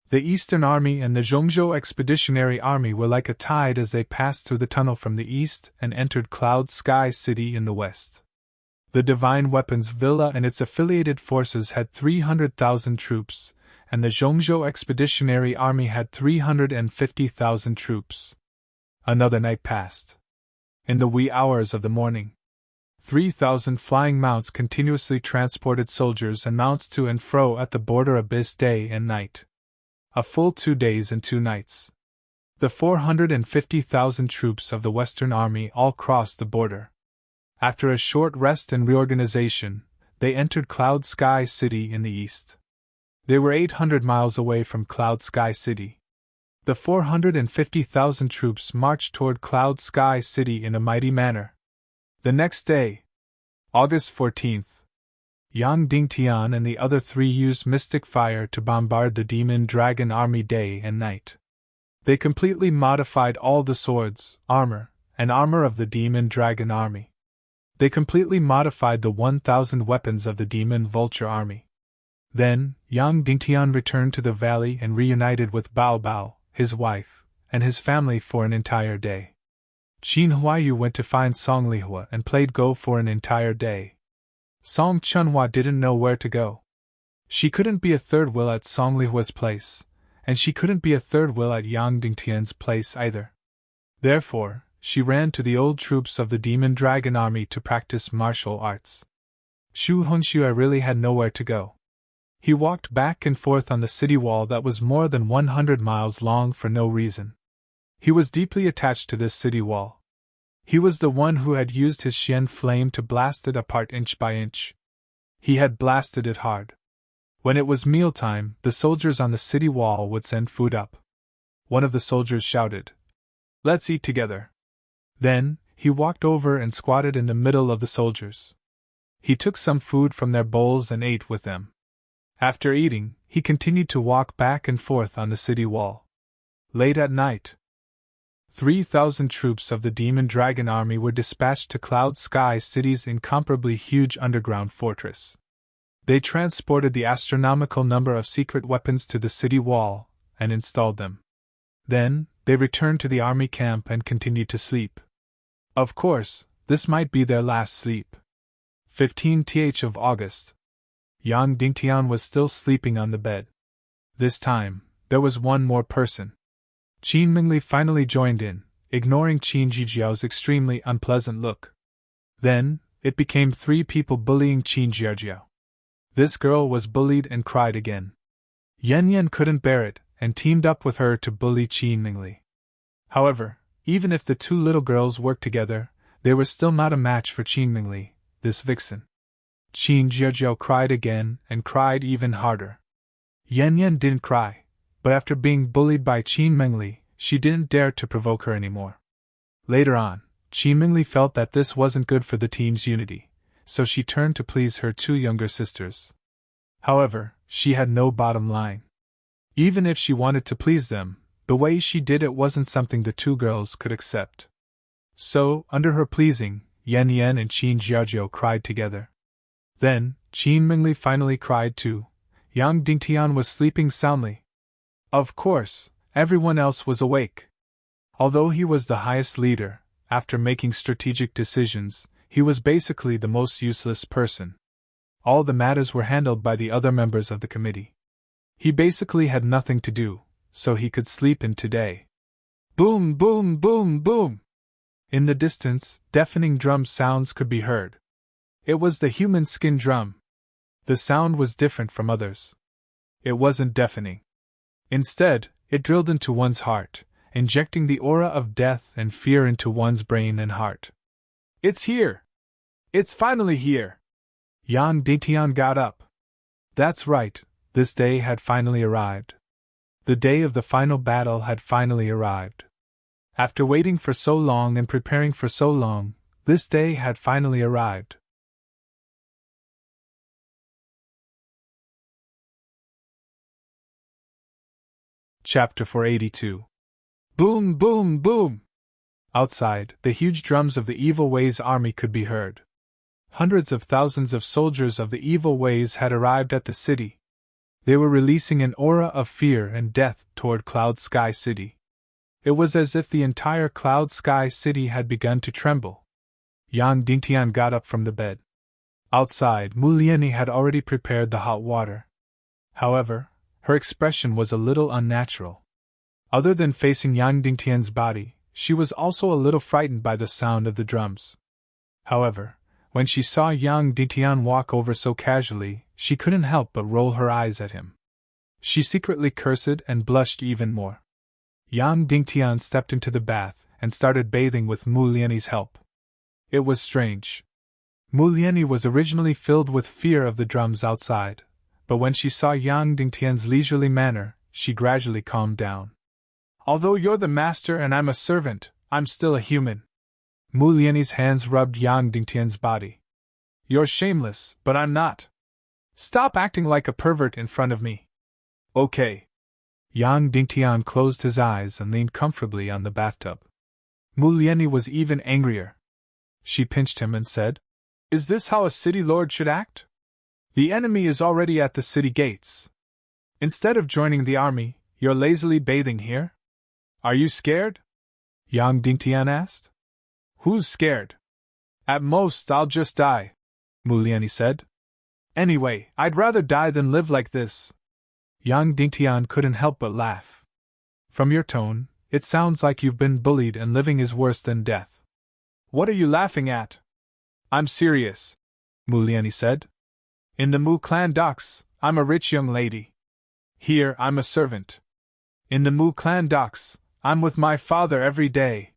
The Eastern Army and the Zhongzhou Expeditionary Army were like a tide as they passed through the tunnel from the east and entered Cloud Sky City in the west. The Divine Weapons Villa and its affiliated forces had 300,000 troops, and the Zhongzhou Expeditionary Army had 350,000 troops. Another night passed. In the wee hours of the morning, 3,000 flying mounts continuously transported soldiers and mounts to and fro at the border abyss day and night. A full 2 days and 2 nights. The 450,000 troops of the Western Army all crossed the border. After a short rest and reorganization, they entered Cloud Sky City in the east. They were 800 miles away from Cloud Sky City. The 450,000 troops marched toward Cloud Sky City in a mighty manner. The next day, August 14th, Yang Dingtian and the other 3 used mystic fire to bombard the Demon Dragon Army day and night. They completely modified all the swords, armor, and armor of the Demon Dragon Army. They completely modified the 1,000 weapons of the Demon Vulture Army. Then, Yang Dingtian returned to the valley and reunited with Bao Bao, his wife, and his family for an entire day. Qin Huayu went to find Song Lihua and played Go for an entire day. Song Chunhua didn't know where to go. She couldn't be a third wheel at Song Lihua's place, and she couldn't be a third wheel at Yang Dingtian's place either. Therefore, she ran to the old troops of the Demon Dragon Army to practice martial arts. Shu Hongxue really had nowhere to go. He walked back and forth on the city wall that was more than 100 miles long for no reason. He was deeply attached to this city wall. He was the one who had used his Xian flame to blast it apart inch by inch. He had blasted it hard. When it was mealtime, the soldiers on the city wall would send food up. One of the soldiers shouted, "Let's eat together." Then, he walked over and squatted in the middle of the soldiers. He took some food from their bowls and ate with them. After eating, he continued to walk back and forth on the city wall. Late at night, 3,000 troops of the Demon Dragon Army were dispatched to Cloud Sky City's incomparably huge underground fortress. They transported the astronomical number of secret weapons to the city wall and installed them. Then, they returned to the army camp and continued to sleep. Of course, this might be their last sleep. 15th of August. Yang Dingtian was still sleeping on the bed. This time, there was one more person. Qin Mingli finally joined in, ignoring Qin Jijiao's extremely unpleasant look. Then, it became 3 people bullying Qin Jijiao. This girl was bullied and cried again. Yan Yan couldn't bear it, and teamed up with her to bully Qin Mingli. However, even if the 2 little girls worked together, they were still not a match for Qin Mingli, this vixen. Qin Jijiao cried again and cried even harder. Yan Yan didn't cry, but after being bullied by Qin Mingli, she didn't dare to provoke her anymore. Later on, Qin Mingli felt that this wasn't good for the team's unity, so she turned to please her 2 younger sisters. However, she had no bottom line. Even if she wanted to please them, the way she did it wasn't something the 2 girls could accept. So, under her pleasing, Yan Yan and Qin Jijiao cried together. Then, Qin Mingli finally cried too. Yang Dingtian was sleeping soundly. Of course, everyone else was awake. Although he was the highest leader, after making strategic decisions, he was basically the most useless person. All the matters were handled by the other members of the committee. He basically had nothing to do, so he could sleep in today. Boom, boom, boom, boom! In the distance, deafening drum sounds could be heard. It was the human skin drum. The sound was different from others. It wasn't deafening. Instead, it drilled into one's heart, injecting the aura of death and fear into one's brain and heart. It's here! It's finally here! Yang Dingtian got up. That's right, this day had finally arrived. The day of the final battle had finally arrived. After waiting for so long and preparing for so long, this day had finally arrived. Chapter 482. Boom, boom, boom! Outside, the huge drums of the Evil Way's army could be heard. Hundreds of thousands of soldiers of the Evil Ways had arrived at the city. They were releasing an aura of fear and death toward Cloud Sky City. It was as if the entire Cloud Sky City had begun to tremble. Yang Dingtian got up from the bed. Outside, Mu Lianyi had already prepared the hot water. However, her expression was a little unnatural. Other than facing Yang Dingtian's body, she was also a little frightened by the sound of the drums. However, when she saw Yang Dingtian walk over so casually, she couldn't help but roll her eyes at him. She secretly cursed and blushed even more. Yang Dingtian stepped into the bath and started bathing with Mu Lianyi's help. It was strange. Mu Lianyi was originally filled with fear of the drums outside, but when she saw Yang Dingtian's leisurely manner, she gradually calmed down. Although you're the master and I'm a servant, I'm still a human. Mu Lianyi's hands rubbed Yang Dingtian's body. You're shameless, but I'm not. Stop acting like a pervert in front of me. Okay. Yang Dingtian closed his eyes and leaned comfortably on the bathtub. Mu Lianyi was even angrier. She pinched him and said, Is this how a city lord should act? The enemy is already at the city gates. Instead of joining the army, you're lazily bathing here? Are you scared? Yang Dingtian asked. Who's scared? At most, I'll just die, Mu Lianyi said. Anyway, I'd rather die than live like this. Yang Dingtian couldn't help but laugh. From your tone, it sounds like you've been bullied and living is worse than death. What are you laughing at? I'm serious, Mu Lianyi said. In the Mu clan docks, I'm a rich young lady. Here, I'm a servant. In the Mu clan docks, I'm with my father every day.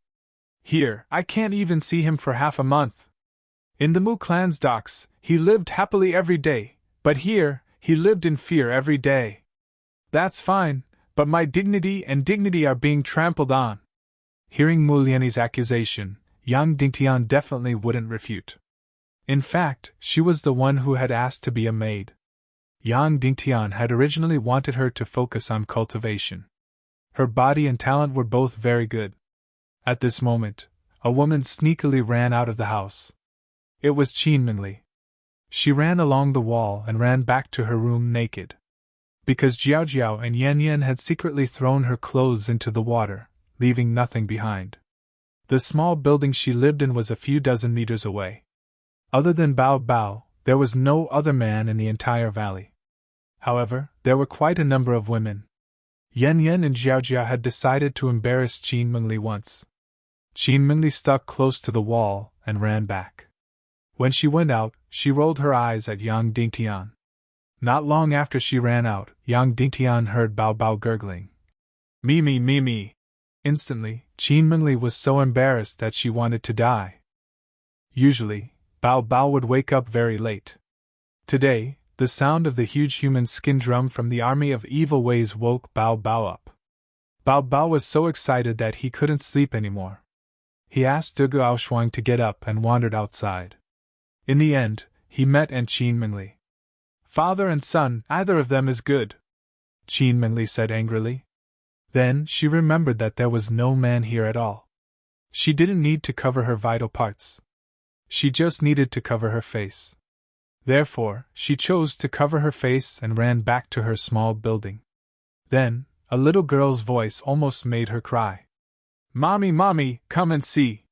Here, I can't even see him for half a month. In the Mu clan's docks, he lived happily every day, but here, he lived in fear every day. That's fine, but my dignity and dignity are being trampled on. Hearing Mu Lianyi's accusation, Yang Dingtian definitely wouldn't refute. In fact, she was the one who had asked to be a maid. Yang Dingtian had originally wanted her to focus on cultivation. Her body and talent were both very good. At this moment, a woman sneakily ran out of the house. It was Qin Mingli. She ran along the wall and ran back to her room naked. Because Jiao Jiao and Yan Yan had secretly thrown her clothes into the water, leaving nothing behind. The small building she lived in was a few dozen meters away. Other than Bao Bao, there was no other man in the entire valley. However, there were quite a number of women. Yan Yan and Jiao Jiao had decided to embarrass Qin Mingli once. Qin Mingli stuck close to the wall and ran back. When she went out, she rolled her eyes at Yang Dingtian. Not long after she ran out, Yang Dingtian heard Bao Bao gurgling. Me me me me. Instantly, Qin Mingli was so embarrassed that she wanted to die. Usually, Bao Bao would wake up very late. Today, the sound of the huge human skin drum from the army of evil ways woke Bao Bao up. Bao Bao was so excited that he couldn't sleep anymore. He asked Dugu Aoshuang to get up and wandered outside. In the end, he met Qin Mingli. Father and son, either of them is good, Qin Mingli said angrily. Then she remembered that there was no man here at all. She didn't need to cover her vital parts. She just needed to cover her face. Therefore, she chose to cover her face and ran back to her small building. Then, a little girl's voice almost made her cry. Mommy, mommy, come and see.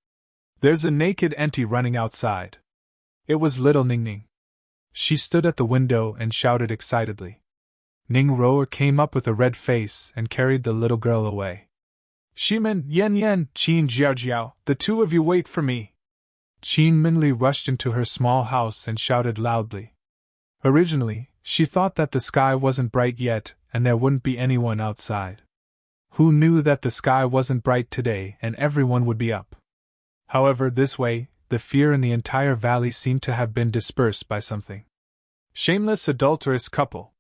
There's a naked auntie running outside. It was little Ning Ning. She stood at the window and shouted excitedly. Ning Roer came up with a red face and carried the little girl away. Shimen, Yan Yan, Qin Jiao Jiao, the two of you wait for me. Qin Mingli rushed into her small house and shouted loudly. Originally, she thought that the sky wasn't bright yet and there wouldn't be anyone outside. Who knew that the sky wasn't bright today and everyone would be up? However, this way, the fear in the entire valley seemed to have been dispersed by something. Shameless adulterous couple.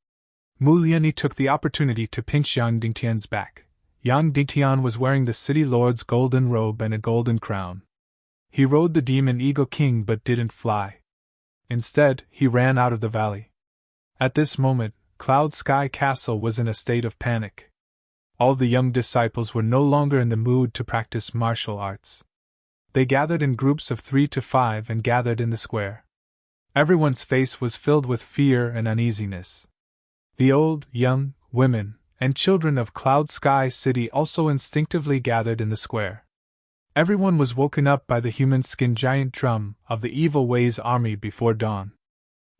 Mu Lianyi took the opportunity to pinch Yang Dingtian's back. Yang Dingtian was wearing the city lord's golden robe and a golden crown. He rode the demon eagle king but didn't fly. Instead, he ran out of the valley. At this moment, Cloud Sky Castle was in a state of panic. All the young disciples were no longer in the mood to practice martial arts. They gathered in groups of 3 to 5 and gathered in the square. Everyone's face was filled with fear and uneasiness. The old, young, women, and children of Cloud Sky City also instinctively gathered in the square. Everyone was woken up by the human skin giant drum of the Evil Ways army before dawn.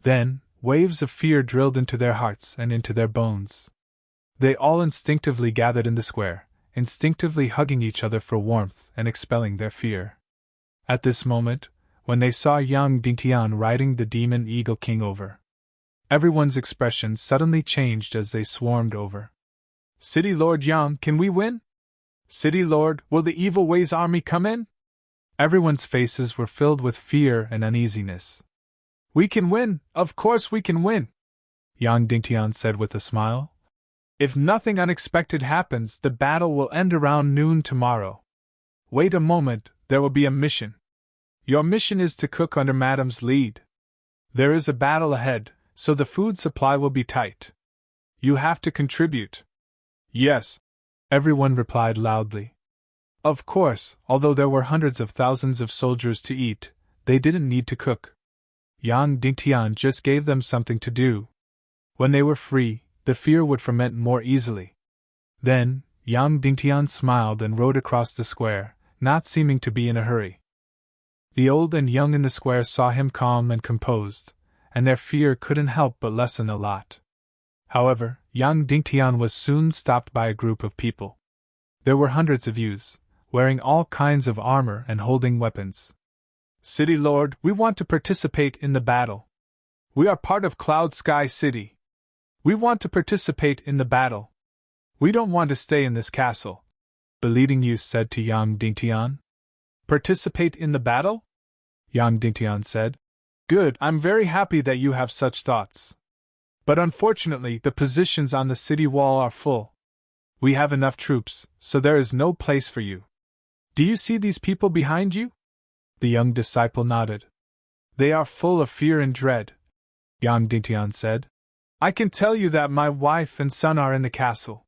Then, waves of fear drilled into their hearts and into their bones. They all instinctively gathered in the square, instinctively hugging each other for warmth and expelling their fear. At this moment, when they saw Yang Dingtian riding the demon eagle king over, everyone's expression suddenly changed as they swarmed over. City Lord Yang, can we win? City Lord, will the Evil Ways army come in? Everyone's faces were filled with fear and uneasiness. We can win, of course we can win, Yang Dingtian said with a smile. If nothing unexpected happens, the battle will end around noon tomorrow. Wait a moment, there will be a mission. Your mission is to cook under Madam's lead. There is a battle ahead, so the food supply will be tight. You have to contribute. Yes, everyone replied loudly. Of course, although there were hundreds of thousands of soldiers to eat, they didn't need to cook. Yang Dingtian just gave them something to do. When they were free, the fear would ferment more easily. Then, Yang Dingtian smiled and rode across the square, not seeming to be in a hurry. The old and young in the square saw him calm and composed, and their fear couldn't help but lessen a lot. However, Yang Dingtian was soon stopped by a group of people. There were hundreds of youths, wearing all kinds of armor and holding weapons. "City Lord, we want to participate in the battle. We are part of Cloud Sky City. We want to participate in the battle. We don't want to stay in this castle," the leading youth said to Yang Dingtian. "Participate in the battle?" Yang Dingtian said. "Good, I'm very happy that you have such thoughts. But unfortunately, the positions on the city wall are full. We have enough troops, so there is no place for you. Do you see these people behind you?" The young disciple nodded. "They are full of fear and dread," Yang Dingtian said. "I can tell you that my wife and son are in the castle.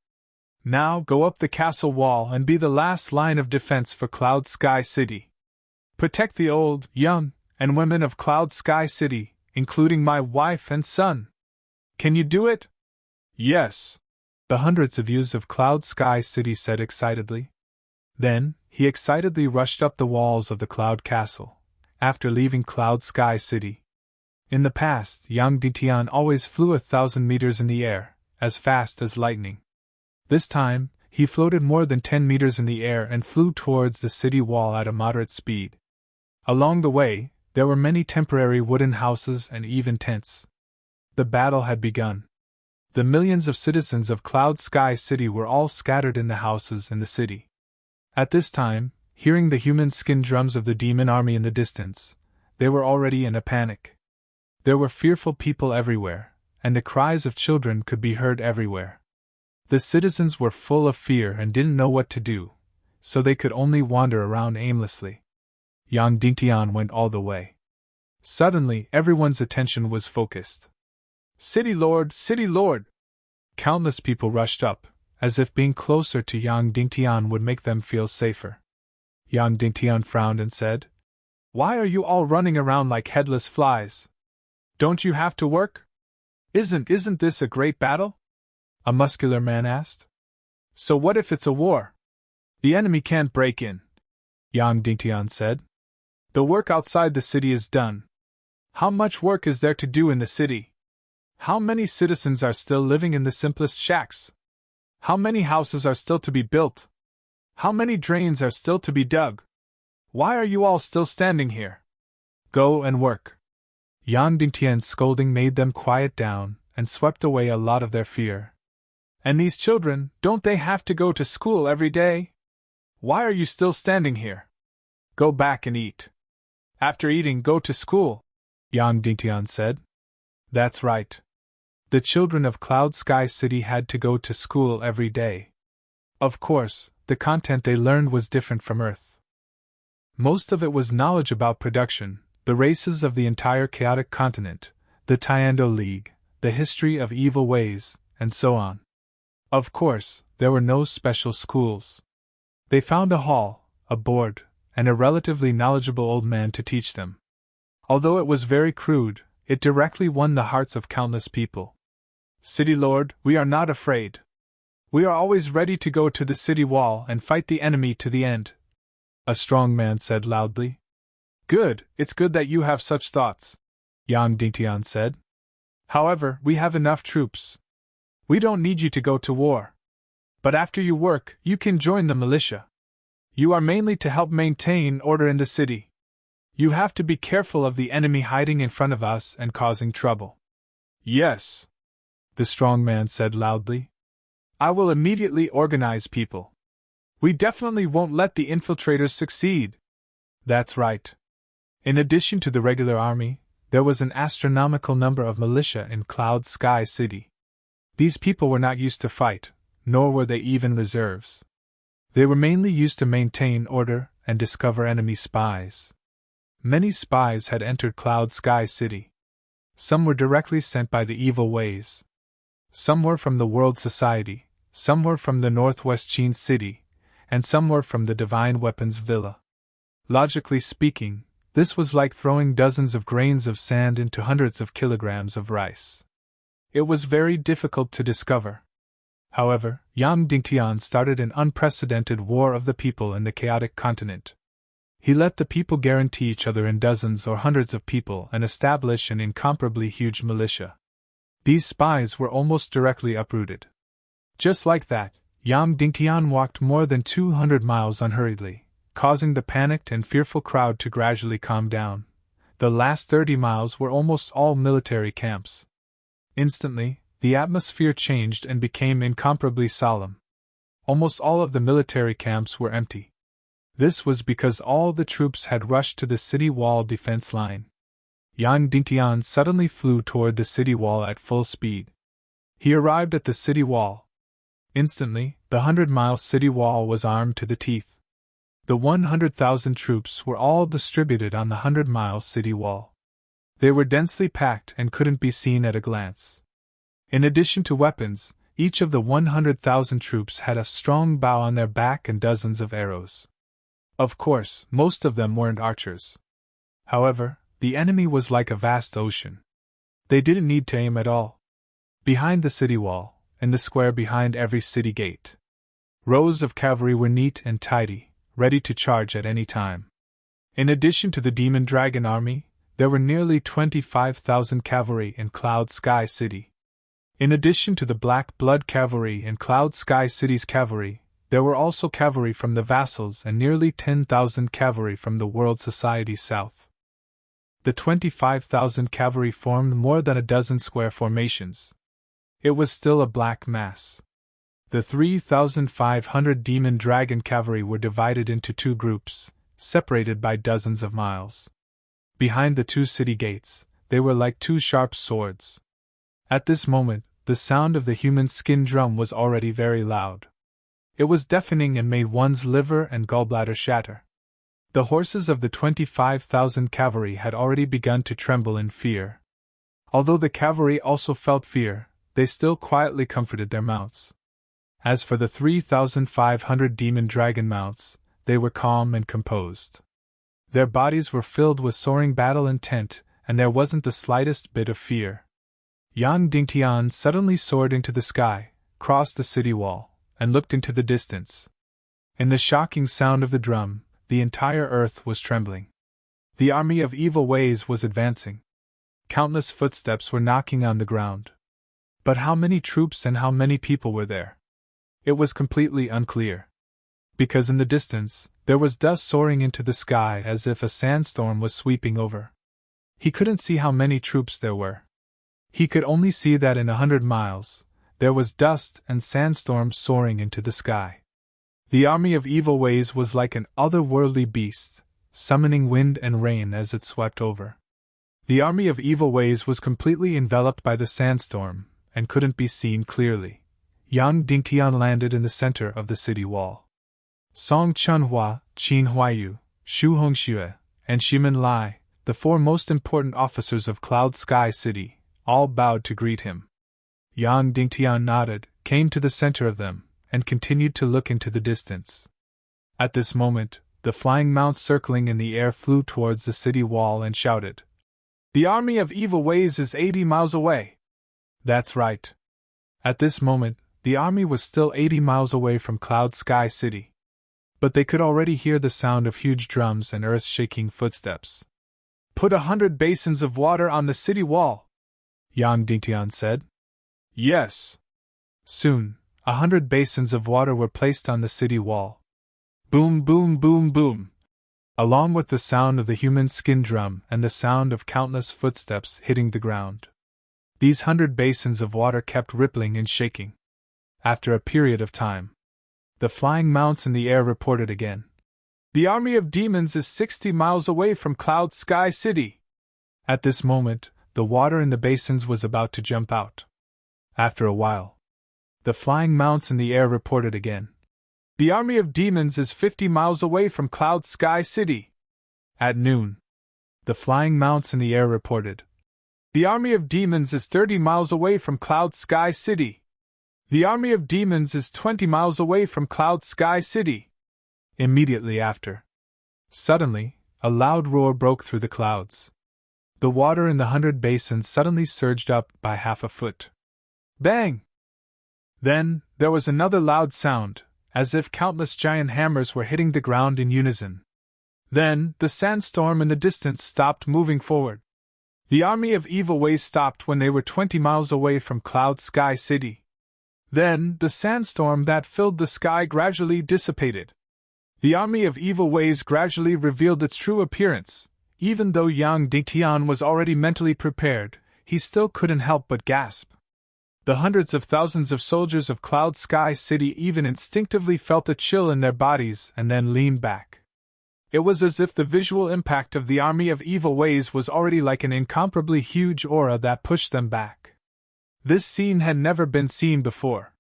Now go up the castle wall and be the last line of defense for Cloud Sky City. Protect the old, young, and women of Cloud Sky City, including my wife and son. Can you do it?" "Yes," the hundreds of youths of Cloud Sky City said excitedly. Then, he excitedly rushed up the walls of the Cloud Castle, after leaving Cloud Sky City. In the past, Yang Dingtian always flew 1,000 meters in the air, as fast as lightning. This time, he floated more than 10 meters in the air and flew towards the city wall at a moderate speed. Along the way, there were many temporary wooden houses and even tents. The battle had begun. The millions of citizens of Cloud Sky City were all scattered in the houses in the city. At this time, hearing the human skin drums of the demon army in the distance, they were already in a panic. There were fearful people everywhere, and the cries of children could be heard everywhere. The citizens were full of fear and didn't know what to do, so they could only wander around aimlessly. Yang Dingtian went all the way. Suddenly, everyone's attention was focused. "City Lord! City Lord!" Countless people rushed up, as if being closer to Yang Dingtian would make them feel safer. Yang Dingtian frowned and said, "Why are you all running around like headless flies? Don't you have to work? Isn't this a great battle?" a muscular man asked. "So what if it's a war? The enemy can't break in," Yang Dingtian said. "The work outside the city is done. How much work is there to do in the city? How many citizens are still living in the simplest shacks? How many houses are still to be built? How many drains are still to be dug? Why are you all still standing here? Go and work." Yang Dingtian's scolding made them quiet down and swept away a lot of their fear. "And these children, don't they have to go to school every day? Why are you still standing here? Go back and eat. After eating, go to school," Yang Dingtian said. That's right. The children of Cloud Sky City had to go to school every day. Of course, the content they learned was different from Earth. Most of it was knowledge about production, the races of the entire chaotic continent, the Tiando League, the history of evil ways, and so on. Of course, there were no special schools. They found a hall, a board, and a relatively knowledgeable old man to teach them. Although it was very crude, it directly won the hearts of countless people. "City Lord, we are not afraid. We are always ready to go to the city wall and fight the enemy to the end," a strong man said loudly. "Good, it's good that you have such thoughts," Yang Dingtian said. "However, we have enough troops. We don't need you to go to war. But after you work, you can join the militia. You are mainly to help maintain order in the city. You have to be careful of the enemy hiding in front of us and causing trouble." "Yes," the strong man said loudly. "I will immediately organize people. We definitely won't let the infiltrators succeed." That's right. In addition to the regular army, there was an astronomical number of militia in Cloud Sky City. These people were not used to fight, nor were they even reserves. They were mainly used to maintain order and discover enemy spies. Many spies had entered Cloud Sky City. Some were directly sent by the evil ways. Some were from the World Society, some were from the Northwest Chin City, and some were from the Divine Weapons Villa. Logically speaking, This was like throwing dozens of grains of sand into hundreds of kilograms of rice. It was very difficult to discover. However, Yang Dingtian started an unprecedented war of the people in the chaotic continent. He let the people guarantee each other in dozens or hundreds of people and establish an incomparably huge militia. These spies were almost directly uprooted. Just like that, Yang Dingtian walked more than 200 miles unhurriedly, causing the panicked and fearful crowd to gradually calm down. The last 30 miles were almost all military camps. Instantly, the atmosphere changed and became incomparably solemn. Almost all of the military camps were empty. This was because all the troops had rushed to the city wall defense line. Yang Dingtian suddenly flew toward the city wall at full speed. He arrived at the city wall. Instantly, the 100-mile city wall was armed to the teeth. The 100,000 troops were all distributed on the 100-mile city wall. They were densely packed and couldn't be seen at a glance. In addition to weapons, each of the 100,000 troops had a strong bow on their back and dozens of arrows. Of course, most of them weren't archers. However, the enemy was like a vast ocean. They didn't need to aim at all. Behind the city wall, in the square behind every city gate, rows of cavalry were neat and tidy, ready to charge at any time. In addition to the Demon Dragon army, there were nearly 25,000 cavalry in Cloud Sky City. In addition to the Black Blood cavalry in Cloud Sky City's cavalry, there were also cavalry from the vassals and nearly 10,000 cavalry from the World Society South. The 25,000 cavalry formed more than a dozen square formations. It was still a black mass. The 3,500 Demon Dragon cavalry were divided into two groups, separated by dozens of miles. Behind the two city gates, they were like two sharp swords. At this moment, the sound of the human skin drum was already very loud. It was deafening and made one's liver and gallbladder shatter. The horses of the 25,000 cavalry had already begun to tremble in fear. Although the cavalry also felt fear, they still quietly comforted their mounts. As for the 3,500 Demon Dragon mounts, they were calm and composed. Their bodies were filled with soaring battle intent, and there wasn't the slightest bit of fear. Yang Dingtian suddenly soared into the sky, crossed the city wall, and looked into the distance. In the shocking sound of the drum, the entire earth was trembling. The army of evil ways was advancing. Countless footsteps were knocking on the ground. But how many troops and how many people were there? It was completely unclear. Because in the distance, there was dust soaring into the sky as if a sandstorm was sweeping over. He couldn't see how many troops there were. He could only see that in 100 miles, there was dust and sandstorms soaring into the sky. The army of evil ways was like an otherworldly beast, summoning wind and rain as it swept over. The army of evil ways was completely enveloped by the sandstorm, and couldn't be seen clearly. Yang Dingtian landed in the center of the city wall. Song Chunhua, Qin Huayu, Shu Hongxue, and Shimin Lai, the four most important officers of Cloud Sky City, all bowed to greet him. Yang Dingtian nodded, came to the center of them, and continued to look into the distance. At this moment, the flying mounts circling in the air flew towards the city wall and shouted, "The army of evil ways is 80 miles away." That's right. At this moment, the army was still 80 miles away from Cloud Sky City. But they could already hear the sound of huge drums and earth-shaking footsteps. "Put 100 basins of water on the city wall," Yang Dingtian said. "Yes." Soon, 100 basins of water were placed on the city wall. Boom, boom, boom, boom. Along with the sound of the human skin drum and the sound of countless footsteps hitting the ground. These 100 basins of water kept rippling and shaking. After a period of time, the flying mounts in the air reported again. "The army of demons is 60 miles away from Cloud Sky City." At this moment, the water in the basins was about to jump out. After a while, the flying mounts in the air reported again. "The army of demons is 50 miles away from Cloud Sky City." At noon, the flying mounts in the air reported. "The army of demons is 30 miles away from Cloud Sky City." "The army of demons is 20 miles away from Cloud Sky City." Immediately after, suddenly, a loud roar broke through the clouds. The water in the 100 basins suddenly surged up by half a foot. Bang! Then, there was another loud sound, as if countless giant hammers were hitting the ground in unison. Then, the sandstorm in the distance stopped moving forward. The army of evil ways stopped when they were 20 miles away from Cloud Sky City. Then, the sandstorm that filled the sky gradually dissipated. The army of evil ways gradually revealed its true appearance. Even though Yang Dingtian was already mentally prepared, he still couldn't help but gasp. The hundreds of thousands of soldiers of Cloud Sky City even instinctively felt a chill in their bodies and then leaned back. It was as if the visual impact of the army of evil ways was already like an incomparably huge aura that pushed them back. This scene had never been seen before.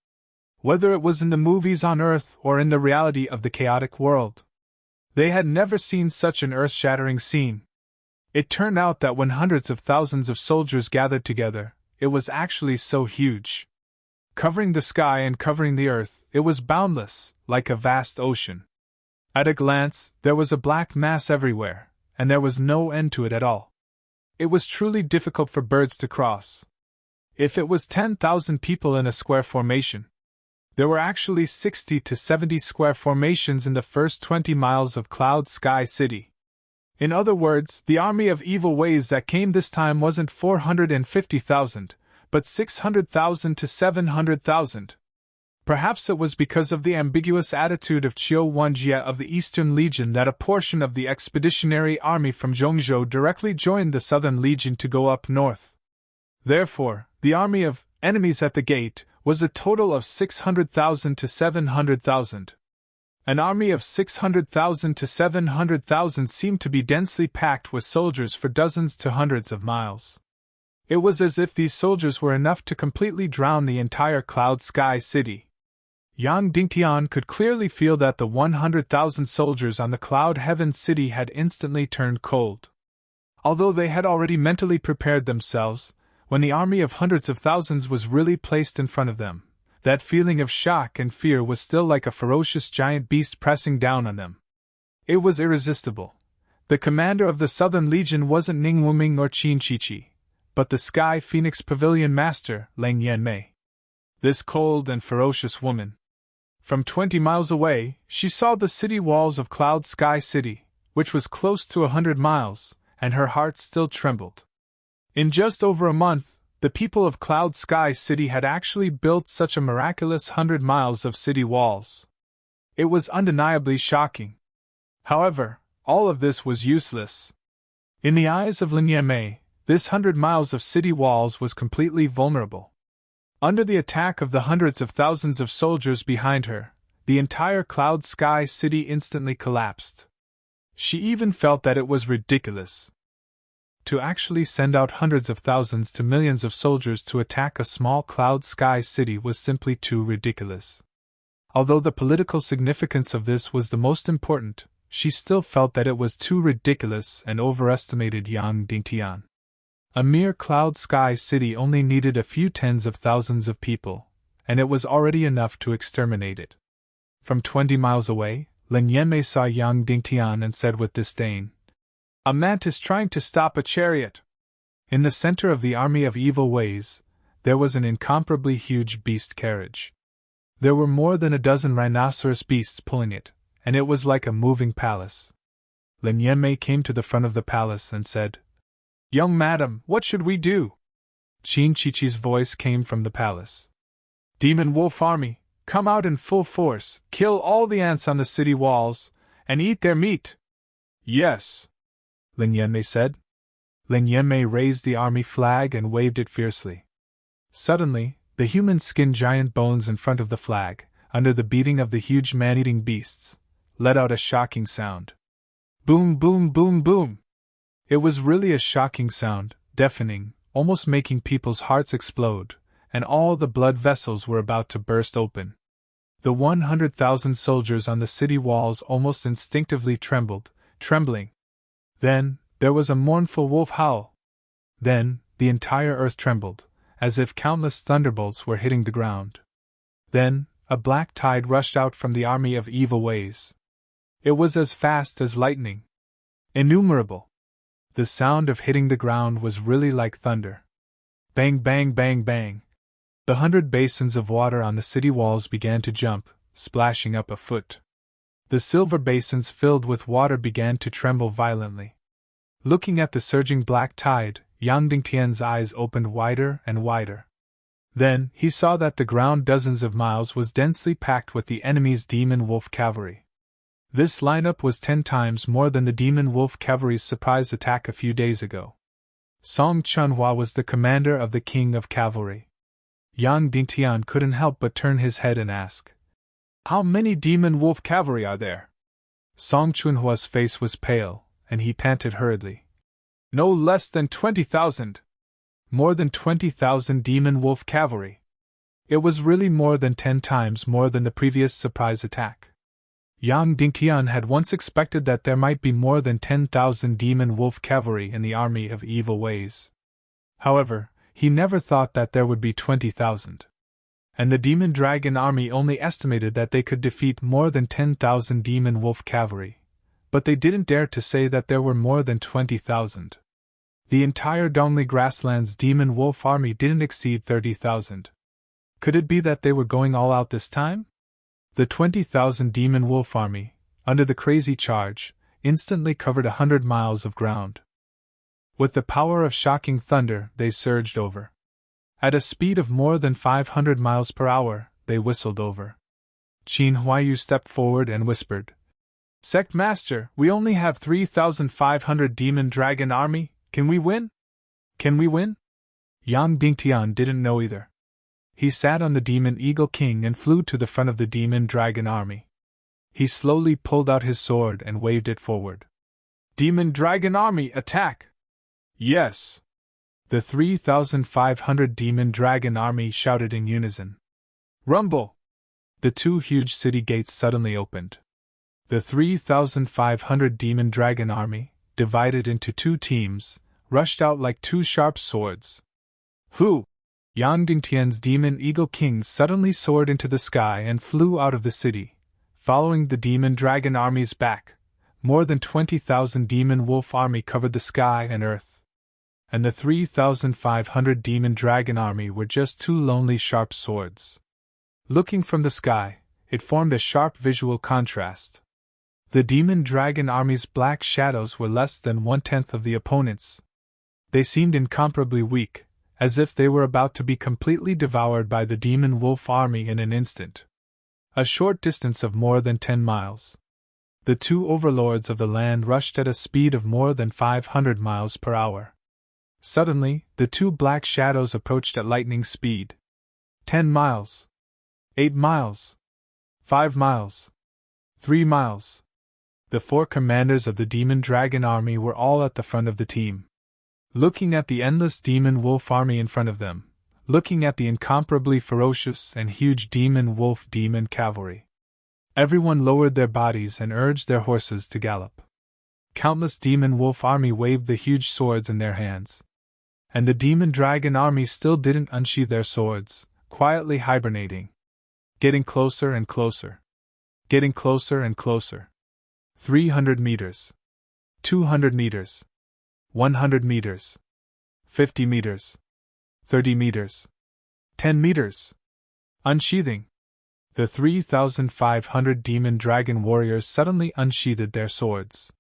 Whether it was in the movies on Earth or in the reality of the chaotic world, they had never seen such an earth-shattering scene. It turned out that when hundreds of thousands of soldiers gathered together, it was actually so huge. Covering the sky and covering the earth, it was boundless, like a vast ocean. At a glance, there was a black mass everywhere, and there was no end to it at all. It was truly difficult for birds to cross. If it was 10,000 people in a square formation, there were actually 60 to 70 square formations in the first 20 miles of Cloud Sky City. In other words, the army of evil ways that came this time wasn't 450,000, but 600,000 to 700,000. Perhaps it was because of the ambiguous attitude of Qiu Wenjie of the Eastern Legion that a portion of the expeditionary army from Zhongzhou directly joined the Southern Legion to go up north. Therefore, the army of enemies at the gate was a total of 600,000 to 700,000. An army of 600,000 to 700,000 seemed to be densely packed with soldiers for dozens to hundreds of miles. It was as if these soldiers were enough to completely drown the entire Cloud Sky City. Yang Dingtian could clearly feel that the 100,000 soldiers on the Cloud Heaven City had instantly turned cold. Although they had already mentally prepared themselves, when the army of hundreds of thousands was really placed in front of them, that feeling of shock and fear was still like a ferocious giant beast pressing down on them. It was irresistible. The commander of the Southern Legion wasn't Ning Wuming or Qin Chichi, but the Sky Phoenix Pavilion Master, Leng Yanmei. This cold and ferocious woman. From 20 miles away, she saw the city walls of Cloud Sky City, which was close to 100 miles, and her heart still trembled. In just over a month, the people of Cloud Sky City had actually built such a miraculous 100 miles of city walls. It was undeniably shocking. However, all of this was useless. In the eyes of Lin Yanmei, this 100 miles of city walls was completely vulnerable. Under the attack of the hundreds of thousands of soldiers behind her, the entire Cloud Sky City instantly collapsed. She even felt that it was ridiculous. To actually send out hundreds of thousands to millions of soldiers to attack a small Cloud Sky City was simply too ridiculous. Although the political significance of this was the most important, she still felt that it was too ridiculous and overestimated Yang Dingtian. A mere Cloud Sky City only needed a few tens of thousands of people, and it was already enough to exterminate it. From 20 miles away, Lin Yanmei saw Yang Dingtian and said with disdain, "A mantis trying to stop a chariot." In the center of the army of evil ways, there was an incomparably huge beast carriage. There were more than a dozen rhinoceros beasts pulling it, and it was like a moving palace. Lin Yanmei came to the front of the palace and said, "Young madam, what should we do?" Qin Chichi's voice came from the palace. "Demon Wolf Army, come out in full force, kill all the ants on the city walls, and eat their meat." "Yes," Lin Yanmei said. Lin Yanmei raised the army flag and waved it fiercely. Suddenly, the human skin giant bones in front of the flag, under the beating of the huge man-eating beasts, let out a shocking sound. Boom, boom, boom, boom! It was really a shocking sound, deafening, almost making people's hearts explode, and all the blood vessels were about to burst open. The 100,000 soldiers on the city walls almost instinctively trembling. Then, there was a mournful wolf howl. Then, the entire earth trembled, as if countless thunderbolts were hitting the ground. Then, a black tide rushed out from the army of evil ways. It was as fast as lightning. Innumerable. The sound of hitting the ground was really like thunder. Bang, bang, bang, bang. The 100 basins of water on the city walls began to jump, splashing up a foot. The silver basins filled with water began to tremble violently. Looking at the surging black tide, Yang Dingtian's eyes opened wider and wider. Then, he saw that the ground dozens of miles was densely packed with the enemy's demon wolf cavalry. This lineup was 10 times more than the demon wolf cavalry's surprise attack a few days ago. Song Chunhua was the commander of the king of cavalry. Yang Dingtian couldn't help but turn his head and ask, "How many demon wolf cavalry are there?" Song Chunhua's face was pale, and he panted hurriedly. "No less than 20,000. More than 20,000 demon wolf cavalry." It was really more than 10 times more than the previous surprise attack. Yang Dingtian had once expected that there might be more than 10,000 demon wolf cavalry in the army of evil ways. However, he never thought that there would be 20,000. And the demon dragon army only estimated that they could defeat more than 10,000 demon wolf cavalry. But they didn't dare to say that there were more than 20,000. The entire Dongli Grasslands demon wolf army didn't exceed 30,000. Could it be that they were going all out this time? The 20,000 demon wolf army, under the crazy charge, instantly covered 100 miles of ground. With the power of shocking thunder, they surged over. At a speed of more than 500 miles per hour, they whistled over. Qin Huayu stepped forward and whispered, "Sect Master, we only have 3,500 demon dragon army. Can we win? Can we win?" Yang Dingtian didn't know either. He sat on the demon eagle king and flew to the front of the demon dragon army. He slowly pulled out his sword and waved it forward. "Demon dragon army, attack!" "Yes!" The 3,500 demon dragon army shouted in unison. Rumble! The 2 huge city gates suddenly opened. The 3,500 demon dragon army, divided into 2 teams, rushed out like 2 sharp swords. Hu! Yang Dingtian's demon eagle king suddenly soared into the sky and flew out of the city, following the demon dragon army's back. More than 20,000 demon wolf army covered the sky and earth. And the 3,500 demon dragon army were just 2 lonely sharp swords. Looking from the sky, it formed a sharp visual contrast. The demon dragon army's black shadows were less than 1/10 of the opponents. They seemed incomparably weak, as if they were about to be completely devoured by the demon wolf army in an instant. A short distance of more than 10 miles. The 2 overlords of the land rushed at a speed of more than 500 miles per hour. Suddenly, the 2 black shadows approached at lightning speed. 10 miles. 8 miles. 5 miles. 3 miles. The 4 commanders of the demon dragon army were all at the front of the team. Looking at the endless demon wolf army in front of them, looking at the incomparably ferocious and huge demon wolf demon cavalry. Everyone lowered their bodies and urged their horses to gallop. Countless demon wolf army waved the huge swords in their hands. And the demon dragon army still didn't unsheath their swords, quietly hibernating. Getting closer and closer. Getting closer and closer. 300 meters. 200 meters. 100 meters. 50 meters. 30 meters. 10 meters. Unsheathing. The 3,500 demon dragon warriors suddenly unsheathed their swords.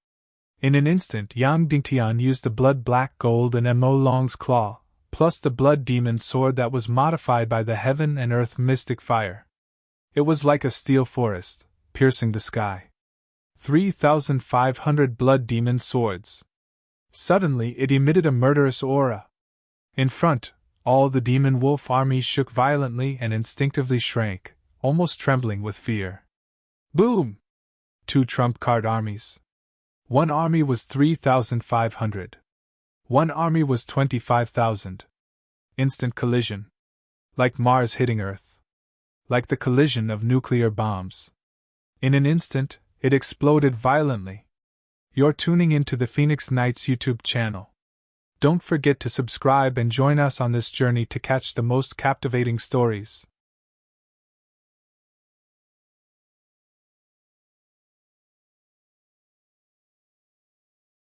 In an instant, Yang Dingtian used the blood-black gold and Mo Long's claw, plus the blood demon sword that was modified by the heaven and earth mystic fire. It was like a steel forest, piercing the sky. 3,500 blood demon swords. Suddenly it emitted a murderous aura. In front, all the demon wolf army shook violently and instinctively shrank, almost trembling with fear. Boom! 2 trump card armies. One army was 3,500. One army was 25,000. Instant collision. Like Mars hitting Earth. Like the collision of nuclear bombs. In an instant, it exploded violently. You're tuning into the Phoenix Nights YouTube channel. Don't forget to subscribe and join us on this journey to catch the most captivating stories.